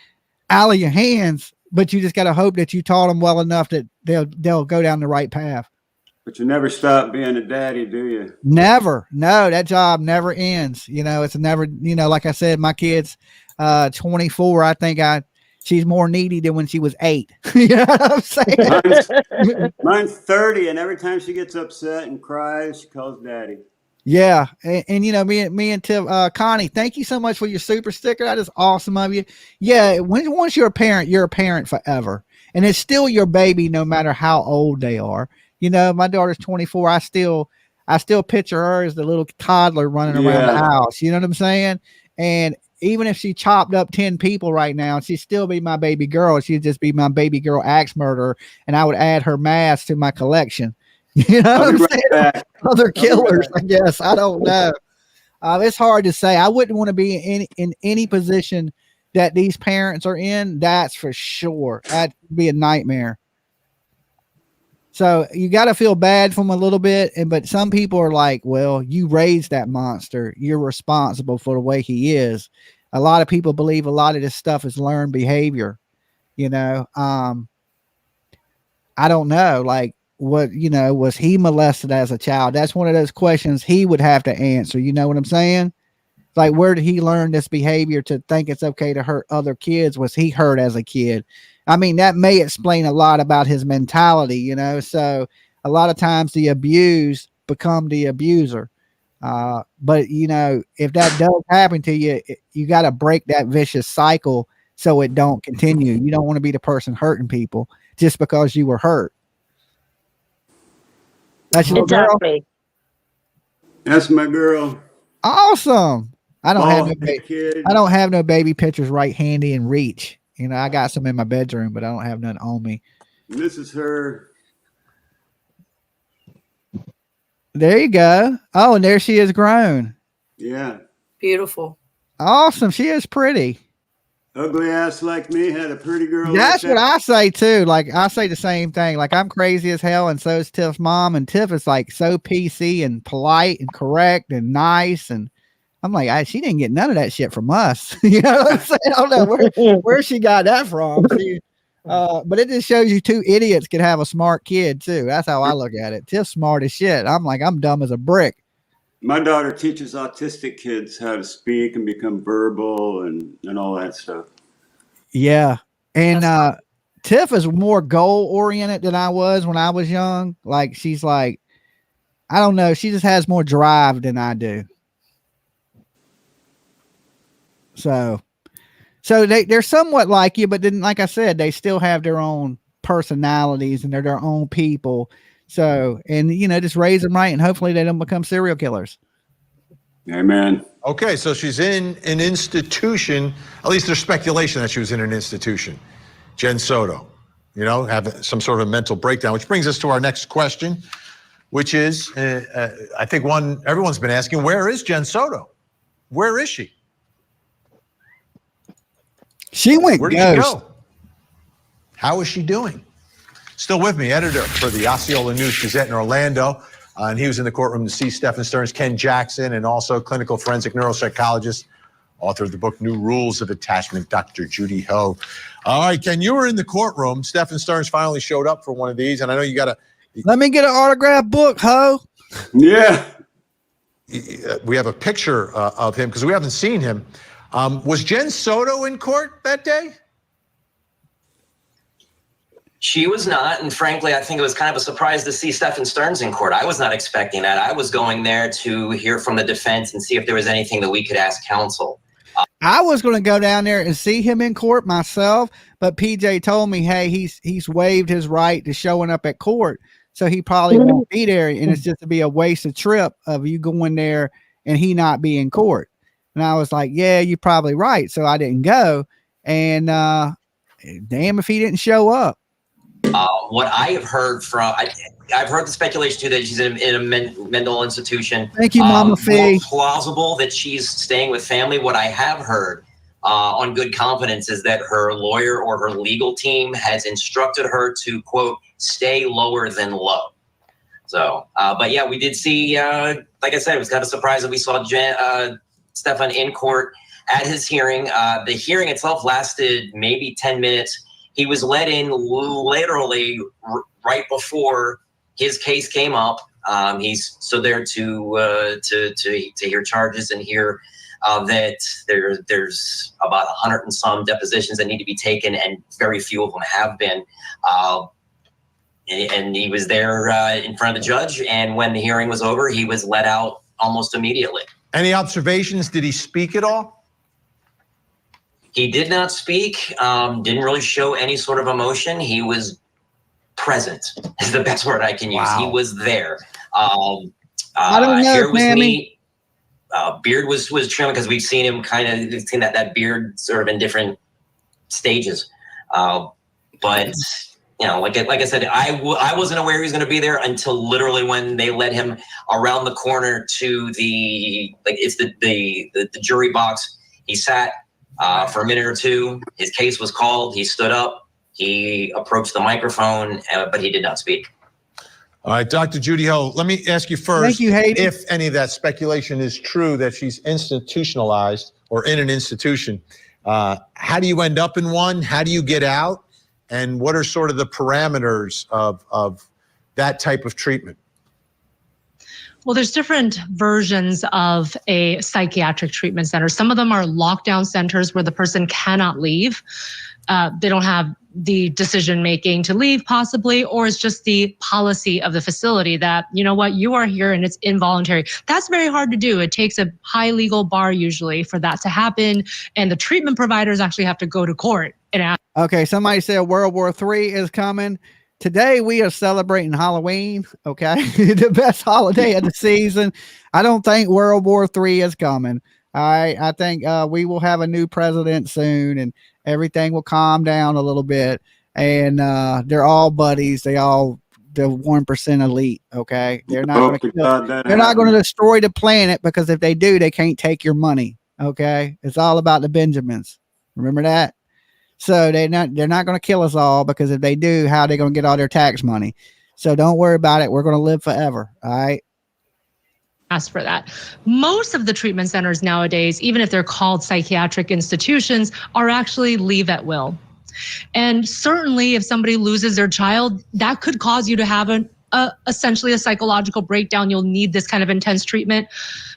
out of your hands, but you just got to hope that you taught them well enough that they'll go down the right path. But you never stop being a daddy, do you? Never. No, that job never ends. It's never, like I said, my kid's 24. I think she's more needy than when she was 8. You know what I'm saying? Mine's 30, and every time she gets upset and cries, she calls daddy. Yeah. And me and Tim, Connie, thank you so much for your super sticker. That is awesome of you. Yeah. Once you're a parent forever, and it's still your baby, no matter how old they are. My daughter's 24. I still picture her as the little toddler running around the house. You know what I'm saying? And even if she chopped up 10 people right now, she'd still be my baby girl. She'd just be my baby girl axe murderer. And I would add her mask to my collection. You know what I'm saying? Other killers, I guess. I don't know. It's hard to say. I wouldn't want to be in any position that these parents are in. That's for sure. That'd be a nightmare. So you got to feel bad for them a little bit. But some people are like, well, you raised that monster. You're responsible for the way he is. A lot of people believe a lot of this stuff is learned behavior. I don't know. Like, what, was he molested as a child? That's one of those questions he would have to answer. You know what I'm saying? Like, where did he learn this behavior to think it's okay to hurt other kids? Was he hurt as a kid? I mean, that may explain a lot about his mentality, so a lot of times the abused become the abuser. But if that does happen to you, you got to break that vicious cycle so it don't continue. You don't want to be the person hurting people just because you were hurt. That's your girl? That's my girl. Awesome. I don't kid. have no baby pictures right handy in reach. I got some in my bedroom, but I don't have none on me. This is her. There you go. Oh, and there she is grown. Yeah. Beautiful. Awesome. She is pretty. Ugly ass like me had a pretty girl. That's like what I say too. Like, I say the same thing. Like, I'm crazy as hell, and so is Tiff's mom. And Tiff is like so PC and polite and correct and nice. And I'm like, she didn't get none of that shit from us. You know what I'm saying? I don't know where she got that from. But it just shows you two idiots can have a smart kid too. That's how I look at it. Tiff's smart as shit. I'm like, I'm dumb as a brick. My daughter teaches autistic kids how to speak and become verbal and all that stuff. Yeah. And Tiff is more goal oriented than I was when I was young. Like, she's like, I don't know. She just has more drive than I do. So they're somewhat like you, but then, like I said, they still have their own personalities and they're their own people. So, and just raise them right, and hopefully they don't become serial killers. Amen. Okay, so she's in an institution. At least there's speculation that she was in an institution. Jen Soto, have some sort of mental breakdown, which brings us to our next question, which is, I think everyone's been asking, where is Jen Soto? Where is she? Where did she go? How is she doing? Still with me, editor for the Osceola News Gazette in Orlando. And he was in the courtroom to see Stephen Stearns, Ken Jackson, and also clinical forensic neuropsychologist, author of the book New Rules of Attachment, Dr. Judy Ho. All right, Ken, you were in the courtroom. Stephen Stearns finally showed up for one of these, and I know you got to... Let me get an autographed book, Ho. Yeah. We have a picture of him because we haven't seen him. Was Jen Soto in court that day? She was not, and frankly, I think it was kind of a surprise to see Stephen Stearns in court. I was not expecting that. I was going there to hear from the defense and see if there was anything that we could ask counsel. I was going to go down there and see him in court myself, but PJ told me, hey, he's waived his right to showing up at court, so he probably won't be there, and it's just to be a waste of trip of you going there and he not be in court. And I was like, yeah, you're probably right. So I didn't go, and damn if he didn't show up. What I have heard I've heard the speculation too that she's in a mental institution. Thank you, Mama Fee. More plausible that she's staying with family. What I have heard on good confidence is that her lawyer or her legal team has instructed her to, quote, stay lower than low. So, but yeah, we did see, like I said, it was kind of a surprise that we saw Stefan in court at his hearing. The hearing itself lasted maybe 10 minutes. He was let in literally right before his case came up. He's stood there to hear charges and hear that there's about 100 and some depositions that need to be taken, and very few of them have been. And he was there in front of the judge, and when the hearing was over, he was let out almost immediately. Any observations? Did he speak at all? He did not speak, didn't really show any sort of emotion. He was present, is the best word I can use. Wow. He was there. I don't know, hair was Sammy. neat. Beard was trimmed, because we've seen him we've seen that beard sort of in different stages. But you know, like I said, I wasn't aware he was going to be there until literally when they led him around the corner to the jury box. He sat for a minute or two. His case was called. He stood up. He approached the microphone, but he did not speak. All right, Dr. Judy Ho, let me ask you first, Thank you, Hayden. if any of that speculation is true that she's institutionalized or in an institution, how do you end up in one? How do you get out? And what are sort of the parameters of that type of treatment? Well, there's different versions of a psychiatric treatment center. Some of them are lockdown centers where the person cannot leave. They don't have the decision-making to leave possibly, or it's just the policy of the facility that, you know what, you are here and it's involuntary. That's very hard to do. It takes a high legal bar usually for that to happen. And the treatment providers actually have to go to court and ask. Okay, somebody said World War III is coming. Today we are celebrating Halloween, okay? The best holiday of the season. I don't think World War III is coming. I think we will have a new president soon and everything will calm down a little bit. And they're all buddies. They all the 1% elite, okay? They're not going to destroy the planet, because if they do, they can't take your money, okay? It's all about the Benjamins. Remember that? So they're not going to kill us all, because if they do, how are they going to get all their tax money? So don't worry about it. We're going to live forever. All right. Ask for that. Most of the treatment centers nowadays, even if they're called psychiatric institutions, are actually leave at will. And certainly if somebody loses their child, that could cause you to have essentially a psychological breakdown. You'll need this kind of intense treatment.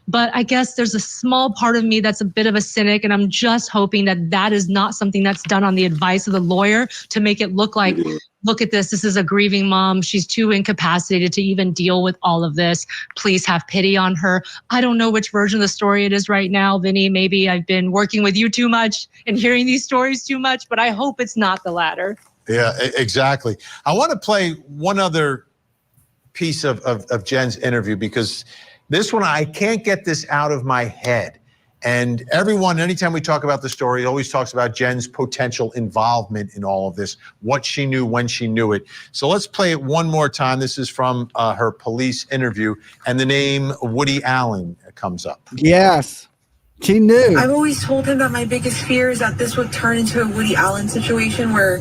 But I guess there's a small part of me that's a bit of a cynic, and I'm just hoping that that is not something that's done on the advice of the lawyer to make it look like, look at this is a grieving mom. She's too incapacitated to even deal with all of this. Please have pity on her. I don't know which version of the story it is right now, Vinny. Maybe I've been working with you too much and hearing these stories too much, but I hope it's not the latter. Yeah, exactly. I want to play one other piece of Jen's interview, because this one, I can't get this out of my head. And everyone, anytime we talk about the story, always talks about Jen's potential involvement in all of this, what she knew, when she knew it. So let's play it one more time. This is from her police interview, and the name Woody Allen comes up. Yes, she knew. I've always told him that my biggest fear is that this would turn into a Woody Allen situation where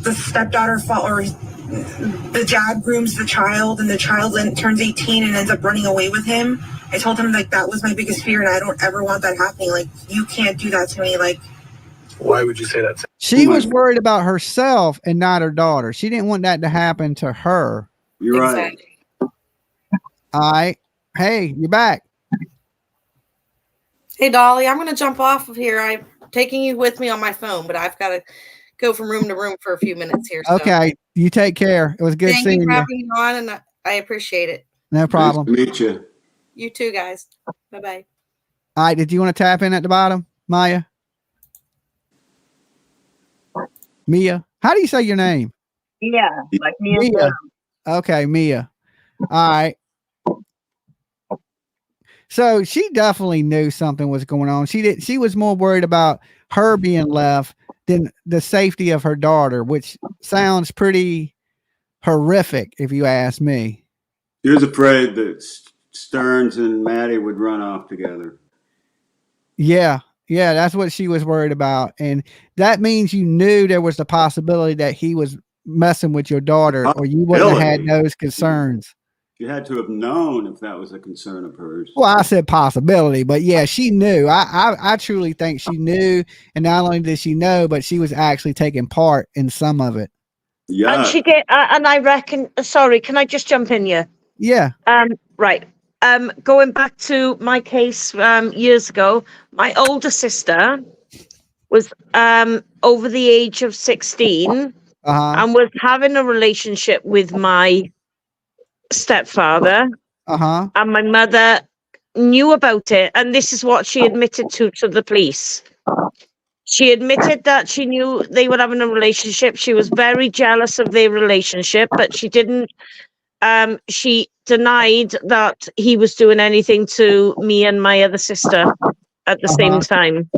the stepdaughter or the dad grooms the child, and the child then turns 18 and ends up running away with him. I told him like that was my biggest fear, and I don't ever want that happening. Like, you can't do that to me. Like, why would you say that? She was worried about herself and not her daughter. She didn't want that to happen to her. You're right. All right. Hey, you're back. Hey, Dolly, I'm going to jump off of here. I'm taking you with me on my phone, but I've got to go from room to room for a few minutes here. So. Okay. You take care. It was good seeing you. Thank you for having me on, and I appreciate it. No problem. Nice to meet you. You too, guys. Bye-bye. All right. Did you want to tap in at the bottom, Maya? Mia? How do you say your name? Yeah, like Mia. Mia. Okay, Mia. All right. So she definitely knew something was going on. She was more worried about her being left than the safety of her daughter, which sounds pretty horrific if you ask me. She was afraid that Stearns and Maddie would run off together. Yeah, that's what she was worried about. And that means you knew there was the possibility that he was messing with your daughter, or you wouldn't have had those concerns. You had to have known if that was a concern of hers. Well, I said possibility, but yeah, she knew. I truly think she knew, and not only did she know, but she was actually taking part in some of it. Yeah, and she did. And I reckon. Sorry, can I just jump in here? Yeah. Right. Going back to my case years ago, my older sister was over the age of 16 and was having a relationship with my stepfather, and my mother knew about it, and this is what she admitted to the police. She admitted that she knew they were having a relationship. She was very jealous of their relationship, but she didn't she denied that he was doing anything to me and my other sister at the same time.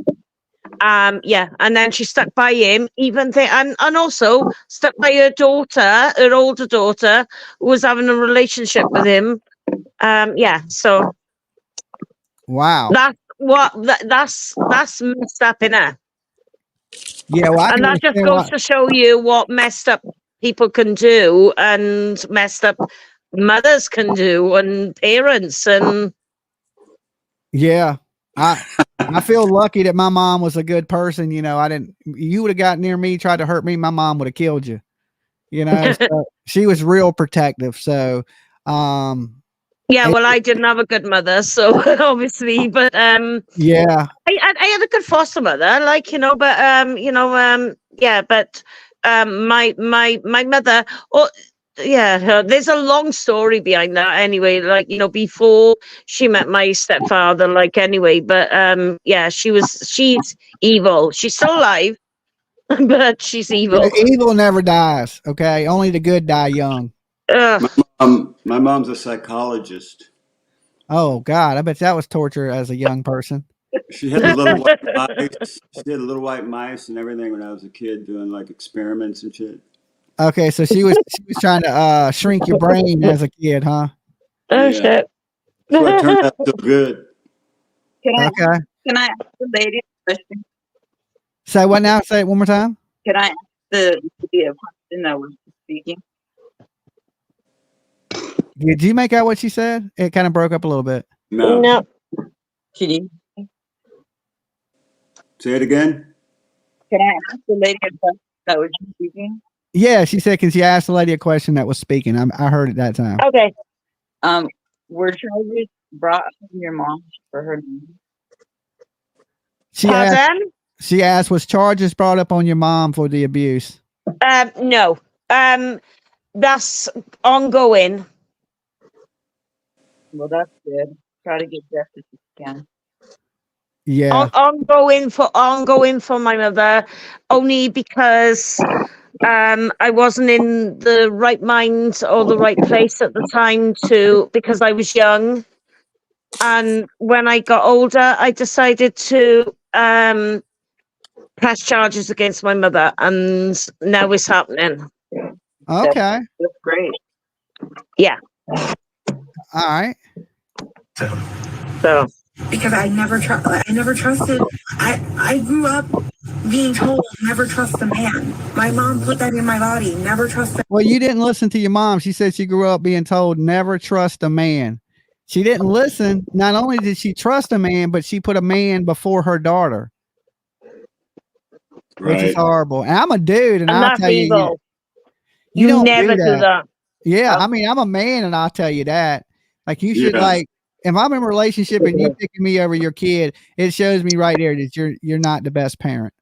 Yeah, and then she stuck by him, and also stuck by her daughter, her older daughter, who was having a relationship with him. Yeah, so wow. That's messed up, innit? Yeah, well, I And can that just understand goes why. to show you what messed up people can do, and messed up mothers can do, and parents, and Yeah, I feel lucky that my mom was a good person. You know, you would have got near me, tried to hurt me, my mom would have killed you. You know, so she was real protective. So, yeah. it- Well, I didn't have a good mother, so obviously, but yeah, I had a good foster mother, like, but yeah, but my mother, oh yeah, there's a long story behind that anyway, like, before she met my stepfather, like, anyway, but yeah, she's evil. She's still alive, but she's evil. evil never dies. Okay, only the good die young. My mom's a psychologist. Oh God, I bet that was torture as a young person. She had little white mice. She had little white mice and everything when I was a kid, doing like experiments and shit. Okay, so she was trying to shrink your brain as a kid, huh? Oh shit. That's why it turned out so good. Can I ask the lady a question? Say what now? Say it one more time. Can I ask the lady a question that was speaking? Did you make out what she said? It kind of broke up a little bit. No. Can you? Say it again. Can I ask the lady a question that was speaking? Yeah, she said, "Can she ask the lady a question that was speaking?" I heard it that time. Okay. Were charges brought from your mom for her name? She asked, was charges brought up on your mom for the abuse? No. That's ongoing. Well, that's good. Try to get justice if you can. Yeah. Ongoing for my mother, only because I wasn't in the right mind or the right place at the time because I was young. And when I got older, I decided to press charges against my mother, and now it's happening. Okay. That's great. Yeah. All right. So. Because I never trusted. I grew up being told never trust a man. My mom put that in my body. Never trust a Well, you didn't listen to your mom. She said she grew up being told never trust a man. She didn't listen. Not only did she trust a man, but she put a man before her daughter. Right. Which is horrible. And I'm a dude, and I'll tell evil. you don't never do that. Yeah, I mean, I'm a man, and I'll tell you that. Like, you should if I'm in a relationship and you picking me over your kid, it shows me right there that you're not the best parent.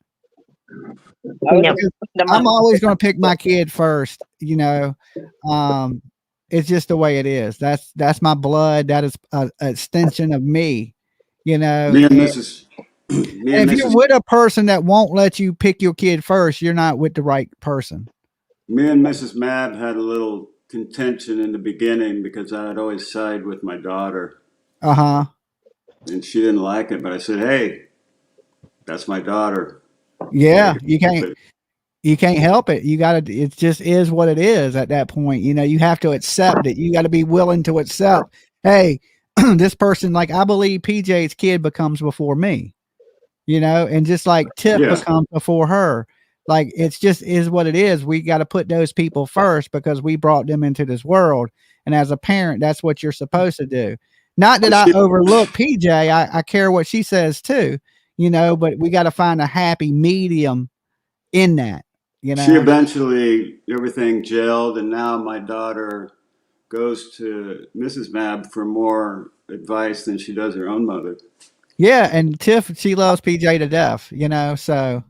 I'm always going to pick my kid first. It's just the way it is. That's my blood. That is an extension of me. Me and Mrs. If you're with a person that won't let you pick your kid first, you're not with the right person. Me and Mrs. Mab had a little contention in the beginning because I had always sided with my daughter. Uh-huh. And she didn't like it, but I said, "Hey, that's my daughter." Yeah, you can't help it. It just is what it is at that point. You have to accept it. You got to be willing to accept, hey, this person, like, I believe PJ's kid becomes before me, and just like Tiff becomes before her. Like, it's just is what it is. We got to put those people first because we brought them into this world. And as a parent, that's what you're supposed to do. Not that I overlook PJ. I care what she says too, but we got to find a happy medium in that. She eventually, everything gelled, and now my daughter goes to Mrs. Mab for more advice than she does her own mother. Yeah, and Tiff, she loves PJ to death, so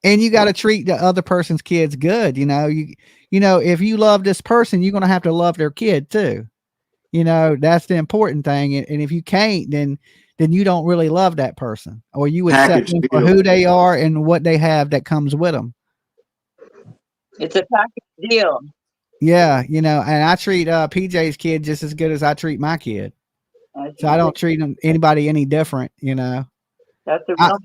and you got to treat the other person's kids good, if you love this person, you're going to have to love their kid too. That's the important thing. And if you can't, then you don't really love that person, or you accept them for who they are and what they have that comes with them. It's a package deal. Yeah. And I treat PJ's kid just as good as I treat my kid. So I don't treat anybody any different, That's a real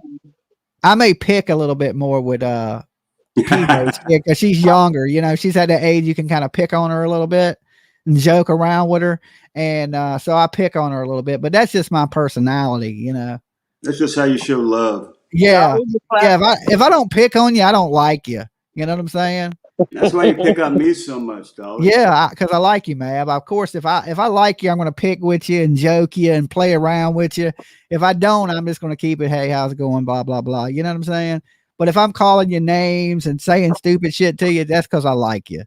I may pick a little bit more with PJ because she's younger. You know, she's at that age you can kind of pick on her a little bit and joke around with her. And so I pick on her a little bit, but that's just my personality, you know. That's just how you show love. Yeah. Yeah. If I don't pick on you, I don't like you. You know what I'm saying? That's why you pick on me so much, Dolly. Yeah, because I like you, Mab. Of course, if I like you, I'm going to pick with you and joke you and play around with you. If I don't, I'm just going to keep it. Hey, how's it going? Blah blah blah. You know what I'm saying? But if I'm calling you names and saying stupid shit to you, that's because I like you.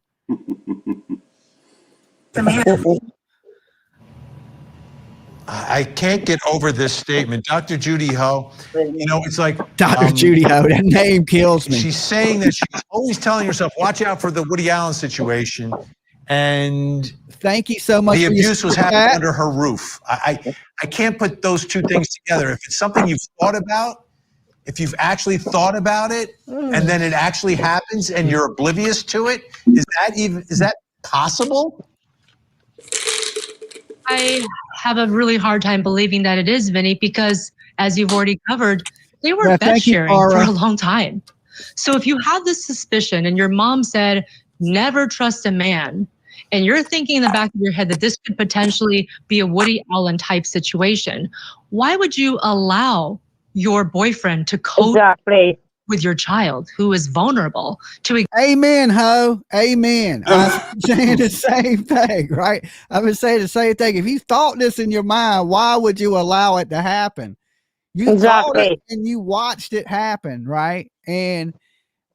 I can't get over this statement. Dr. Judy Ho, you know, it's like Dr. Judy Ho, that name kills me. She's saying that she's always telling herself, watch out for the Woody Allen situation. And thank you so much. The abuse was happening under her roof. I can't put those two things together. If it's something you've thought about, if you've actually thought about it, and then it actually happens and you're oblivious to it, is that possible? I have a really hard time believing that it is, Vinny, because as you've already covered, they were bed sharing for a long time. So if you have this suspicion and your mom said, never trust a man, and you're thinking in the back of your head that this could potentially be a Woody Allen type situation, why would you allow your boyfriend to cope with your child who is vulnerable to? Amen, Ho. Amen. I'm saying the same thing, right? I've been saying the same thing. If you thought this in your mind, why would you allow it to happen? You thought it and you watched it happen, right?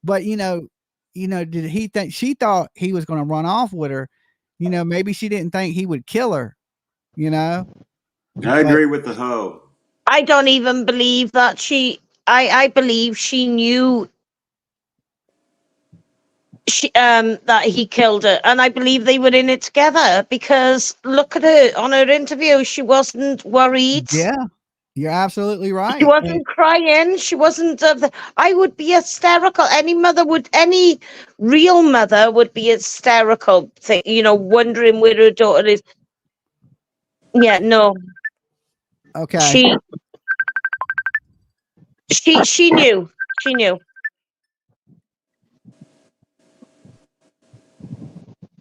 But you know, did he think she thought he was going to run off with her? You know, maybe she didn't think he would kill her, you know? I agree with the Ho. I don't even believe that I believe she knew that he killed her, and I believe they were in it together, because look at her on her interview. She wasn't worried. Yeah, you're absolutely right. She wasn't crying. She wasn't. I would be hysterical. Any real mother would be hysterical, wondering where her daughter is. Yeah, no. Okay. She knew. She knew.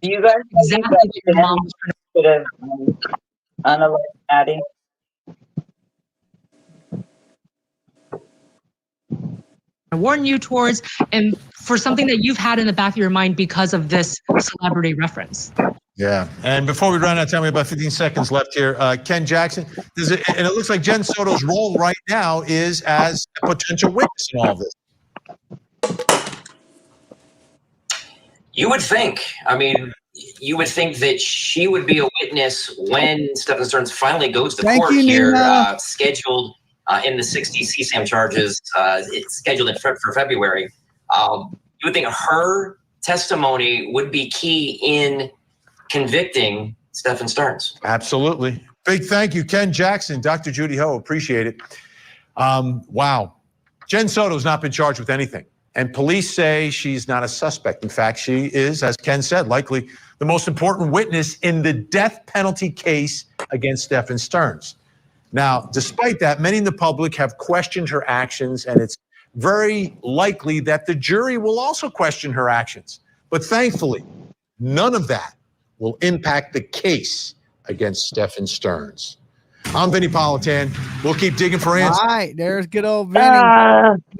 You guys exactly what your mom was trying to unalert Maddie. Warn you towards, and for something that you've had in the back of your mind because of this celebrity reference. Yeah. And before we run out of time, we have about 15 seconds left here. Ken Jackson, and it looks like Jen Soto's role right now is as a potential witness in all this. You would think. I mean, you would think that she would be a witness when Stephen Stearns finally goes to court here, scheduled in the 60 CSAM charges. It's scheduled for February. You would think her testimony would be key in convicting Stephen Stearns. Absolutely. Big thank you, Ken Jackson, Dr. Judy Ho. Appreciate it. Wow. Jen Soto's not been charged with anything. And police say she's not a suspect. In fact, she is, as Ken said, likely the most important witness in the death penalty case against Stephen Stearns. Now, despite that, many in the public have questioned her actions, and it's very likely that the jury will also question her actions. But thankfully, none of that will impact the case against Stephen Stearns. I'm Vinny Politan. We'll keep digging for answers. All right, there's good old Vinny.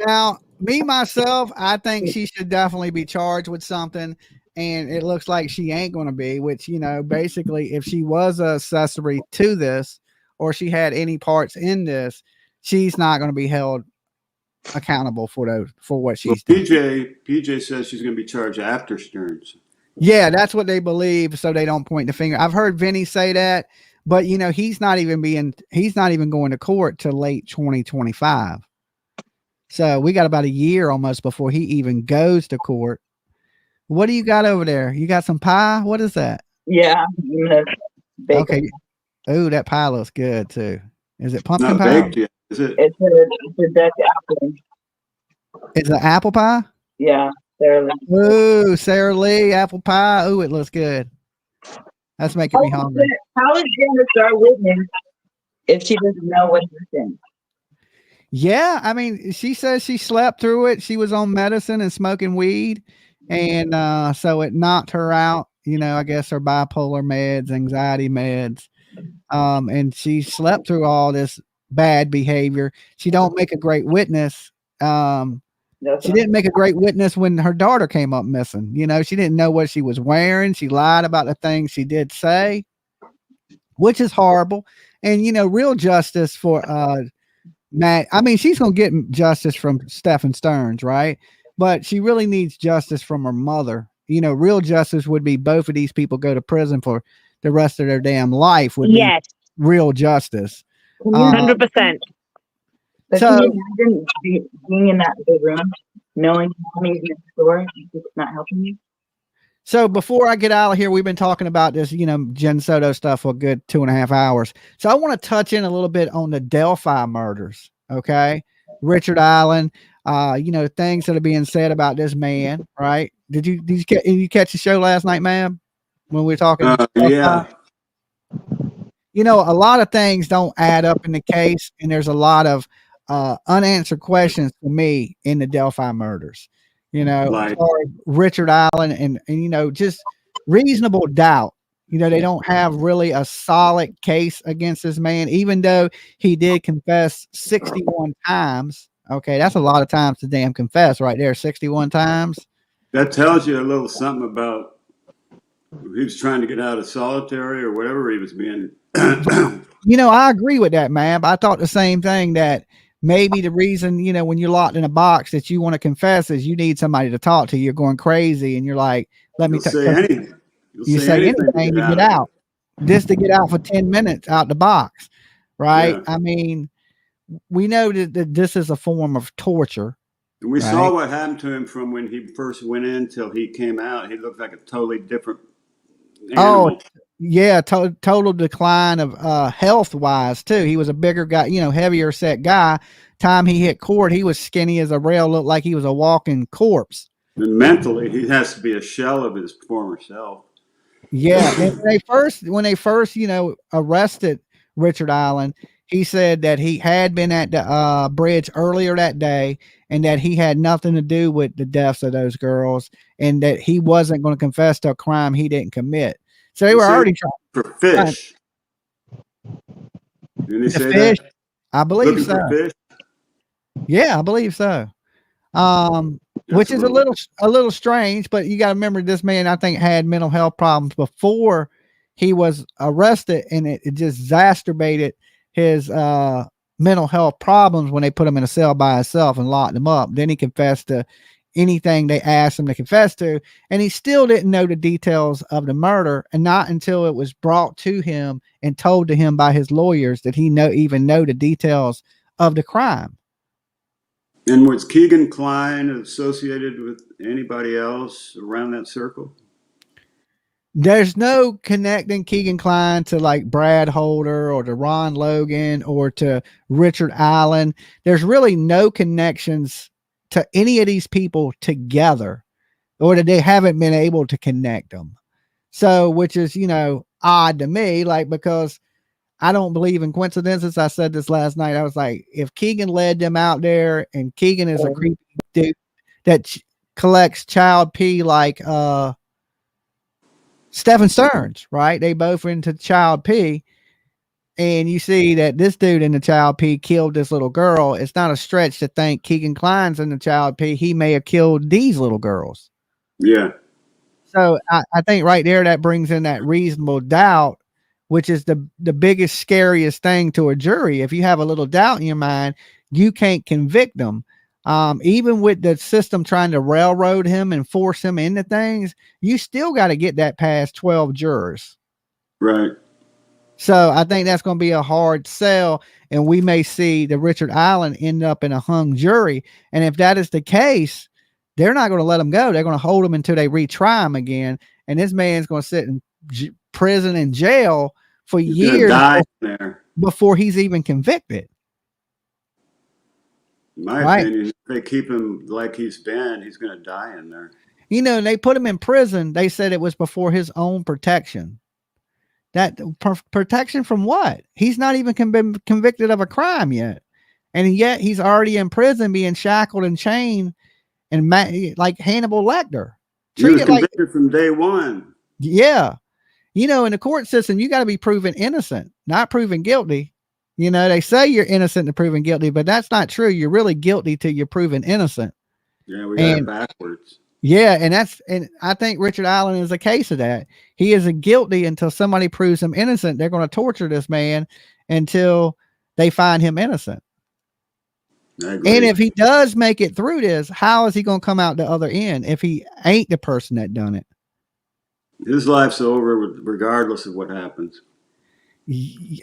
Now, me, myself, I think she should definitely be charged with something, and it looks like she ain't going to be, which, basically, if she was a accessory to this or she had any parts in this, she's not going to be held accountable for what she's done. PJ says she's going to be charged after Stearns. Yeah, that's what they believe, so they don't point the finger. I've heard Vinny say that, but he's not even going to court till late 2025. So we got about a year almost before he even goes to court. What do you got over there? You got some pie? What is that? Yeah. Okay. Oh, that pie looks good too. Is it pumpkin pie? Baked yet, is it? It's a Dutch apple. Is it apple pie? Yeah. Sarah Lee. Ooh, Sarah Lee, apple pie. Ooh, it looks good. That's making me hungry. How is Jen a star witness if she doesn't know what you're saying? Yeah, I mean, she says she slept through it. She was on medicine and smoking weed, and so it knocked her out. I guess her bipolar meds, anxiety meds, and she slept through all this bad behavior. She don't make a great witness. She didn't make a great witness when her daughter came up missing. She didn't know what she was wearing. She lied about the things she did say, which is horrible. And real justice for Matt. I mean, she's gonna get justice from Stephen Stearns, right? But she really needs justice from her mother. Real justice would be both of these people go to prison for the rest of their damn life. Would be real justice. 100%. But can you imagine being in that big room, knowing mommy's next door, it's not helping you? So before I get out of here, we've been talking about this, Jen Soto stuff for a good 2.5 hours. So I want to touch in a little bit on the Delphi murders. Okay. Richard Allen, things that are being said about this man, right? Did you catch the show last night, ma'am? When we were talking? Yeah. A lot of things don't add up in the case, and there's a lot of unanswered questions for me in the Delphi murders. As far as Richard Allen and just reasonable doubt. They don't have really a solid case against this man, even though he did confess 61 times. Okay, that's a lot of times to damn confess right there, 61 times. That tells you a little something about he was trying to get out of solitary or whatever he was being. I agree with that, man. I thought the same thing, that maybe the reason, when you're locked in a box that you want to confess is you need somebody to talk to. You're going crazy and you're like, let me say anything. You say anything to get out. Just to get out for 10 minutes out the box, right? Yeah. I mean, we know that this is a form of torture. And we saw what happened to him from when he first went in till he came out. He looked like a totally different animal. Oh, yeah, total decline of health wise too. He was a bigger guy, heavier set guy. Time he hit court, he was skinny as a rail, looked like he was a walking corpse. And mentally, he has to be a shell of his former self. Yeah, and when they first, arrested Richard Allen, he said that he had been at the bridge earlier that day, and that he had nothing to do with the deaths of those girls, and that he wasn't going to confess to a crime he didn't commit. So they were already trying for fish. Didn't he say fish? That? I believe Looking so. For fish? Yeah, I believe so. Which is a little strange, but you got to remember this man, I think, had mental health problems before he was arrested, and it just exacerbated his mental health problems when they put him in a cell by himself and locked him up. Then he confessed to anything they asked him to confess to, and he still didn't know the details of the murder, and not until it was brought to him and told to him by his lawyers that he even know the details of the crime. And was Keegan Kline associated with anybody else around that circle? There's no connecting Keegan Kline to like Brad Holder or to Ron Logan or to Richard Allen. There's really no connections to any of these people together, or that they haven't been able to connect them. So, which is, odd to me, because I don't believe in coincidences. I said this last night. I was like, if Keegan led them out there, and Keegan is a creepy dude that collects child pee like Stephen Stearns, right? They both were into child pee. And you see that this dude in the child pee killed this little girl. It's not a stretch to think Keegan Kline's in the child pee. He may have killed these little girls. Yeah. So I think right there, that brings in that reasonable doubt, which is the biggest, scariest thing to a jury. If you have a little doubt in your mind, you can't convict them. Even with the system trying to railroad him and force him into things, you still got to get that past 12 jurors. Right. So I think that's going to be a hard sell, and we may see the Richard Allen end up in a hung jury. And if that is the case, they're not going to let him go. They're going to hold him until they retry him again. And this man's going to sit in prison and jail for years before he's even convicted. In my opinion, if they keep him like he's been, he's going to die in there. They put him in prison. They said it was before his own protection. That protection from what? He's not even been convicted of a crime yet. and yet he's already in prison being shackled and chained and like Hannibal Lecter. He was convicted from day one. Yeah. You know, in the court system, you got to be proven innocent, not proven guilty. You know, they say you're innocent and proven guilty, but that's not true. You're really guilty till you're proven innocent. Yeah, we got it backwards. Yeah, and I think Richard Allen is a case of that. He is a guilty until somebody proves him innocent. They're going to torture this man until they find him innocent. And if he does make it through this, how is he going to come out the other end if he ain't the person that done it? His life's over regardless of what happens.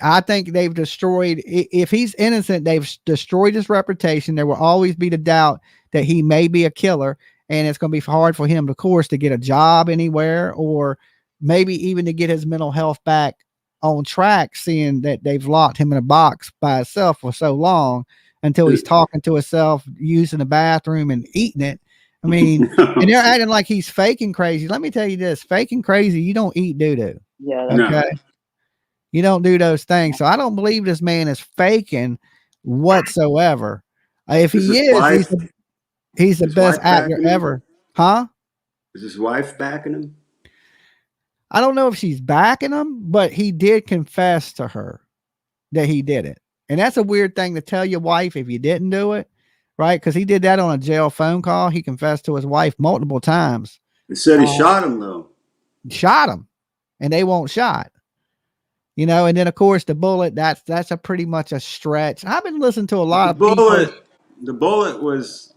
I think they've destroyed, if he's innocent, they've destroyed his reputation. There will always be the doubt that he may be a killer, and it's going to be hard for him, of course, to get a job anywhere, or maybe even to get his mental health back on track, seeing that they've locked him in a box by himself for so long until he's talking to himself, using the bathroom and eating it. I mean, and they're acting like he's faking crazy. Let me tell you this, faking crazy, you don't eat doo-doo. Yeah. Okay. No. You don't do those things. So I don't believe this man is faking whatsoever. If he is, he's the best actor ever. Huh? Is his wife backing him? I don't know if she's backing him, but he did confess to her that he did it. And that's a weird thing to tell your wife if you didn't do it, right? Because he did that on a jail phone call. He confessed to his wife multiple times. He said he shot him, though. Shot him, and they won't shot. You know, and then of course the bullet, that's a pretty much a stretch. I've been listening to a lot of people. The bullet was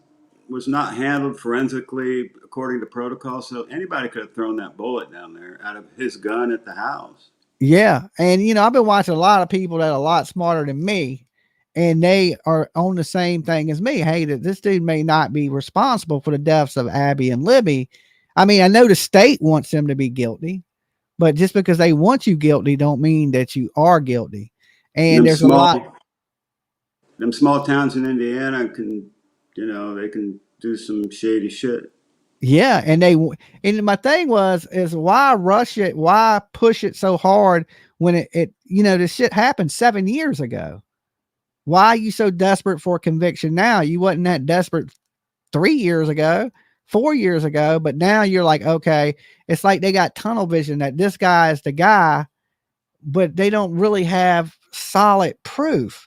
not handled forensically according to protocol, so anybody could have thrown that bullet down there out of his gun at the house. Yeah, and you know, I've been watching a lot of people that are a lot smarter than me, and they are on the same thing as me. Hey, that this dude may not be responsible for the deaths of Abby and Libby. I mean, I know the state wants them to be guilty, but just because they want you guilty don't mean that you are guilty. And there's a lot. Them small towns in Indiana can, you know, they can do some shady shit. Yeah, and my thing is why rush it? Why push it so hard when it you know, this shit happened 7 years ago? Why are you so desperate for conviction now? You wasn't that desperate 3 years ago, 4 years ago, but now you're like, okay, it's like they got tunnel vision that this guy is the guy, but they don't really have solid proof.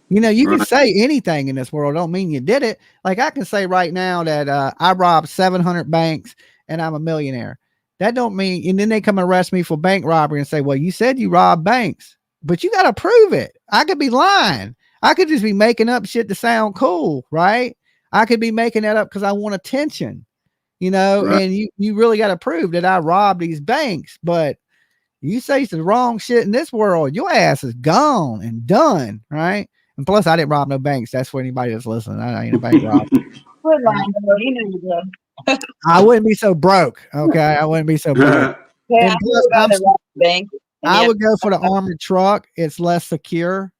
You know, you can say anything in this world, don't mean you did it. Like I can say right now that I robbed 700 banks and I'm a millionaire. That don't mean, and then they come and arrest me for bank robbery and say, well, you said you robbed banks, but you got to prove it. I could be lying. I could just be making up shit to sound cool, right? I could be making that up because I want attention, you know, and you really got to prove that I robbed these banks, but you say the wrong shit in this world, your ass is gone and done, right? And plus, I didn't rob no banks. That's for anybody that's listening. I ain't a bank robber. I wouldn't be so broke. Okay, I wouldn't be so broke. Yeah, and plus, I would go for the armored truck. It's less secure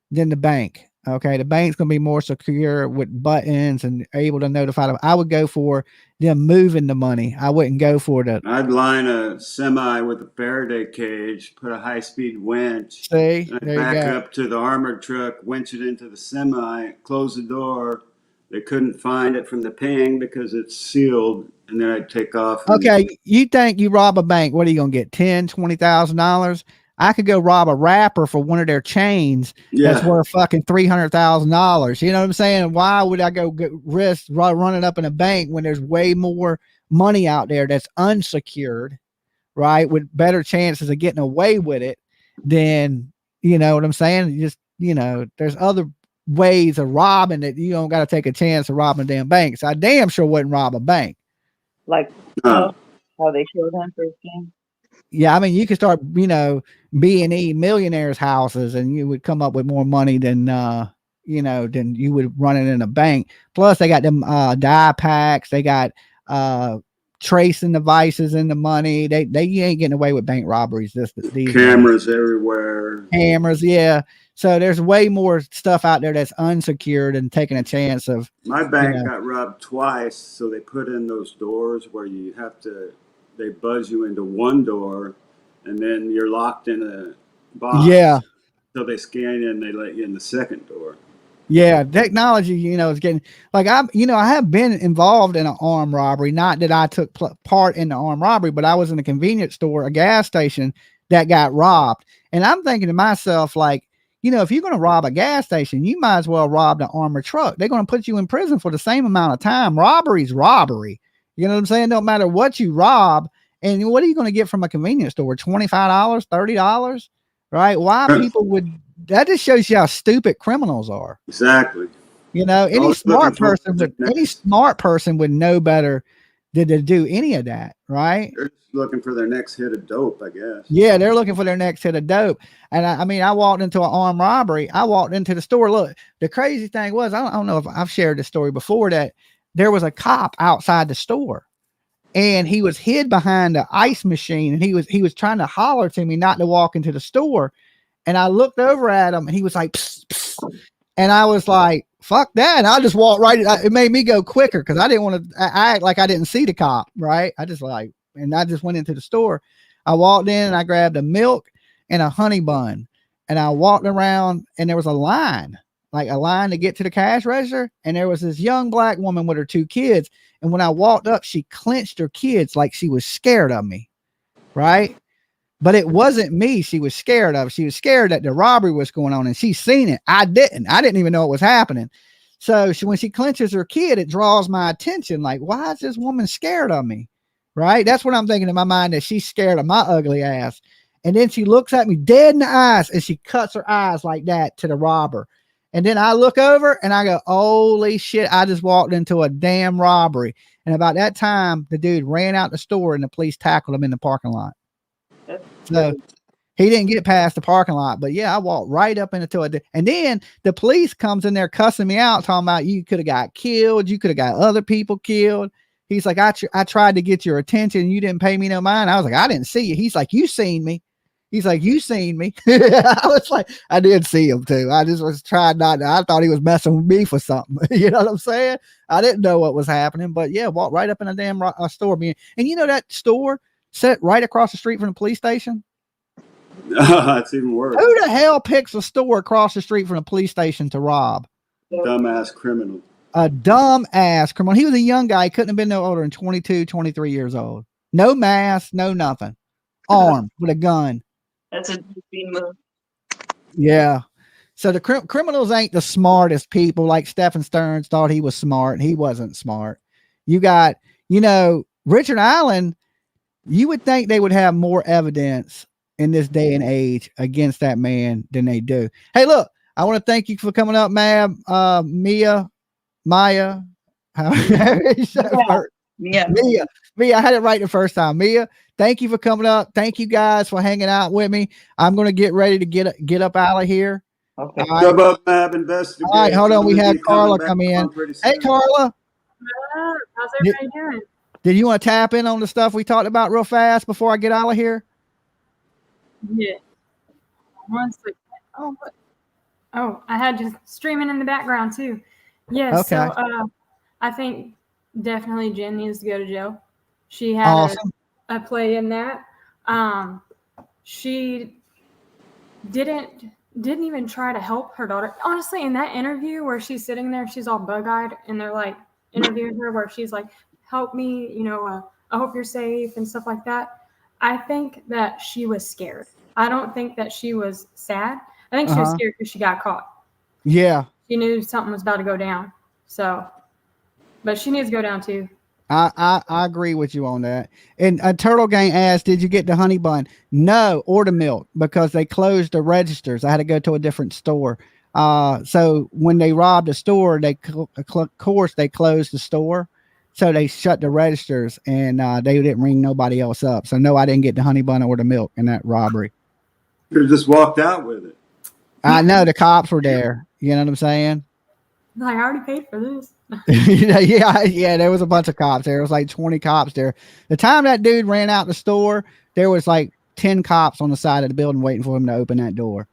than the bank. Okay, the bank's gonna be more secure with buttons and able to notify them. I would go for them moving the money. I wouldn't go for the. I'd line a semi with a Faraday cage, put a high-speed winch. See, I'd back up to the armored truck, winch it into the semi, close the door. They couldn't find it from the ping because it's sealed, and then I'd take off. Okay, you think you rob a bank? What are you gonna get? $10,000-$20,000? I could go rob a rapper for one of their chains that's worth fucking $300,000. You know what I'm saying? Why would I go risk running up in a bank when there's way more money out there that's unsecured, right? With better chances of getting away with it than, you know what I'm saying? Just, you know, there's other ways of robbing that you don't got to take a chance of robbing a damn bank. So I damn sure wouldn't rob a bank. Like how they showed him for his game. Yeah, I mean, you could start, you know, B&E millionaires' houses, and you would come up with more money than, you know, than you would run it in a bank. Plus, they got them dye packs. They got tracing devices in the money. They you ain't getting away with bank robberies. These cameras everywhere. Cameras, yeah. So there's way more stuff out there that's unsecured and taking a chance of. My bank got robbed twice, so they put in those doors where you have to. They buzz you into one door, and then you're locked in a box. Yeah, So they scan you and they let you in the second door. Yeah, technology, is getting like I have been involved in an armed robbery. Not that I took part in the armed robbery, but I was in a convenience store, a gas station that got robbed. And I'm thinking to myself, like, if you're going to rob a gas station, you might as well rob the armored truck. They're going to put you in prison for the same amount of time. Robbery's robbery. You know what I'm saying? Don't matter what you rob. And what are you going to get from a convenience store? $25, $30, right? Why people would. That just shows you how stupid criminals are. Exactly. Any smart person would know better than to do any of that, right? They're just looking for their next hit of dope, I guess. Yeah, they're looking for their next hit of dope. And I walked into an armed robbery. I walked into the store. Look, the crazy thing was, I don't know if I've shared this story before, that there was a cop outside the store. And he was hid behind the ice machine, and he was trying to holler to me not to walk into the store. And I looked over at him, and he was like, psst, psst. And I was like, fuck that. And I just walked right. It made me go quicker because I didn't want to act like I didn't see the cop. Right. I just went into the store. I walked in and I grabbed a milk and a honey bun. And I walked around, and there was a line to get to the cash register. And there was this young black woman with her 2 kids. And when I walked up, she clenched her kids like she was scared of me. Right. But it wasn't me she was scared of. She was scared that the robbery was going on, and she seen it. I didn't even know it was happening. So when she clenches her kid, it draws my attention. Like, why is this woman scared of me? Right? That's what I'm thinking in my mind, that she's scared of my ugly ass. And then she looks at me dead in the eyes, and she cuts her eyes like that to the robber. And then I look over and I go, holy shit, I just walked into a damn robbery. And about that time, the dude ran out the store, and the police tackled him in the parking lot. So he didn't get past the parking lot, but yeah, I walked right up into it. And then the police comes in there cussing me out, talking about you could have got killed. You could have got other people killed. He's like, I tried to get your attention. You didn't pay me no mind. I was like, I didn't see you. He's like, you seen me. He's like, you seen me. I was like, I did see him too. I just was trying not to. I thought he was messing with me for something. You know what I'm saying? I didn't know what was happening, but yeah, walked right up in a damn store. And that store set right across the street from the police station. It's even worse. Who the hell picks a store across the street from the police station to rob? Dumbass criminal. A dumbass criminal. He was a young guy. He couldn't have been no older than 22, 23 years old. No mask, no nothing. Armed with a gun. That's a deep move. Yeah. So the criminals ain't the smartest people. Like Stephen Stearns thought he was smart. He wasn't smart. You got, Richard Allen. You would think they would have more evidence in this day and age against that man than they do. Hey, look, I want to thank you for coming up, Maya. Mia. Mia. I had it right the first time. Mia, thank you for coming up. Thank you guys for hanging out with me. I'm going to get ready to get up out of here. Okay. Come up, Mab, investigate. All right, hold on. We had Carla come in. Hey, Carla. How's everybody doing? Did you want to tap in on the stuff we talked about real fast before I get out of here? Yeah. 1 second. Oh, what? Oh, I had you streaming in the background too. Yes. Okay. So I think definitely Jen needs to go to jail. She had awesome. a play in that. She didn't even try to help her daughter. Honestly, in that interview where she's sitting there, she's all bug-eyed, and they're like interviewing her where she's like, help me, I hope you're safe and stuff like that. I think that she was scared. I don't think that she was sad. I think she was scared because she got caught. Yeah. She knew something was about to go down. So, but she needs to go down too. I agree with you on that. And Turtle Gang asked, did you get the honey bun? No, or the milk, because they closed the registers. I had to go to a different store. So when they robbed the store, of course they closed the store. So they shut the registers, and they didn't ring nobody else up. So no, I didn't get the honey bun or the milk in that robbery. You could have just walked out with it. I know the cops were there. You know what I'm saying? Like, I already paid for this. yeah. There was a bunch of cops there. It was like 20 cops there. The time that dude ran out the store, there was like 10 cops on the side of the building waiting for him to open that door.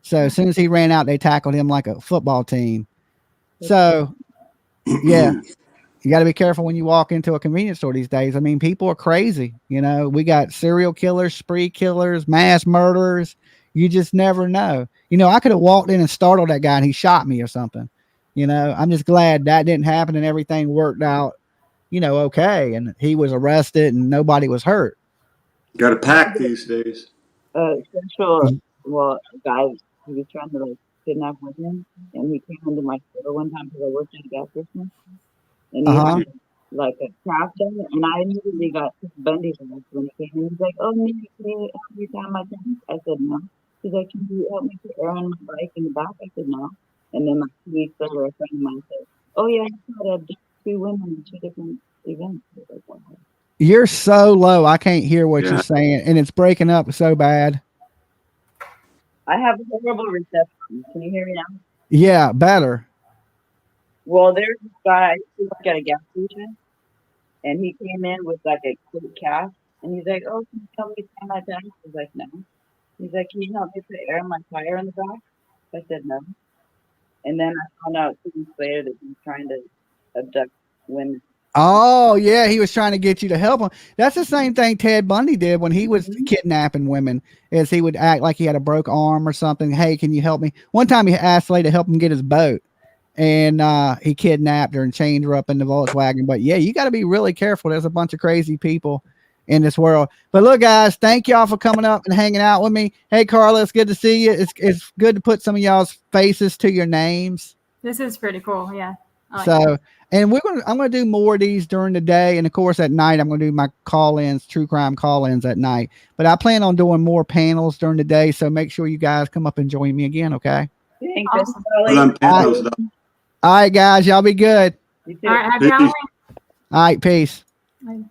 So as soon as he ran out, they tackled him like a football team. So, yeah. You got to be careful when you walk into a convenience store these days. I mean, people are crazy. We got serial killers, spree killers, mass murderers. You just never know. I could have walked in and startled that guy and he shot me or something. I'm just glad that didn't happen and everything worked out, okay. And he was arrested and nobody was hurt. Got a pack these days. Central, well, a guy, he was trying to like kidnap women, and he came into my store one time because I worked at a gas station, and he had like a craft done, and I immediately got Bundy vibes when he came in. He's like, "Oh, maybe can you help me down my tank?" I said, "No." He's like, "Can you help me put air on my bike in the back?" I said, "No." And then like 2 weeks later, a friend of mine said, "Oh yeah, I tried to two women in two different events." I was like, "Wow." You're so low. I can't hear what you're saying, and it's breaking up so bad. I have a horrible reception. Can you hear me now? Yeah, better. Well, there's this guy who worked at a gas station, and he came in with like a quick cash, and he's like, "Oh, can you help me find my tank?" I was like, "No." He's like, "Can you help me put air in my tire in the back?" I said, "No." And then I found out 2 weeks later that he's trying to abduct women. Oh yeah, he was trying to get you to help him. That's the same thing Ted Bundy did when he was kidnapping women. Is he would act like he had a broke arm or something. Hey, can you help me? One time he asked Leigh to help him get his boat, and he kidnapped her and chained her up in the Volkswagen. But yeah, you got to be really careful. There's a bunch of crazy people in this world. But look, guys, thank y'all for coming up and hanging out with me. Hey, Carla, it's good to see you. It's good to put some of y'all's faces to your names. This is pretty cool. Yeah. So, and I'm going to do more of these during the day. And of course, at night, I'm going to do my call-ins, true crime call-ins at night, but I plan on doing more panels during the day. So make sure you guys come up and join me again. Okay. Awesome. All right, guys, y'all be good. All right. Happy Halloween. All right. Peace. Bye.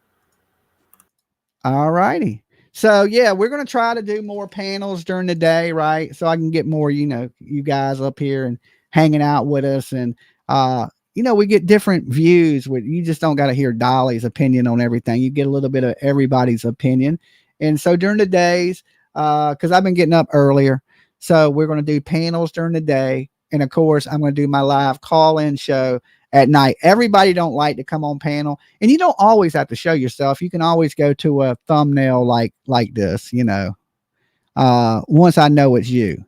All righty. So yeah, we're going to try to do more panels during the day. Right. So I can get more, you guys up here and hanging out with us. And, we get different views with, you just don't got to hear Dolly's opinion on everything. You get a little bit of everybody's opinion. And so during the days, cause I've been getting up earlier, so we're going to do panels during the day. And of course I'm going to do my live call-in show at night. Everybody don't like to come on panel, and you don't always have to show yourself. You can always go to a thumbnail like this, once I know it's you.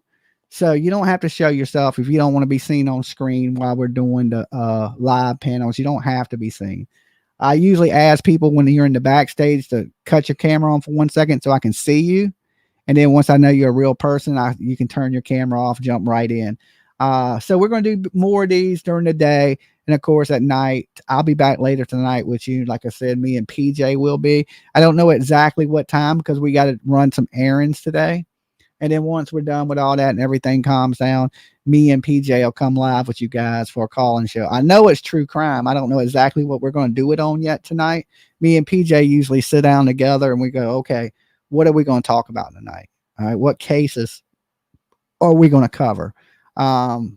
So you don't have to show yourself if you don't want to be seen on screen while we're doing the live panels. You don't have to be seen. I usually ask people when you're in the backstage to cut your camera on for 1 second so I can see you. And then once I know you're a real person, you can turn your camera off, jump right in. So we're going to do more of these during the day. And of course, at night, I'll be back later tonight with you. Like I said, me and PJ will be. I don't know exactly what time because we got to run some errands today. And then once we're done with all that and everything calms down, me and PJ will come live with you guys for a call-in show. I know it's true crime. I don't know exactly what we're going to do it on yet tonight. Me and PJ usually sit down together and we go, okay, what are we going to talk about tonight? All right, what cases are we going to cover? So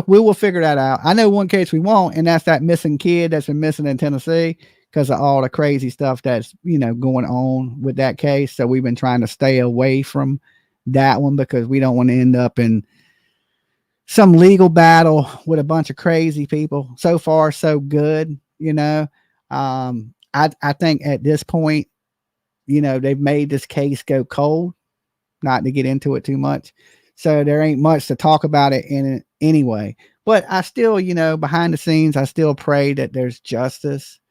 we will figure that out. I know one case we won't, and that's that missing kid that's been missing in Tennessee because of all the crazy stuff that's, going on with that case. So we've been trying to stay away from that one because we don't want to end up in some legal battle with a bunch of crazy people. So far, so good. I think at this point, they've made this case go cold, not to get into it too much. So there ain't much to talk about it in it anyway. But I still, behind the scenes, I still pray that there's justice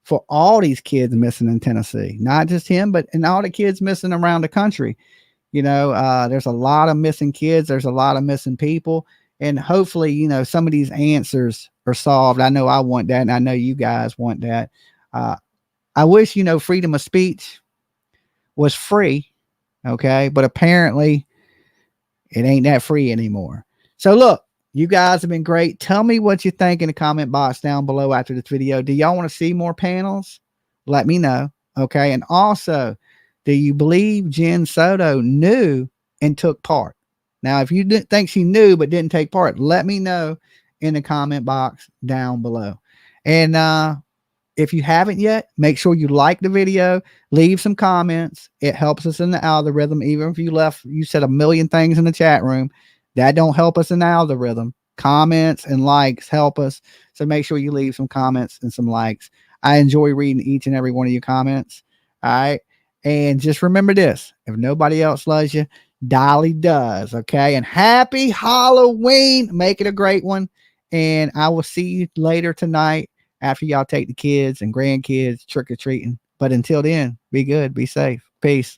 for all these kids missing in Tennessee, not just him, but and all the kids missing around the country. There's a lot of missing kids. There's a lot of missing people. And hopefully, some of these answers are solved. I know I want that. And I know you guys want that. I wish, freedom of speech was free. Okay. But apparently it ain't that free anymore. So look, you guys have been great. Tell me what you think in the comment box down below after this video. Do y'all want to see more panels? Let me know. Okay. And also, do you believe Jen Soto knew and took part? Now, if you didn't think she knew but didn't take part, let me know in the comment box down below. And if you haven't yet, make sure you like the video, leave some comments. It helps us in the algorithm. Even if you said a million things in the chat room, that don't help us in the algorithm. Comments and likes help us. So make sure you leave some comments and some likes. I enjoy reading each and every one of your comments. All right. And just remember this: if nobody else loves you, Dolly does. Okay. And happy Halloween. Make it a great one. And I will see you later tonight after y'all take the kids and grandkids trick or treating. But until then, be good, be safe. Peace.